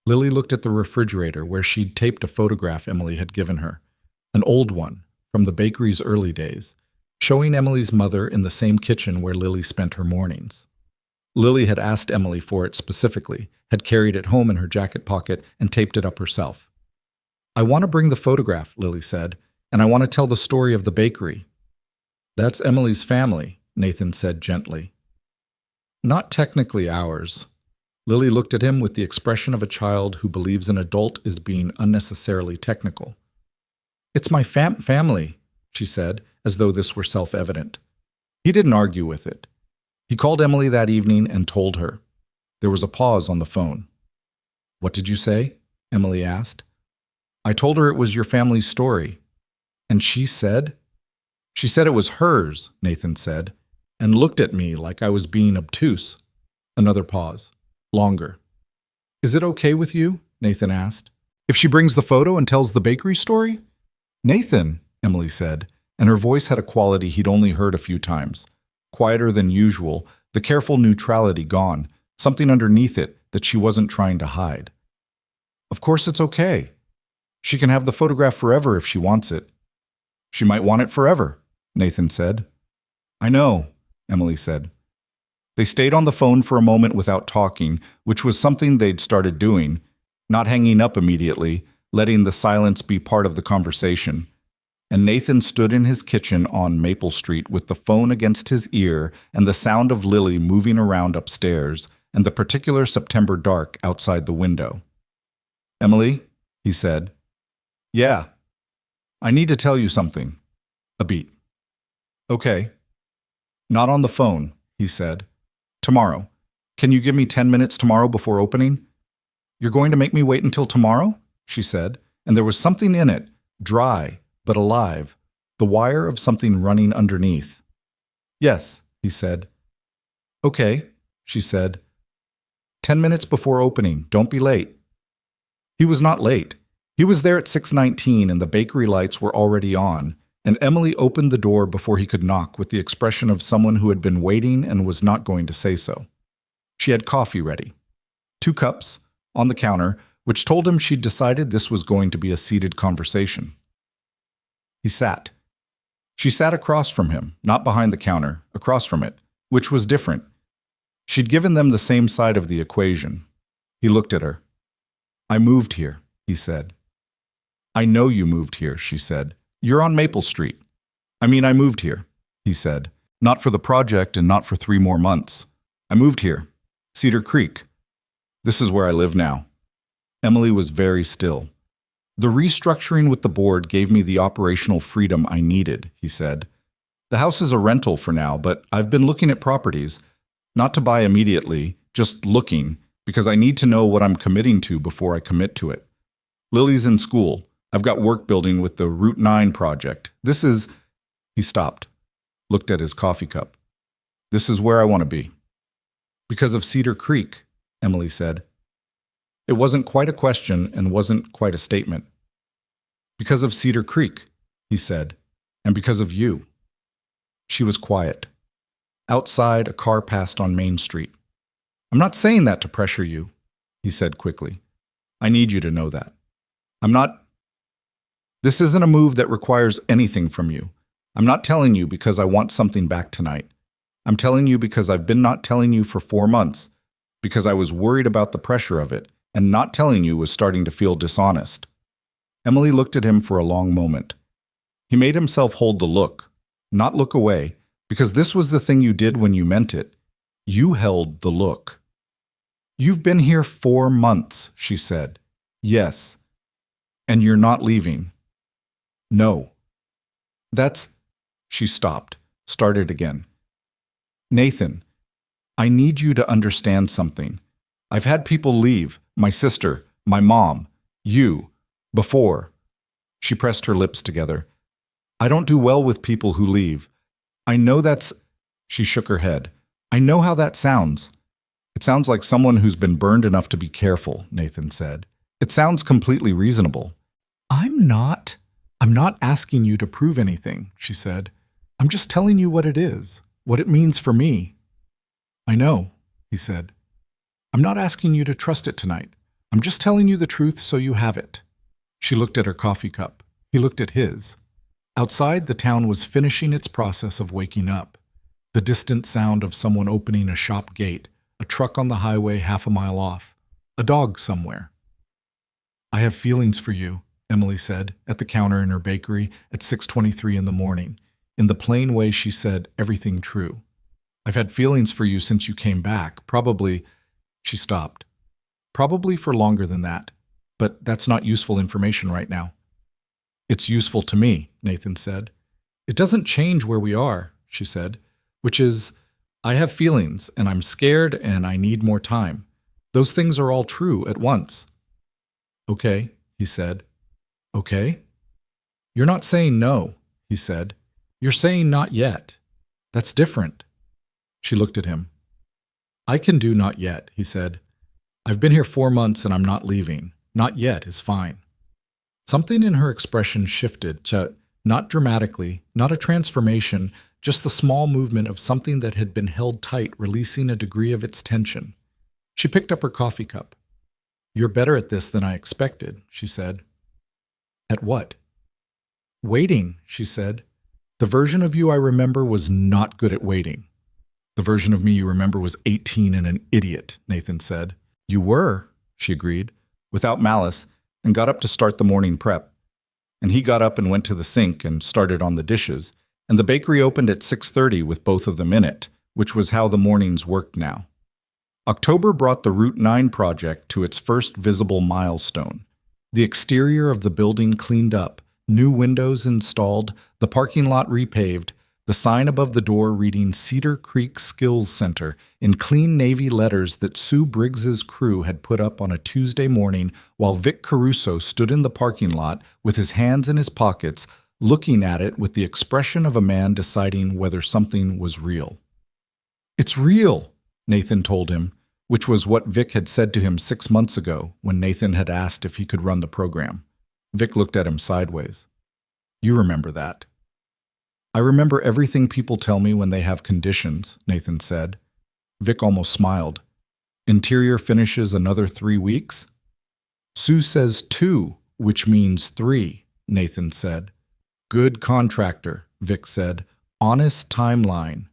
Lily looked at the refrigerator where she'd taped a photograph Emily had given her, an old one from the bakery's early days, showing Emily's mother in the same kitchen where Lily spent her mornings. Lily had asked Emily for it specifically, had carried it home in her jacket pocket, and taped it up herself. "I want to bring the photograph," Lily said, "and I want to tell the story of the bakery." "That's Emily's family," Nathan said gently. "Not technically ours." Lily looked at him with the expression of a child who believes an adult is being unnecessarily technical. "It's my family," she said, as though this were self-evident. He didn't argue with it. He called Emily that evening and told her. There was a pause on the phone. "What did you say?" Emily asked. "I told her it was your family's story." "And she said?" "She said it was hers," Nathan said, and looked at me like I was being obtuse. Another pause. Longer. "Is it okay with you?" Nathan asked. "If she brings the photo and tells the bakery story?" "Nathan," Emily said, and her voice had a quality he'd only heard a few times. Quieter than usual, the careful neutrality gone, something underneath it that she wasn't trying to hide. "Of course it's okay. She can have the photograph forever if she wants it." "She might want it forever," Nathan said. "I know," Emily said. They stayed on the phone for a moment without talking, which was something they'd started doing, not hanging up immediately, letting the silence be part of the conversation. And Nathan stood in his kitchen on Maple Street with the phone against his ear and the sound of Lily moving around upstairs and the particular September dark outside the window. "Emily," he said. "Yeah. I need to tell you something." A beat. Okay. Not on the phone, he said. Tomorrow. Can you give me 10 minutes tomorrow before opening? You're going to make me wait until tomorrow? She said, and there was something in it, dry but alive, the wire of something running underneath. Yes, he said. Okay, she said. 10 minutes before opening. Don't be late. He was not late. He was there at 6:19 and the bakery lights were already on, and Emily opened the door before he could knock with the expression of someone who had been waiting and was not going to say so. She had coffee ready. 2 cups, on the counter, which told him she'd decided this was going to be a seated conversation. He sat. She sat across from him, not behind the counter, across from it, which was different. She'd given them the same side of the equation. He looked at her. I moved here, he said. I know you moved here, she said. You're on Maple Street. I moved here, he said. Not for the project and not for 3 more months. I moved here. Cedar Creek. This is where I live now. Emily was very still. The restructuring with the board gave me the operational freedom I needed, he said. The house is a rental for now, but I've been looking at properties, not to buy immediately, just looking, because I need to know what I'm committing to before I commit to it. Lily's in school. I've got work building with the Route 9 project. He stopped, looked at his coffee cup. This is where I want to be. Because of Cedar Creek, Emily said. It wasn't quite a question and wasn't quite a statement. Because of Cedar Creek, he said, and because of you. She was quiet. Outside, a car passed on Main Street. I'm not saying that to pressure you, he said quickly. I need you to know that. This isn't a move that requires anything from you. I'm not telling you because I want something back tonight. I'm telling you because I've been not telling you for 4 months, because I was worried about the pressure of it, and not telling you was starting to feel dishonest. Emily looked at him for a long moment. He made himself hold the look, not look away, because this was the thing you did when you meant it. You held the look. You've been here 4 months, she said. Yes. And you're not leaving. No. She stopped, started again. Nathan, I need you to understand something. I've had people leave, my sister, my mom, you, before. She pressed her lips together. I don't do well with people who leave. I know She shook her head. I know how that sounds. It sounds like someone who's been burned enough to be careful, Nathan said. It sounds completely reasonable. I'm not asking you to prove anything, she said. I'm just telling you what it is, what it means for me. I know, he said. I'm not asking you to trust it tonight. I'm just telling you the truth so you have it. She looked at her coffee cup. He looked at his. Outside, the town was finishing its process of waking up. The distant sound of someone opening a shop gate, a truck on the highway half a mile off, a dog somewhere. I have feelings for you, Emily said, at the counter in her bakery at 6:23 in the morning. In the plain way she said everything true. I've had feelings for you since you came back, probably. She stopped. Probably for longer than that, but that's not useful information right now. It's useful to me, Nathan said. It doesn't change where we are, she said, which is, I have feelings and I'm scared and I need more time. Those things are all true at once. Okay, he said. Okay? You're not saying no, he said. You're saying not yet. That's different. She looked at him. I can do not yet, he said. I've been here 4 months and I'm not leaving. Not yet is fine. Something in her expression shifted to, not dramatically, not a transformation, just the small movement of something that had been held tight, releasing a degree of its tension. She picked up her coffee cup. You're better at this than I expected, she said. At what? Waiting, she said. The version of you I remember was not good at waiting. The version of me you remember was 18 and an idiot, Nathan said. You were, she agreed, without malice, and got up to start the morning prep. And he got up and went to the sink and started on the dishes, and the bakery opened at 6:30 with both of them in it, which was how the mornings worked now. October brought the Route 9 project to its first visible milestone. The exterior of the building cleaned up, new windows installed, the parking lot repaved, The sign above the door reading Cedar Creek Skills Center in clean navy letters that Sue Briggs's crew had put up on a Tuesday morning while Vic Caruso stood in the parking lot with his hands in his pockets, looking at it with the expression of a man deciding whether something was real. "It's real," Nathan told him, which was what Vic had said to him 6 months ago when Nathan had asked if he could run the program. Vic looked at him sideways. "You remember that." "I remember everything people tell me when they have conditions," Nathan said. Vic almost smiled. "Interior finishes another 3 weeks?" "Sue says 2, which means 3, Nathan said. "Good contractor," Vic said. "Honest timeline."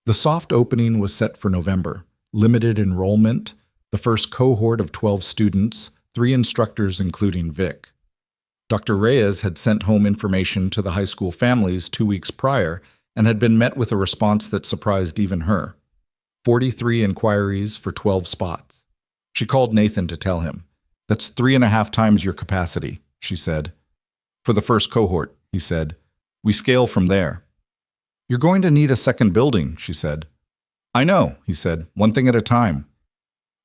The soft opening was set for November. Limited enrollment, the first cohort of 12 students, 3 instructors including Vic. Dr. Reyes had sent home information to the high school families 2 weeks prior and had been met with a response that surprised even her. 43 inquiries for 12 spots. She called Nathan to tell him. "That's 3.5 times your capacity," she said. "For the first cohort," he said. "We scale from there." "You're going to need a second building," she said. "I know," he said, "one thing at a time."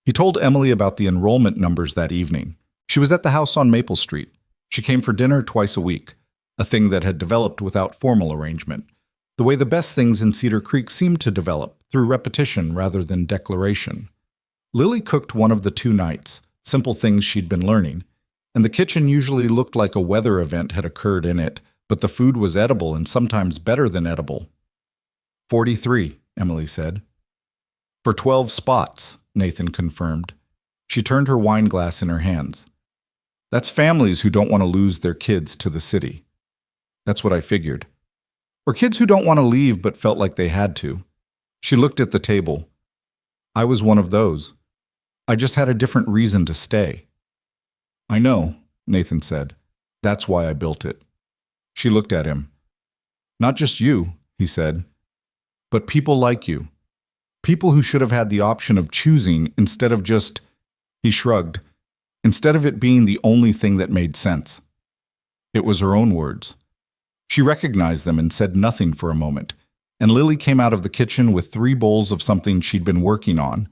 He told Emily about the enrollment numbers that evening. She was at the house on Maple Street. She came for dinner twice a week, a thing that had developed without formal arrangement, the way the best things in Cedar Creek seemed to develop, through repetition rather than declaration. Lily cooked one of the 2 nights, simple things she'd been learning, and the kitchen usually looked like a weather event had occurred in it, but the food was edible and sometimes better than edible. 43, Emily said. For 12 spots, Nathan confirmed. She turned her wine glass in her hands. That's families who don't want to lose their kids to the city. That's what I figured. Or kids who don't want to leave but felt like they had to. She looked at the table. I was one of those. I just had a different reason to stay. I know, Nathan said. That's why I built it. She looked at him. Not just you, he said, but people like you. People who should have had the option of choosing instead of just, he shrugged, instead of it being the only thing that made sense. It was her own words. She recognized them and said nothing for a moment, and Lily came out of the kitchen with 3 bowls of something she'd been working on,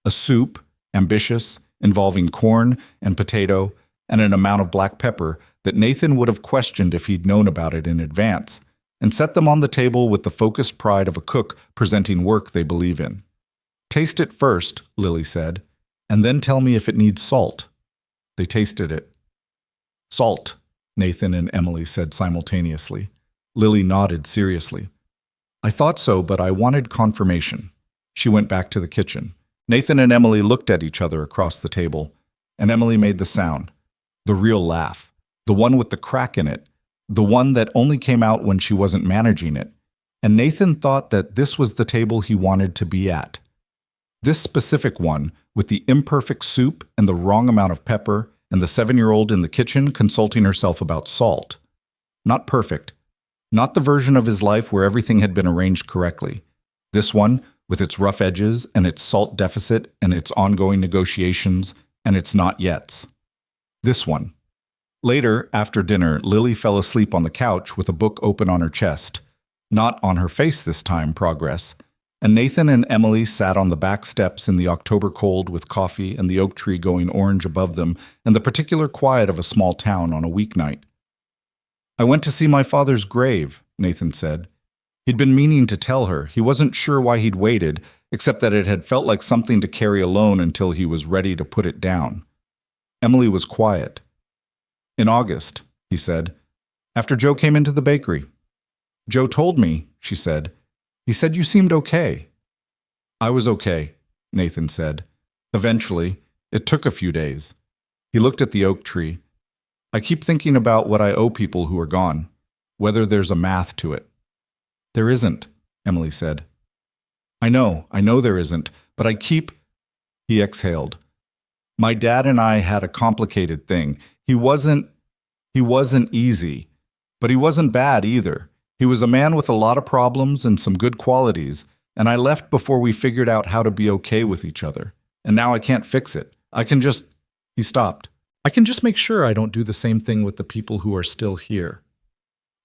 a soup, ambitious, involving corn and potato and an amount of black pepper that Nathan would have questioned if he'd known about it in advance, and set them on the table with the focused pride of a cook presenting work they believe in. Taste it first, Lily said, and then tell me if it needs salt. They tasted it. Salt, Nathan and Emily said simultaneously. Lily nodded seriously. I thought so, but I wanted confirmation. She went back to the kitchen. Nathan and Emily looked at each other across the table, and Emily made the sound, the real laugh, the one with the crack in it, the one that only came out when she wasn't managing it, and Nathan thought that this was the table he wanted to be at. This specific one, with the imperfect soup and the wrong amount of pepper, and the 7-year-old in the kitchen consulting herself about salt. Not perfect. Not the version of his life where everything had been arranged correctly. This one, with its rough edges and its salt deficit and its ongoing negotiations and its not yets. This one. Later, after dinner, Lily fell asleep on the couch with a book open on her chest. Not on her face this time, progress. And Nathan and Emily sat on the back steps in the October cold with coffee and the oak tree going orange above them and the particular quiet of a small town on a weeknight. I went to see my father's grave, Nathan said. He'd been meaning to tell her. He wasn't sure why he'd waited, except that it had felt like something to carry alone until he was ready to put it down. Emily was quiet. In August, he said, after Joe came into the bakery. Joe told me, she said. He said you seemed okay. I was okay, Nathan said. Eventually, it took a few days. He looked at the oak tree. I keep thinking about what I owe people who are gone, whether there's a math to it. There isn't, Emily said. I know there isn't, but I keep... He exhaled. My dad and I had a complicated thing. He wasn't easy, but he wasn't bad either. He was a man with a lot of problems and some good qualities, and I left before we figured out how to be okay with each other. And now I can't fix it. I can just... He stopped. I can just make sure I don't do the same thing with the people who are still here.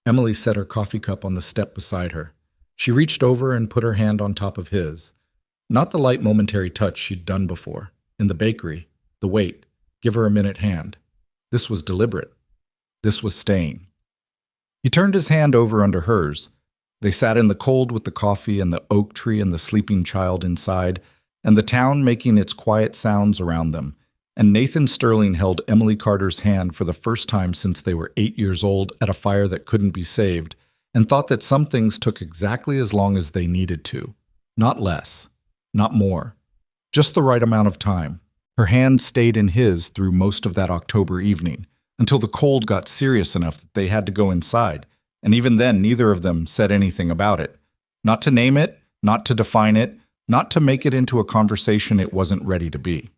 Emily set her coffee cup on the step beside her. She reached over and put her hand on top of his. Not the light momentary touch she'd done before. In the bakery, the wait, give her a minute hand. This was deliberate. This was staying. He turned his hand over under hers. They sat in the cold with the coffee and the oak tree and the sleeping child inside, and the town making its quiet sounds around them. And Nathan Sterling held Emily Carter's hand for the first time since they were 8 years old at a fire that couldn't be saved, and thought that some things took exactly as long as they needed to. Not less. Not more. Just the right amount of time. Her hand stayed in his through most of that October evening, until the cold got serious enough that they had to go inside, and even then neither of them said anything about it. Not to name it, not to define it, not to make it into a conversation it wasn't ready to be.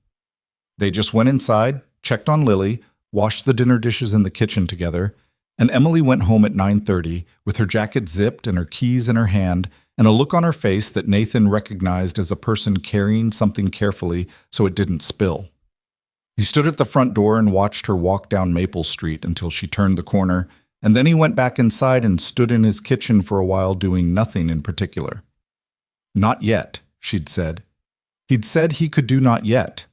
They just went inside, checked on Lily, washed the dinner dishes in the kitchen together, and Emily went home at 9:30 with her jacket zipped and her keys in her hand and a look on her face that Nathan recognized as a person carrying something carefully so it didn't spill. He stood at the front door and watched her walk down Maple Street until she turned the corner, and then he went back inside and stood in his kitchen for a while doing nothing in particular. Not yet, she'd said. He'd said he could do not yet.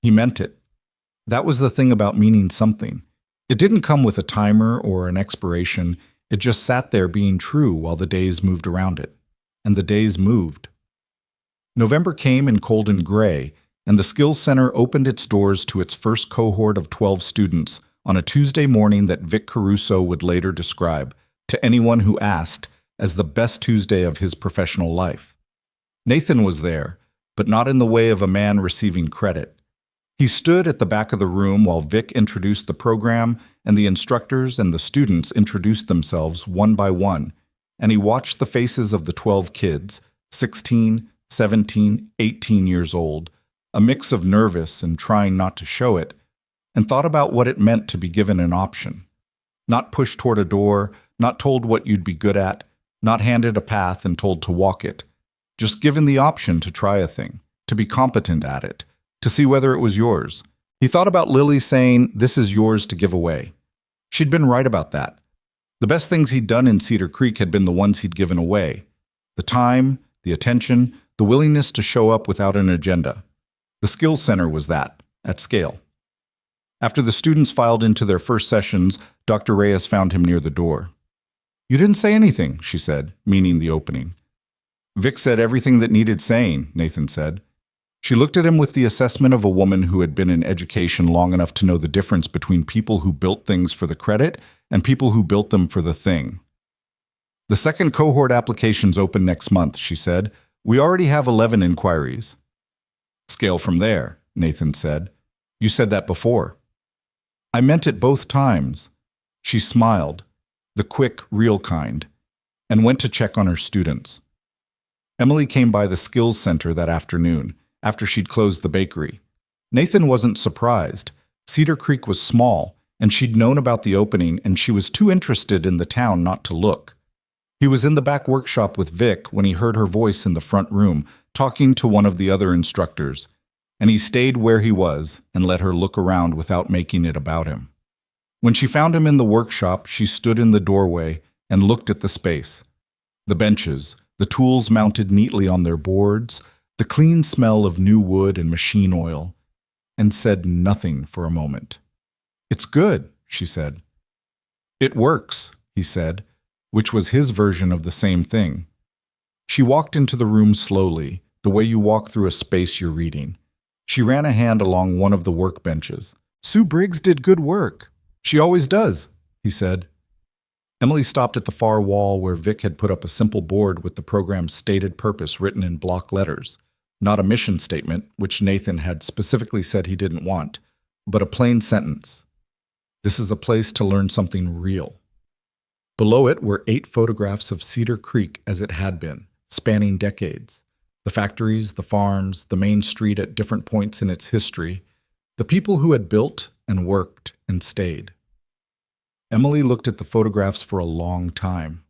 He meant it. That was the thing about meaning something. It didn't come with a timer or an expiration. It just sat there being true while the days moved around it. And the days moved. November came in cold and gray, and the Skills Center opened its doors to its first cohort of 12 students on a Tuesday morning that Vic Caruso would later describe, to anyone who asked, as the best Tuesday of his professional life. Nathan was there, but not in the way of a man receiving credit. He stood at the back of the room while Vic introduced the program, and the instructors and the students introduced themselves one by one, and he watched the faces of the 12 kids, 16, 17, 18 years old, a mix of nervous and trying not to show it, and thought about what it meant to be given an option. Not pushed toward a door, not told what you'd be good at, not handed a path and told to walk it, just given the option to try a thing, to be competent at it, to see whether it was yours. He thought about Lily saying, "This is yours to give away." She'd been right about that. The best things he'd done in Cedar Creek had been the ones he'd given away. The time, the attention, the willingness to show up without an agenda. The Skills Center was that, at scale. After the students filed into their first sessions, Dr. Reyes found him near the door. "You didn't say anything," she said, meaning the opening. "Vic said everything that needed saying," Nathan said. She looked at him with the assessment of a woman who had been in education long enough to know the difference between people who built things for the credit and people who built them for the thing. "The second cohort applications open next month," she said. "We already have 11 inquiries." "Scale from there," Nathan said. "You said that before." "I meant it both times." She smiled, the quick, real kind, and went to check on her students. Emily came by the Skills Center that afternoon, after she'd closed the bakery. Nathan wasn't surprised. Cedar Creek was small, and she'd known about the opening, and she was too interested in the town not to look. He was in the back workshop with Vic when he heard her voice in the front room, talking to one of the other instructors, and he stayed where he was and let her look around without making it about him. When she found him in the workshop, she stood in the doorway and looked at the space. The benches, the tools mounted neatly on their boards, the clean smell of new wood and machine oil, and said nothing for a moment. "It's good," she said. "It works," he said, which was his version of the same thing. She walked into the room slowly, the way you walk through a space you're reading. She ran a hand along one of the workbenches. "Sue Briggs did good work. She always does," he said. Emily stopped at the far wall where Vic had put up a simple board with the program's stated purpose written in block letters. Not a mission statement, which Nathan had specifically said he didn't want, but a plain sentence. "This is a place to learn something real." Below it were 8 photographs of Cedar Creek as it had been, spanning decades. The factories, the farms, the main street at different points in its history, the people who had built and worked and stayed. Emily looked at the photographs for a long time.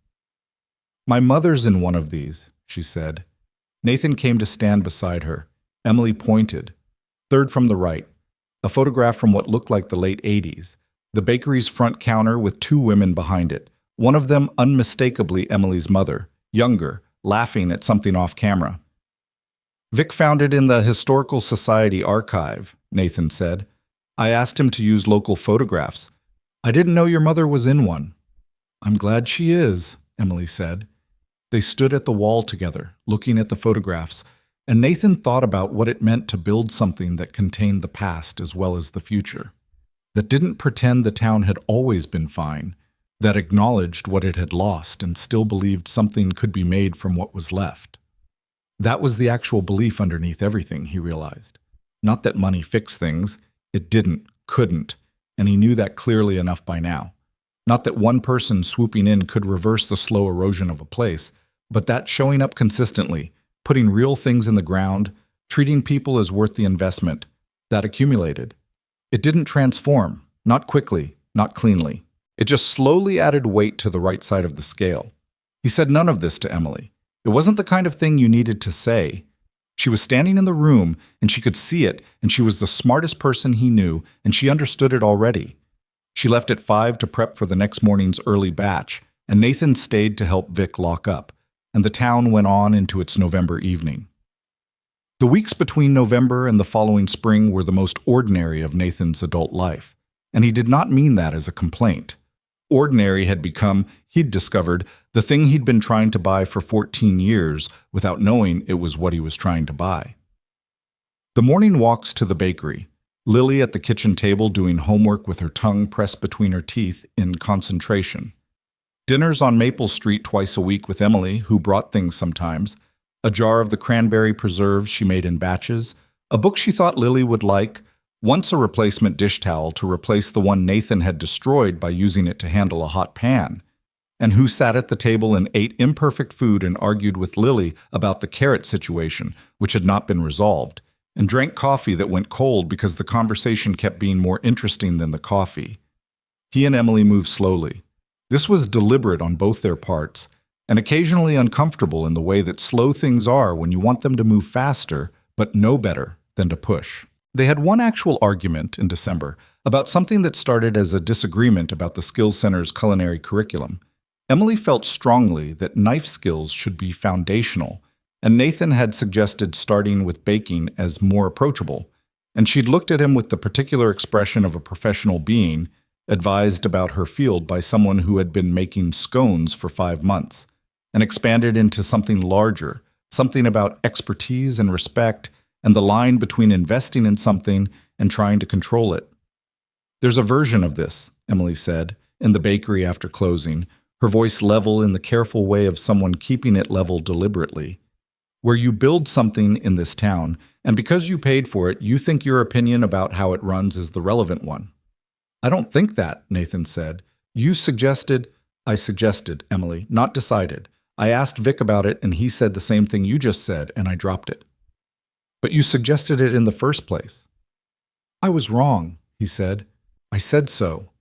"My mother's in one of these," she said. Nathan came to stand beside her. Emily pointed. Third from the right, a photograph from what looked like the late 80s, the bakery's front counter with 2 women behind it, one of them unmistakably Emily's mother, younger, laughing at something off camera. Vic found it in the Historical Society archive, Nathan said. I asked him to use local photographs. I didn't know your mother was in one. I'm glad she is, Emily said. They stood at the wall together, looking at the photographs, and Nathan thought about what it meant to build something that contained the past as well as the future, that didn't pretend the town had always been fine, that acknowledged what it had lost and still believed something could be made from what was left. That was the actual belief underneath everything, he realized. Not that money fixed things. It didn't, couldn't, and he knew that clearly enough by now. Not that one person swooping in could reverse the slow erosion of a place, but that showing up consistently, putting real things in the ground, treating people as worth the investment, that accumulated. It didn't transform, not quickly, not cleanly. It just slowly added weight to the right side of the scale. He said none of this to Emily. It wasn't the kind of thing you needed to say. She was standing in the room, and she could see it, and she was the smartest person he knew, and she understood it already. She left at 5 to prep for the next morning's early batch, and Nathan stayed to help Vic lock up, and the town went on into its November evening. The weeks between November and the following spring were the most ordinary of Nathan's adult life, and he did not mean that as a complaint. Ordinary had become, he'd discovered, the thing he'd been trying to buy for 14 years without knowing it was what he was trying to buy. The morning walks to the bakery, Lily at the kitchen table doing homework with her tongue pressed between her teeth in concentration. Dinners on Maple Street twice a week with Emily, who brought things sometimes, a jar of the cranberry preserves she made in batches, a book she thought Lily would like, once a replacement dish towel to replace the one Nathan had destroyed by using it to handle a hot pan, and who sat at the table and ate imperfect food and argued with Lily about the carrot situation, which had not been resolved, and drank coffee that went cold because the conversation kept being more interesting than the coffee. He and Emily moved slowly. This was deliberate on both their parts, and occasionally uncomfortable in the way that slow things are when you want them to move faster, but know better than to push. They had one actual argument in December about something that started as a disagreement about the Skills Center's culinary curriculum. Emily felt strongly that knife skills should be foundational, and Nathan had suggested starting with baking as more approachable, and she'd looked at him with the particular expression of a professional being, advised about her field by someone who had been making scones for 5 months, and expanded into something larger, something about expertise and respect, and the line between investing in something and trying to control it. There's a version of this, Emily said, in the bakery after closing, her voice level in the careful way of someone keeping it level deliberately, where you build something in this town, and because you paid for it, you think your opinion about how it runs is the relevant one. I don't think that, Nathan said. I suggested, Emily, not decided. I asked Vic about it, and he said the same thing you just said, and I dropped it. But you suggested it in the first place. I was wrong, he said. I said so.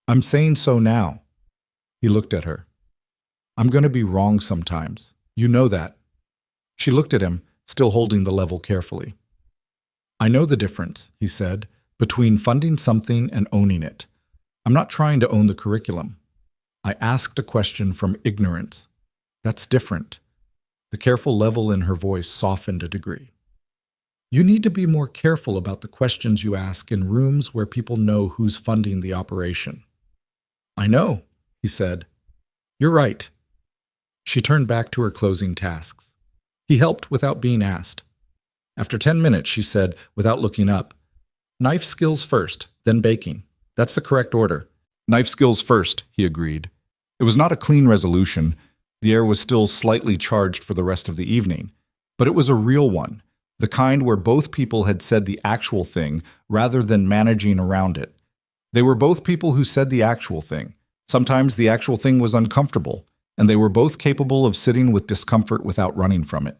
I'm saying so now. He looked at her. I'm going to be wrong sometimes. You know that. She looked at him, still holding the level carefully. I know the difference, he said, between funding something and owning it. I'm not trying to own the curriculum. I asked a question from ignorance. That's different. The careful level in her voice softened a degree. You need to be more careful about the questions you ask in rooms where people know who's funding the operation. I know, he said. You're right. She turned back to her closing tasks. He helped without being asked. After 10 minutes, she said, without looking up, Knife skills first, then baking. That's the correct order. Knife skills first, he agreed. It was not a clean resolution. The air was still slightly charged for the rest of the evening. But it was a real one, the kind where both people had said the actual thing rather than managing around it. They were both people who said the actual thing. Sometimes the actual thing was uncomfortable, and they were both capable of sitting with discomfort without running from it.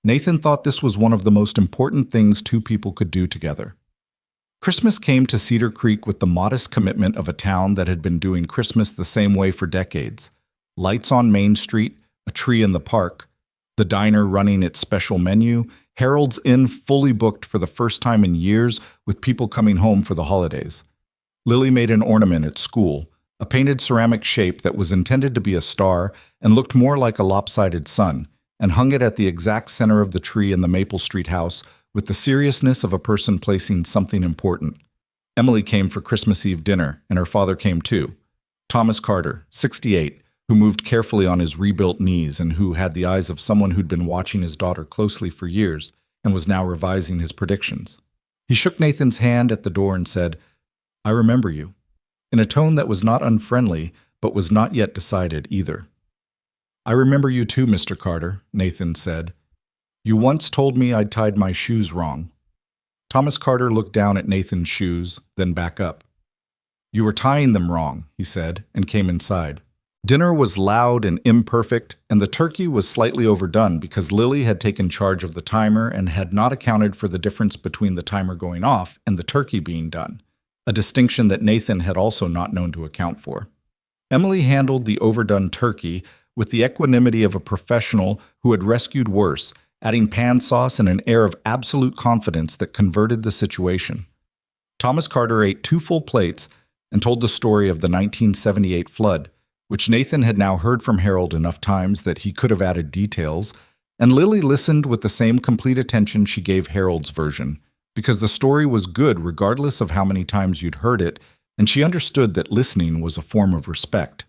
Nathan thought this was one of the most important things two people could do together. Christmas came to Cedar Creek with the modest commitment of a town that had been doing Christmas the same way for decades. Lights on Main Street, a tree in the park, the diner running its special menu, Harold's Inn fully booked for the first time in years with people coming home for the holidays. Lily made an ornament at school, a painted ceramic shape that was intended to be a star and looked more like a lopsided sun, and hung it at the exact center of the tree in the Maple Street house with the seriousness of a person placing something important. Emily came for Christmas Eve dinner, and her father came too. Thomas Carter, 68, who moved carefully on his rebuilt knees and who had the eyes of someone who'd been watching his daughter closely for years and was now revising his predictions. He shook Nathan's hand at the door and said, "I remember you," in a tone that was not unfriendly, but was not yet decided either. "I remember you too, Mr. Carter," Nathan said. "You once told me I'd tied my shoes wrong." Thomas Carter looked down at Nathan's shoes, then back up. "You were tying them wrong," he said, and came inside. Dinner was loud and imperfect, and the turkey was slightly overdone because Lily had taken charge of the timer and had not accounted for the difference between the timer going off and the turkey being done, a distinction that Nathan had also not known to account for. Emily handled the overdone turkey with the equanimity of a professional who had rescued worse, adding pan sauce and an air of absolute confidence that converted the situation. Thomas Carter ate 2 full plates and told the story of the 1978 flood, which Nathan had now heard from Harold enough times that he could have added details, and Lily listened with the same complete attention she gave Harold's version, because the story was good regardless of how many times you'd heard it, and she understood that listening was a form of respect.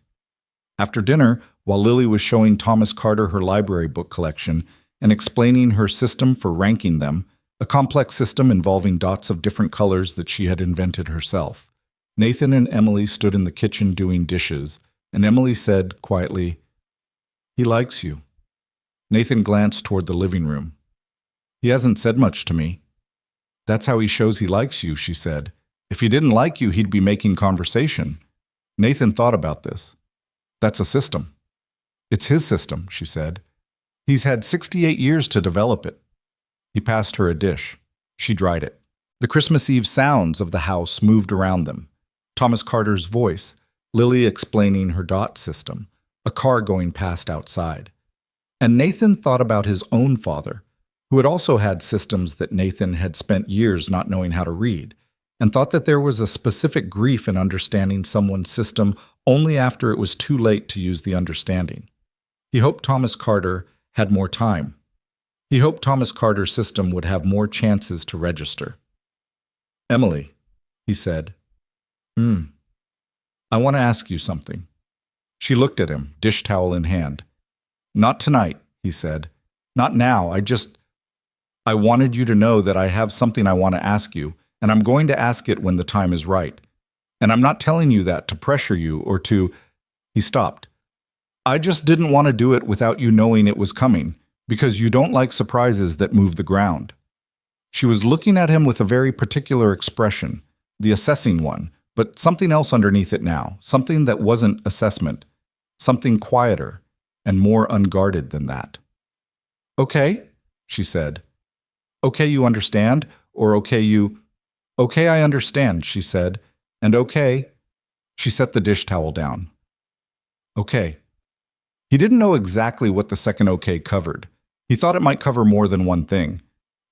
After dinner, while Lily was showing Thomas Carter her library book collection and explaining her system for ranking them, a complex system involving dots of different colors that she had invented herself, Nathan and Emily stood in the kitchen doing dishes, and Emily said quietly, "He likes you." Nathan glanced toward the living room. "He hasn't said much to me." "That's how he shows he likes you," she said. "If he didn't like you, he'd be making conversation." Nathan thought about this. "That's a system." "It's his system," she said. "He's had 68 years to develop it." He passed her a dish. She dried it. The Christmas Eve sounds of the house moved around them. Thomas Carter's voice, Lily explaining her dot system, a car going past outside. And Nathan thought about his own father, who had also had systems that Nathan had spent years not knowing how to read, and thought that there was a specific grief in understanding someone's system only after it was too late to use the understanding. He hoped Thomas Carter had more time. He hoped Thomas Carter's system would have more chances to register. "Emily," he said. "I want to ask you something." She looked at him, dish towel in hand. "Not tonight," he said. "Not now. I wanted you to know that I have something I want to ask you, and I'm going to ask it when the time is right. And I'm not telling you that to pressure you or to—" He stopped. "I just didn't want to do it without you knowing it was coming, because you don't like surprises that move the ground." She was looking at him with a very particular expression, the assessing one, but something else underneath it now, something that wasn't assessment, something quieter and more unguarded than that. "Okay," she said. "Okay, you understand, or okay, you—" "Okay, I understand," she said, "and okay." She set the dish towel down. "Okay." He didn't know exactly what the second okay covered. He thought it might cover more than one thing.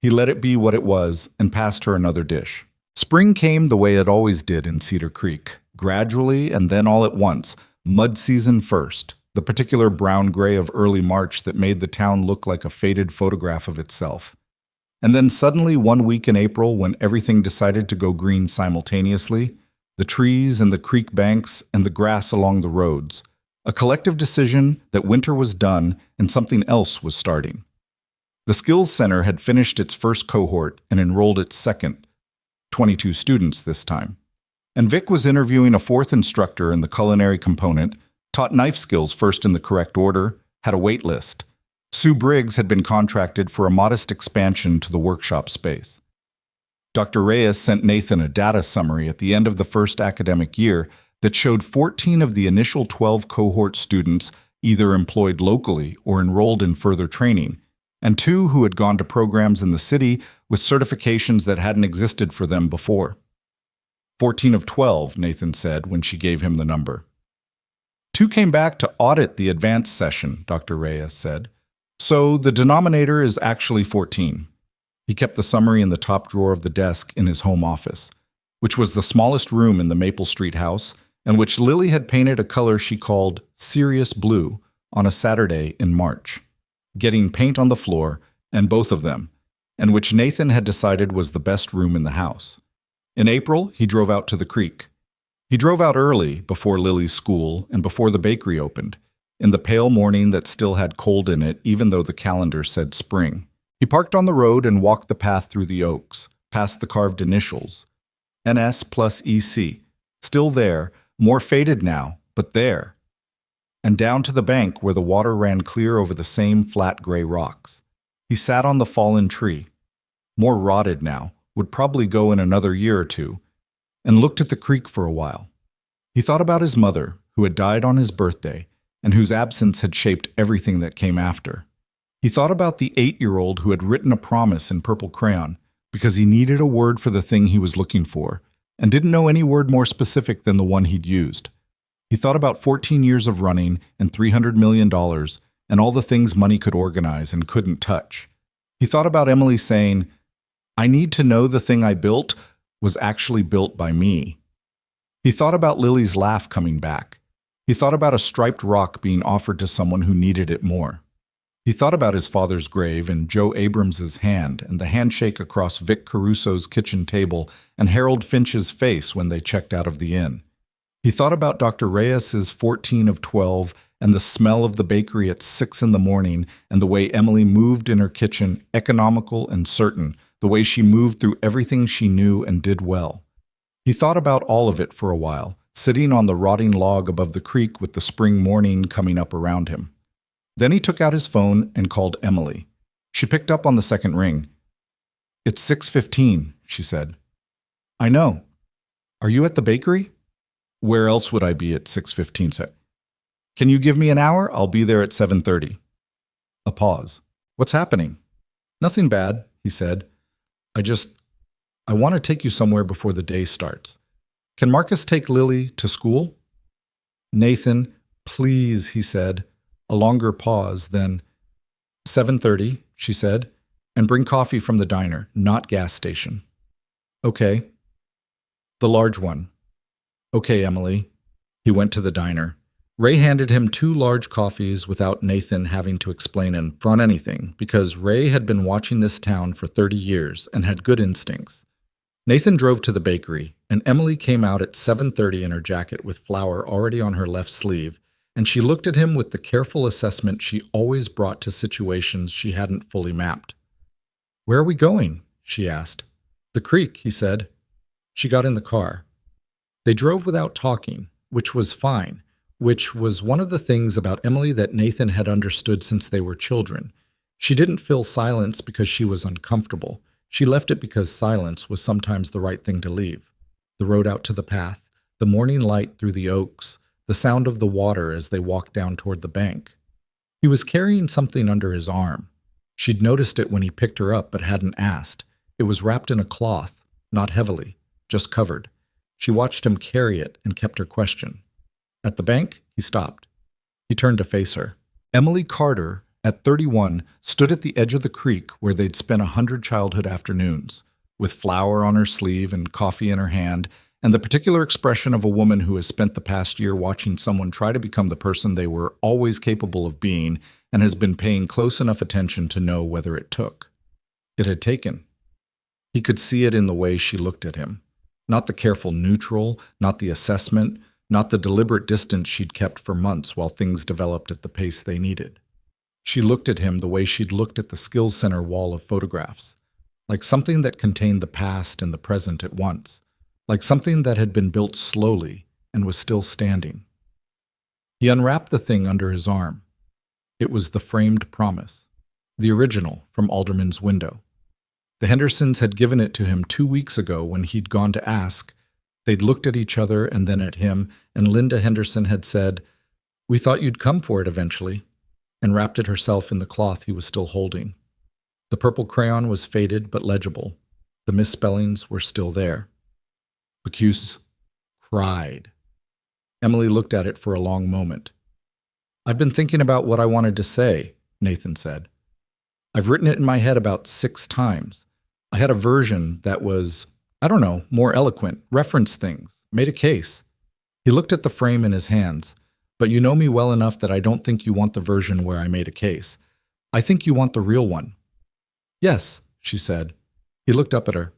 He let it be what it was and passed her another dish. Spring came the way it always did in Cedar Creek, gradually and then all at once, mud season first, the particular brown-gray of early March that made the town look like a faded photograph of itself. And then suddenly one week in April, when everything decided to go green simultaneously, the trees and the creek banks and the grass along the roads, a collective decision that winter was done and something else was starting. The Skills Center had finished its first cohort and enrolled its second, 22 students this time. And Vic was interviewing a fourth instructor in the culinary component, taught knife skills first in the correct order, had a wait list. Sue Briggs had been contracted for a modest expansion to the workshop space. Dr. Reyes sent Nathan a data summary at the end of the first academic year that showed 14 of the initial 12 cohort students either employed locally or enrolled in further training, and 2 who had gone to programs in the city with certifications that hadn't existed for them before. 14 of 12, Nathan said when she gave him the number. 2 came back to audit the advanced session, Dr. Reyes said. So the denominator is actually 14. He kept the summary in the top drawer of the desk in his home office, which was the smallest room in the Maple Street house and which Lily had painted a color she called Serious Blue on a Saturday in March, getting paint on the floor, and both of them, and which Nathan had decided was the best room in the house. In April, he drove out to the creek. He drove out early, before Lily's school and before the bakery opened, in the pale morning that still had cold in it even though the calendar said spring. He parked on the road and walked the path through the oaks, past the carved initials. NS plus EC, still there, more faded now, but there. And down to the bank where the water ran clear over the same flat gray rocks. He sat on the fallen tree, more rotted now, would probably go in another year or two, and looked at the creek for a while. He thought about his mother, who had died on his birthday, and whose absence had shaped everything that came after. He thought about the 8-year-old who had written a promise in purple crayon because he needed a word for the thing he was looking for, and didn't know any word more specific than the one he'd used. He thought about 14 years of running and $300 million and all the things money could organize and couldn't touch. He thought about Emily saying, "I need to know the thing I built was actually built by me." He thought about Lily's laugh coming back. He thought about a striped rock being offered to someone who needed it more. He thought about his father's grave and Joe Abrams's hand and the handshake across Vic Caruso's kitchen table and Harold Finch's face when they checked out of the inn. He thought about Dr. Reyes's 14 of 12 and the smell of the bakery at 6 in the morning and the way Emily moved in her kitchen, economical and certain, the way she moved through everything she knew and did well. He thought about all of it for a while, sitting on the rotting log above the creek with the spring morning coming up around him. Then he took out his phone and called Emily. She picked up on the second ring. "It's 6:15, she said. "I know. Are you at the bakery?" "Where else would I be at 6:15, sir?" "Can you give me an hour? I'll be there at 7:30. A pause. "What's happening?" "Nothing bad," he said. I want to take you somewhere before the day starts. Can Marcus take Lily to school?" "Nathan, please," he said. A longer pause, then, 7:30, she said, "and bring coffee from the diner, not gas station." "Okay." "The large one." "Okay, Emily." He went to the diner. Ray handed him 2 large coffees without Nathan having to explain in front anything, because Ray had been watching this town for 30 years and had good instincts. Nathan drove to the bakery, and Emily came out at 7:30 in her jacket with flour already on her left sleeve, and she looked at him with the careful assessment she always brought to situations she hadn't fully mapped. "Where are we going?" she asked. "The creek," he said. She got in the car. They drove without talking, which was fine, which was one of the things about Emily that Nathan had understood since they were children. She didn't fill silence because she was uncomfortable. She left it because silence was sometimes the right thing to leave. The road out to the path, the morning light through the oaks, the sound of the water as they walked down toward the bank. He was carrying something under his arm. She'd noticed it when he picked her up but hadn't asked. It was wrapped in a cloth, not heavily, just covered. She watched him carry it and kept her question. At the bank, he stopped. He turned to face her. Emily Carter, at 31, stood at the edge of the creek where they'd spent 100 childhood afternoons, with flour on her sleeve and coffee in her hand, and the particular expression of a woman who has spent the past year watching someone try to become the person they were always capable of being and has been paying close enough attention to know whether it took. It had taken. He could see it in the way she looked at him. Not the careful neutral, not the assessment, not the deliberate distance she'd kept for months while things developed at the pace they needed. She looked at him the way she'd looked at the skills center wall of photographs, like something that contained the past and the present at once, like something that had been built slowly and was still standing. He unwrapped the thing under his arm. It was the framed promise, the original from Alderman's window. The Hendersons had given it to him 2 weeks ago when he'd gone to ask. They'd looked at each other and then at him, and Linda Henderson had said, "We thought you'd come for it eventually," and wrapped it herself in the cloth he was still holding. The purple crayon was faded but legible. The misspellings were still there. Bacchus cried. Emily looked at it for a long moment. "I've been thinking about what I wanted to say," Nathan said. "I've written it in my head about 6 times. I had a version that was, I don't know, more eloquent, referenced things, made a case." He looked at the frame in his hands. But you know me well enough that I don't think you want the version where I made a case. I think you want the real one. Yes, she said. He looked up at her.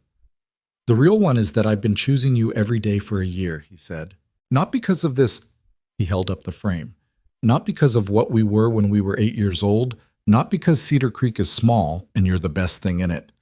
The real one is that I've been choosing you every day for a year, he said. Not because of this, he held up the frame. Not because of what we were when we were 8 years old, not because Cedar Creek is small and you're the best thing in it.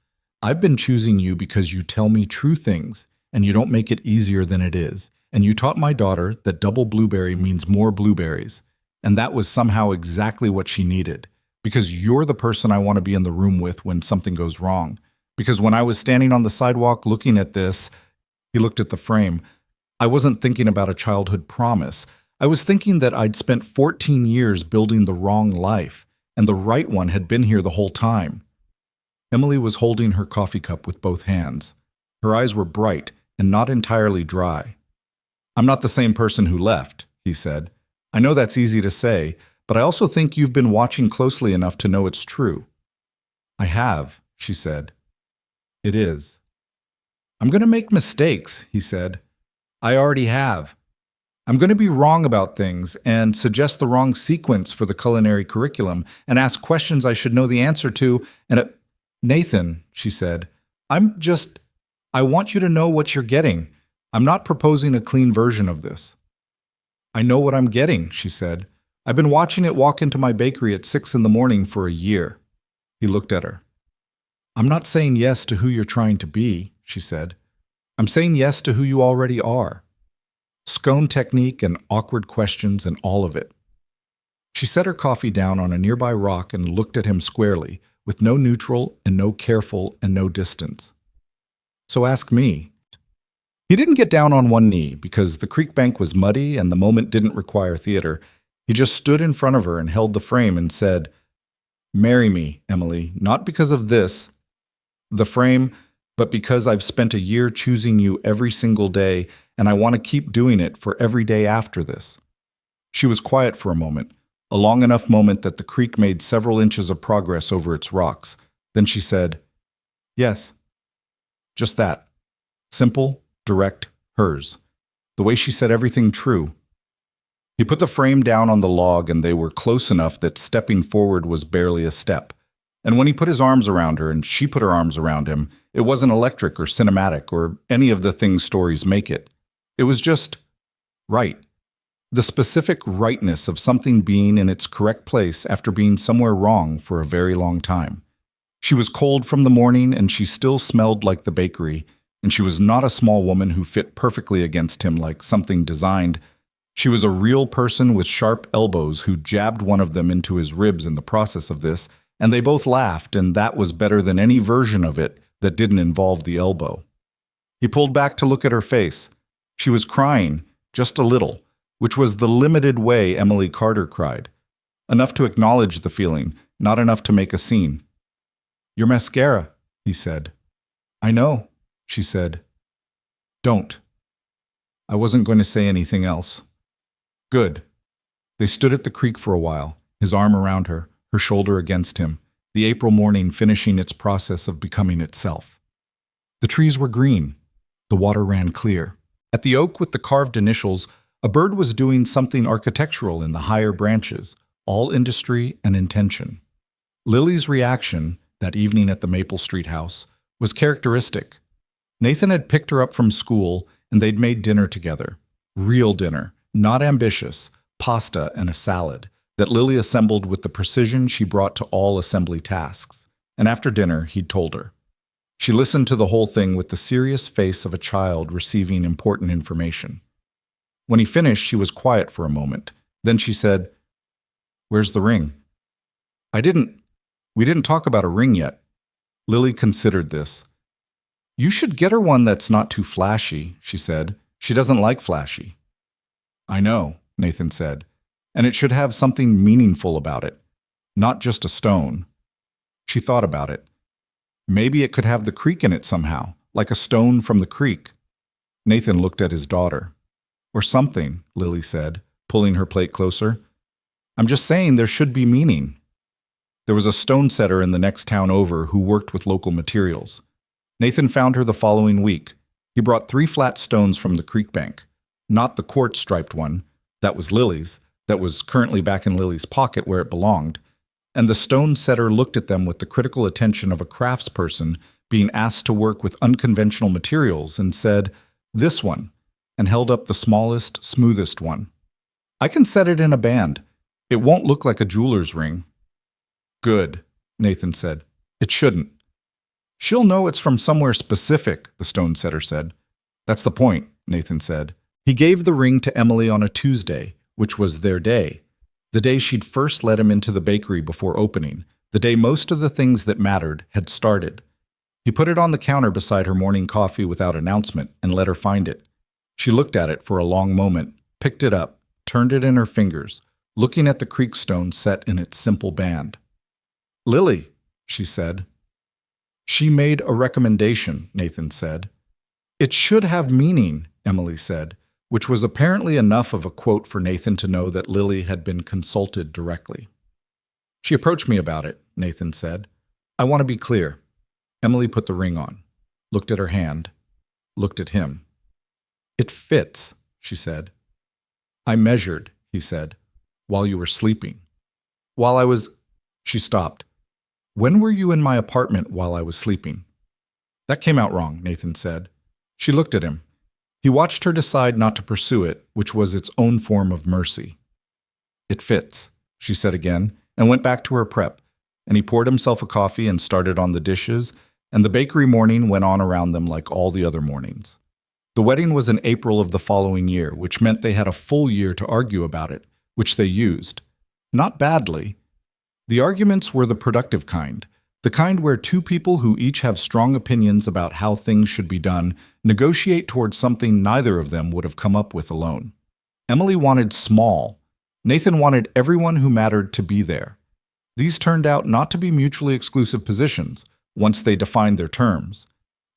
I've been choosing you because you tell me true things and you don't make it easier than it is. And you taught my daughter that double blueberry means more blueberries. And that was somehow exactly what she needed. Because you're the person I want to be in the room with when something goes wrong. Because when I was standing on the sidewalk looking at this, he looked at the frame, I wasn't thinking about a childhood promise. I was thinking that I'd spent 14 years building the wrong life, and the right one had been here the whole time. Emily was holding her coffee cup with both hands. Her eyes were bright and not entirely dry. I'm not the same person who left, he said. I know that's easy to say, but I also think you've been watching closely enough to know it's true. I have, she said. It is. I'm going to make mistakes, he said. I already have. I'm going to be wrong about things and suggest the wrong sequence for the culinary curriculum and ask questions I should know the answer to. And Nathan, she said, I want you to know what you're getting. I'm not proposing a clean version of this. I know what I'm getting, she said. I've been watching it walk into my bakery at 6 in the morning for a year. He looked at her. I'm not saying yes to who you're trying to be, she said. I'm saying yes to who you already are. Scone technique and awkward questions and all of it. She set her coffee down on a nearby rock and looked at him squarely, with no neutral and no careful and no distance. So ask me. He didn't get down on one knee because the creek bank was muddy and the moment didn't require theater. He just stood in front of her and held the frame and said, Marry me, Emily, not because of this, the frame, but because I've spent a year choosing you every single day and I want to keep doing it for every day after this. She was quiet for a moment, a long enough moment that the creek made several inches of progress over its rocks. Then she said, Yes, just that. Simple, direct, hers. The way she said everything true. He put the frame down on the log and they were close enough that stepping forward was barely a step. And when he put his arms around her and she put her arms around him, it wasn't electric or cinematic or any of the things stories make it. It was just right. The specific rightness of something being in its correct place after being somewhere wrong for a very long time. She was cold from the morning and she still smelled like the bakery, and she was not a small woman who fit perfectly against him like something designed. She was a real person with sharp elbows who jabbed one of them into his ribs in the process of this, and they both laughed, and that was better than any version of it that didn't involve the elbow. He pulled back to look at her face. She was crying, just a little, which was the limited way Emily Carter cried. Enough to acknowledge the feeling, not enough to make a scene. Your mascara, he said. I know, she said. Don't. I wasn't going to say anything else. Good. They stood at the creek for a while, his arm around her, her shoulder against him, the April morning finishing its process of becoming itself. The trees were green. The water ran clear. At the oak with the carved initials, a bird was doing something architectural in the higher branches, all industry and intention. Lily's reaction, that evening at the Maple Street house, was characteristic. Nathan had picked her up from school, and they'd made dinner together. Real dinner, not ambitious, pasta and a salad, that Lily assembled with the precision she brought to all assembly tasks. And after dinner, he'd told her. She listened to the whole thing with the serious face of a child receiving important information. When he finished, she was quiet for a moment. Then she said, Where's the ring? We didn't talk about a ring yet. Lily considered this. You should get her one that's not too flashy, she said. She doesn't like flashy. I know, Nathan said. And it should have something meaningful about it, not just a stone. She thought about it. Maybe it could have the creek in it somehow, like a stone from the creek. Nathan looked at his daughter. Or something, Lily said, pulling her plate closer. I'm just saying there should be meaning. There was a stone setter in the next town over who worked with local materials. Nathan found her the following week. He brought 3 flat stones from the creek bank. not the quartz-striped one. That was Lily's. That was currently back in Lily's pocket where it belonged. And the stone setter looked at them with the critical attention of a craftsperson being asked to work with unconventional materials and said, "This one," and held up the smallest, smoothest one. "I can set it in a band. It won't look like a jeweler's ring." "Good," Nathan said. "It shouldn't." "She'll know it's from somewhere specific," the stone setter said. "That's the point," Nathan said. He gave the ring to Emily on a Tuesday, which was their day, the day she'd first let him into the bakery before opening, the day most of the things that mattered had started. He put it on the counter beside her morning coffee without announcement and let her find it. She looked at it for a long moment, picked it up, turned it in her fingers, looking at the creek stone set in its simple band. "Lily," she said. "She made a recommendation," Nathan said. "It should have meaning," Emily said, which was apparently enough of a quote for Nathan to know that Lily had been consulted directly. "She approached me about it," Nathan said. "I want to be clear." Emily put the ring on, looked at her hand, looked at him. "It fits," she said. "I measured," he said, "while you were sleeping." "While I was—" She stopped. "When were you in my apartment while I was sleeping?" "That came out wrong," Nathan said. She looked at him. He watched her decide not to pursue it, which was its own form of mercy. "It fits," she said again, and went back to her prep, and he poured himself a coffee and started on the dishes, and the bakery morning went on around them like all the other mornings. The wedding was in April of the following year, which meant they had a full year to argue about it, which they used. Not badly. The arguments were the productive kind, the kind where two people who each have strong opinions about how things should be done negotiate towards something neither of them would have come up with alone. Emily wanted small. Nathan wanted everyone who mattered to be there. These turned out not to be mutually exclusive positions, once they defined their terms.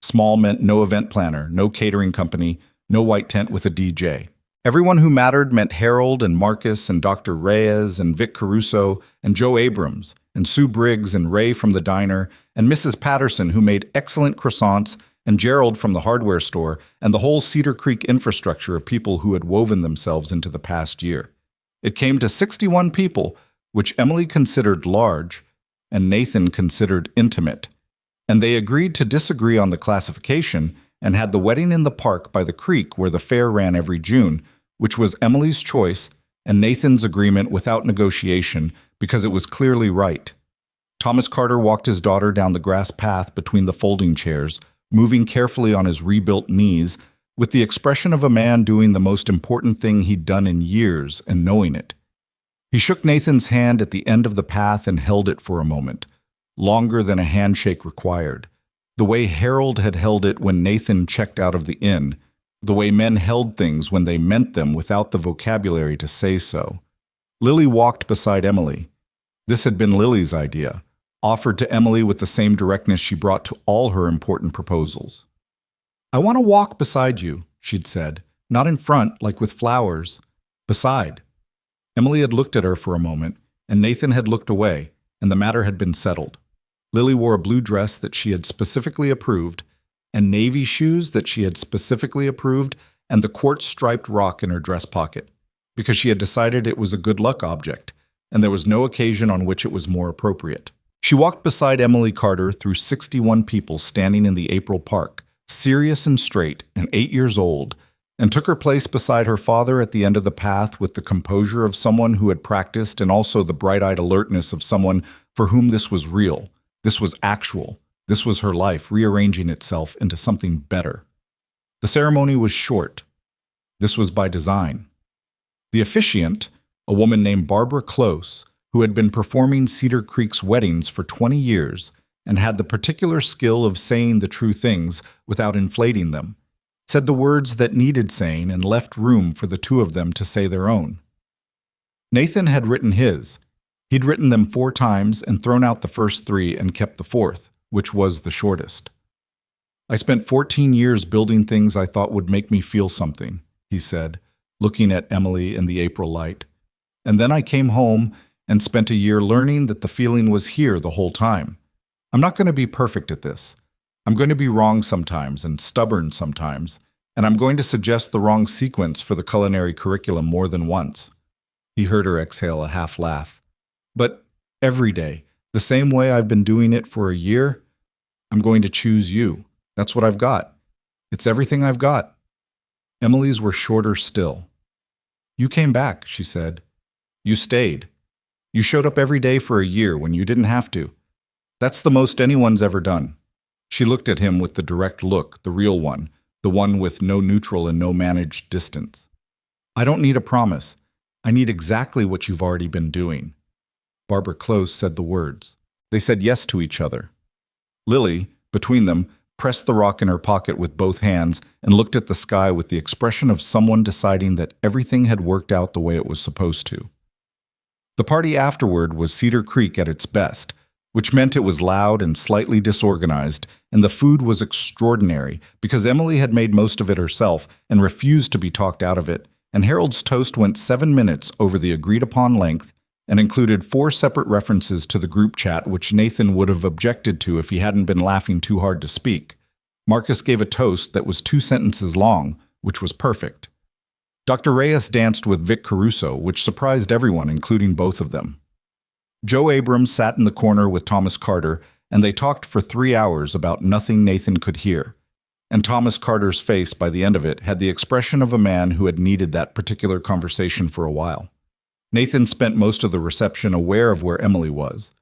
Small meant no event planner, no catering company, no white tent with a DJ. Everyone who mattered meant Harold and Marcus and Dr. Reyes and Vic Caruso and Joe Abrams and Sue Briggs and Ray from the diner and Mrs. Patterson who made excellent croissants and Gerald from the hardware store and the whole Cedar Creek infrastructure of people who had woven themselves into the past year. It came to 61 people, which Emily considered large and Nathan considered intimate. And they agreed to disagree on the classification and had the wedding in the park by the creek where the fair ran every June, which was Emily's choice and Nathan's agreement without negotiation because it was clearly right. Thomas Carter walked his daughter down the grass path between the folding chairs, moving carefully on his rebuilt knees, with the expression of a man doing the most important thing he'd done in years and knowing it. He shook Nathan's hand at the end of the path and held it for a moment, longer than a handshake required, the way Harold had held it when Nathan checked out of the inn, the way men held things when they meant them without the vocabulary to say so. Lily walked beside Emily. This had been Lily's idea, offered to Emily with the same directness she brought to all her important proposals. "I want to walk beside you," she'd said, "not in front, like with flowers. Beside." Emily had looked at her for a moment, and Nathan had looked away, and the matter had been settled. Lily wore a blue dress that she had specifically approved, and navy shoes that she had specifically approved, and the quartz-striped rock in her dress pocket, because she had decided it was a good luck object, and there was no occasion on which it was more appropriate. She walked beside Emily Carter through 61 people standing in the April park, serious and straight and 8 years old, and took her place beside her father at the end of the path with the composure of someone who had practiced and also the bright-eyed alertness of someone for whom this was real, this was actual, this was her life rearranging itself into something better. The ceremony was short. This was by design. The officiant, a woman named Barbara Close, who had been performing Cedar Creek's weddings for 20 years and had the particular skill of saying the true things without inflating them, said the words that needed saying and left room for the two of them to say their own. Nathan had written his. He'd written them 4 times and thrown out the first 3 and kept the 4th, which was the shortest. "I spent 14 years building things I thought would make me feel something," he said, looking at Emily in the April light. "And then I came home and spent a year learning that the feeling was here the whole time. I'm not going to be perfect at this. I'm going to be wrong sometimes and stubborn sometimes, And I'm going to suggest the wrong sequence for the culinary curriculum more than once. He heard her exhale a half laugh. But every day, the same way I've been doing it for a year, I'm going to choose you. That's what I've got. It's everything I've got. Emily's were shorter still. You came back, she said. You stayed. You showed up every day for a year when you didn't have to. That's the most anyone's ever done. She looked at him with the direct look, the real one, the one with no neutral and no managed distance. I don't need a promise. I need exactly what you've already been doing. Barbara Close said the words. They said yes to each other. Lily, between them, pressed the rock in her pocket with both hands and looked at the sky with the expression of someone deciding that everything had worked out the way it was supposed to. The party afterward was Cedar Creek at its best, which meant it was loud and slightly disorganized, and the food was extraordinary because Emily had made most of it herself and refused to be talked out of it, and Harold's toast went 7 minutes over the agreed-upon length and included 4 separate references to the group chat which Nathan would have objected to if he hadn't been laughing too hard to speak. Marcus gave a toast that was 2 sentences long, which was perfect. Dr. Reyes danced with Vic Caruso, which surprised everyone, including both of them. Joe Abrams sat in the corner with Thomas Carter, and they talked for 3 hours about nothing Nathan could hear. And Thomas Carter's face, by the end of it, had the expression of a man who had needed that particular conversation for a while. Nathan spent most of the reception aware of where Emily was.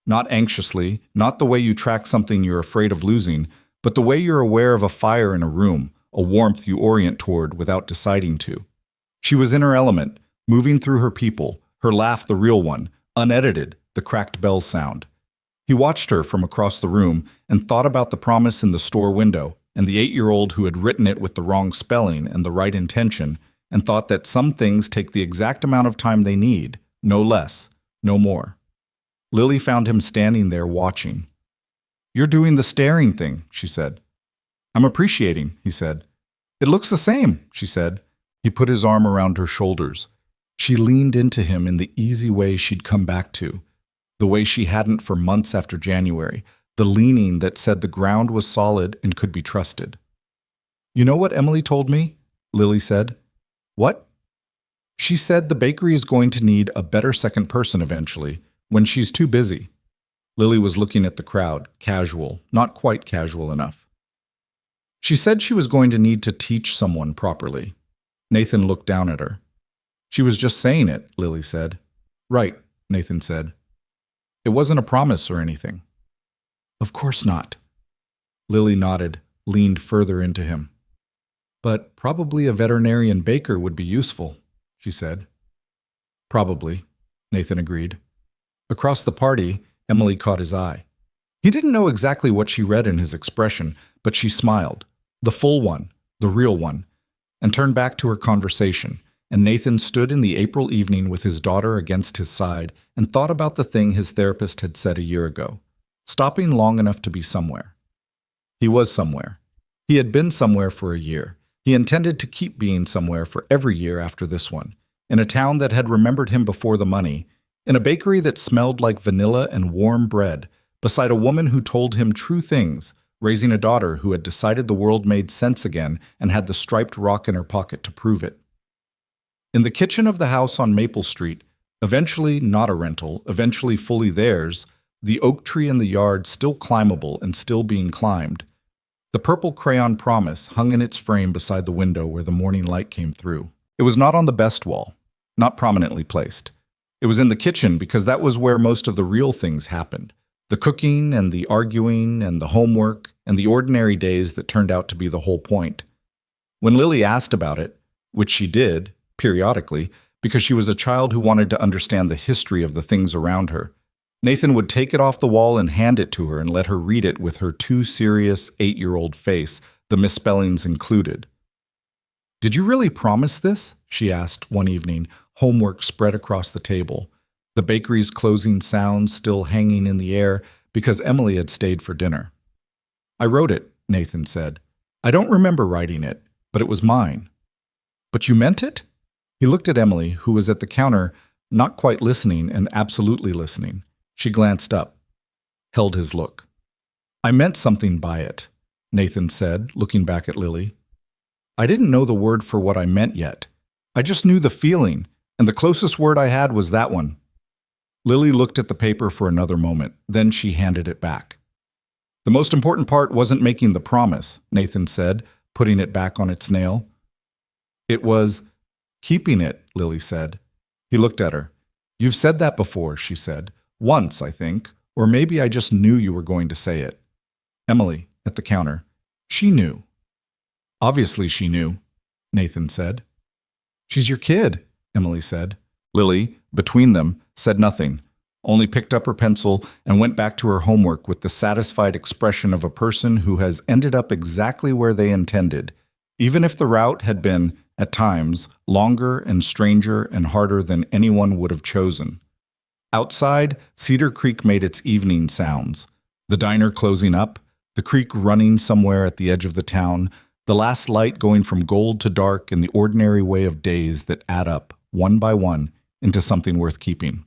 Not anxiously, not the way you track something you're afraid of losing, but the way you're aware of a fire in a room, a warmth you orient toward without deciding to. She was in her element, moving through her people, her laugh the real one, unedited, the cracked bell sound. He watched her from across the room and thought about the promise in the store window and the 8-year-old who had written it with the wrong spelling and the right intention, and thought that some things take the exact amount of time they need, no less, no more. Lily found him standing there watching. "You're doing the staring thing," she said. "I'm appreciating," he said. "It looks the same," she said. He put his arm around her shoulders. She leaned into him in the easy way she'd come back to, the way she hadn't for months after January, the leaning that said the ground was solid and could be trusted. "You know what Emily told me?" Lily said. "What?" "She said the bakery is going to need a better second person eventually, when she's too busy." Lily was looking at the crowd, casual, not quite casual enough. "She said she was going to need to teach someone properly." Nathan looked down at her. "She was just saying it," Lily said. "Right," Nathan said. "It wasn't a promise or anything." "Of course not." Lily nodded, leaned further into him. "But probably a veterinarian baker would be useful," she said. "Probably," Nathan agreed. Across the party, Emily caught his eye. He didn't know exactly what she read in his expression, but she smiled, the full one, the real one, and turned back to her conversation, and Nathan stood in the April evening with his daughter against his side and thought about the thing his therapist had said a year ago, stopping long enough to be somewhere. He was somewhere. He had been somewhere for a year. He intended to keep being somewhere for every year after this one, in a town that had remembered him before the money, in a bakery that smelled like vanilla and warm bread, beside a woman who told him true things, raising a daughter who had decided the world made sense again and had the striped rock in her pocket to prove it. In the kitchen of the house on Maple Street, eventually not a rental, eventually fully theirs, the oak tree in the yard still climbable and still being climbed, the purple crayon promise hung in its frame beside the window where the morning light came through. It was not on the best wall, not prominently placed. It was in the kitchen because that was where most of the real things happened. The cooking and the arguing and the homework and the ordinary days that turned out to be the whole point. When Lily asked about it, which she did, periodically, because she was a child who wanted to understand the history of the things around her, Nathan would take it off the wall and hand it to her and let her read it with her too serious 8-year-old face, the misspellings included. "Did you really promise this?" she asked one evening, homework spread across the table, the bakery's closing sounds still hanging in the air because Emily had stayed for dinner. "I wrote it," Nathan said. "I don't remember writing it, but it was mine." "But you meant it?" He looked at Emily, who was at the counter, not quite listening and absolutely listening. She glanced up, held his look. "I meant something by it," Nathan said, looking back at Lily. I didn't know the word for what I meant yet. I just knew the feeling, and the closest word I had was that one. Lily looked at the paper for another moment, then she handed it back. The most important part wasn't making the promise, Nathan said, putting it back on its nail. It was keeping it, Lily said. He looked at her. You've said that before, she said. Once, I think, or maybe I just knew you were going to say it. Emily, at the counter. She knew. Obviously she knew, Nathan said. She's your kid, Emily said. Lily, between them, said nothing, only picked up her pencil and went back to her homework with the satisfied expression of a person who has ended up exactly where they intended, even if the route had been, at times, longer and stranger and harder than anyone would have chosen. Outside, Cedar Creek made its evening sounds, the diner closing up, the creek running somewhere at the edge of the town, the last light going from gold to dark in the ordinary way of days that add up, one by one, into something worth keeping.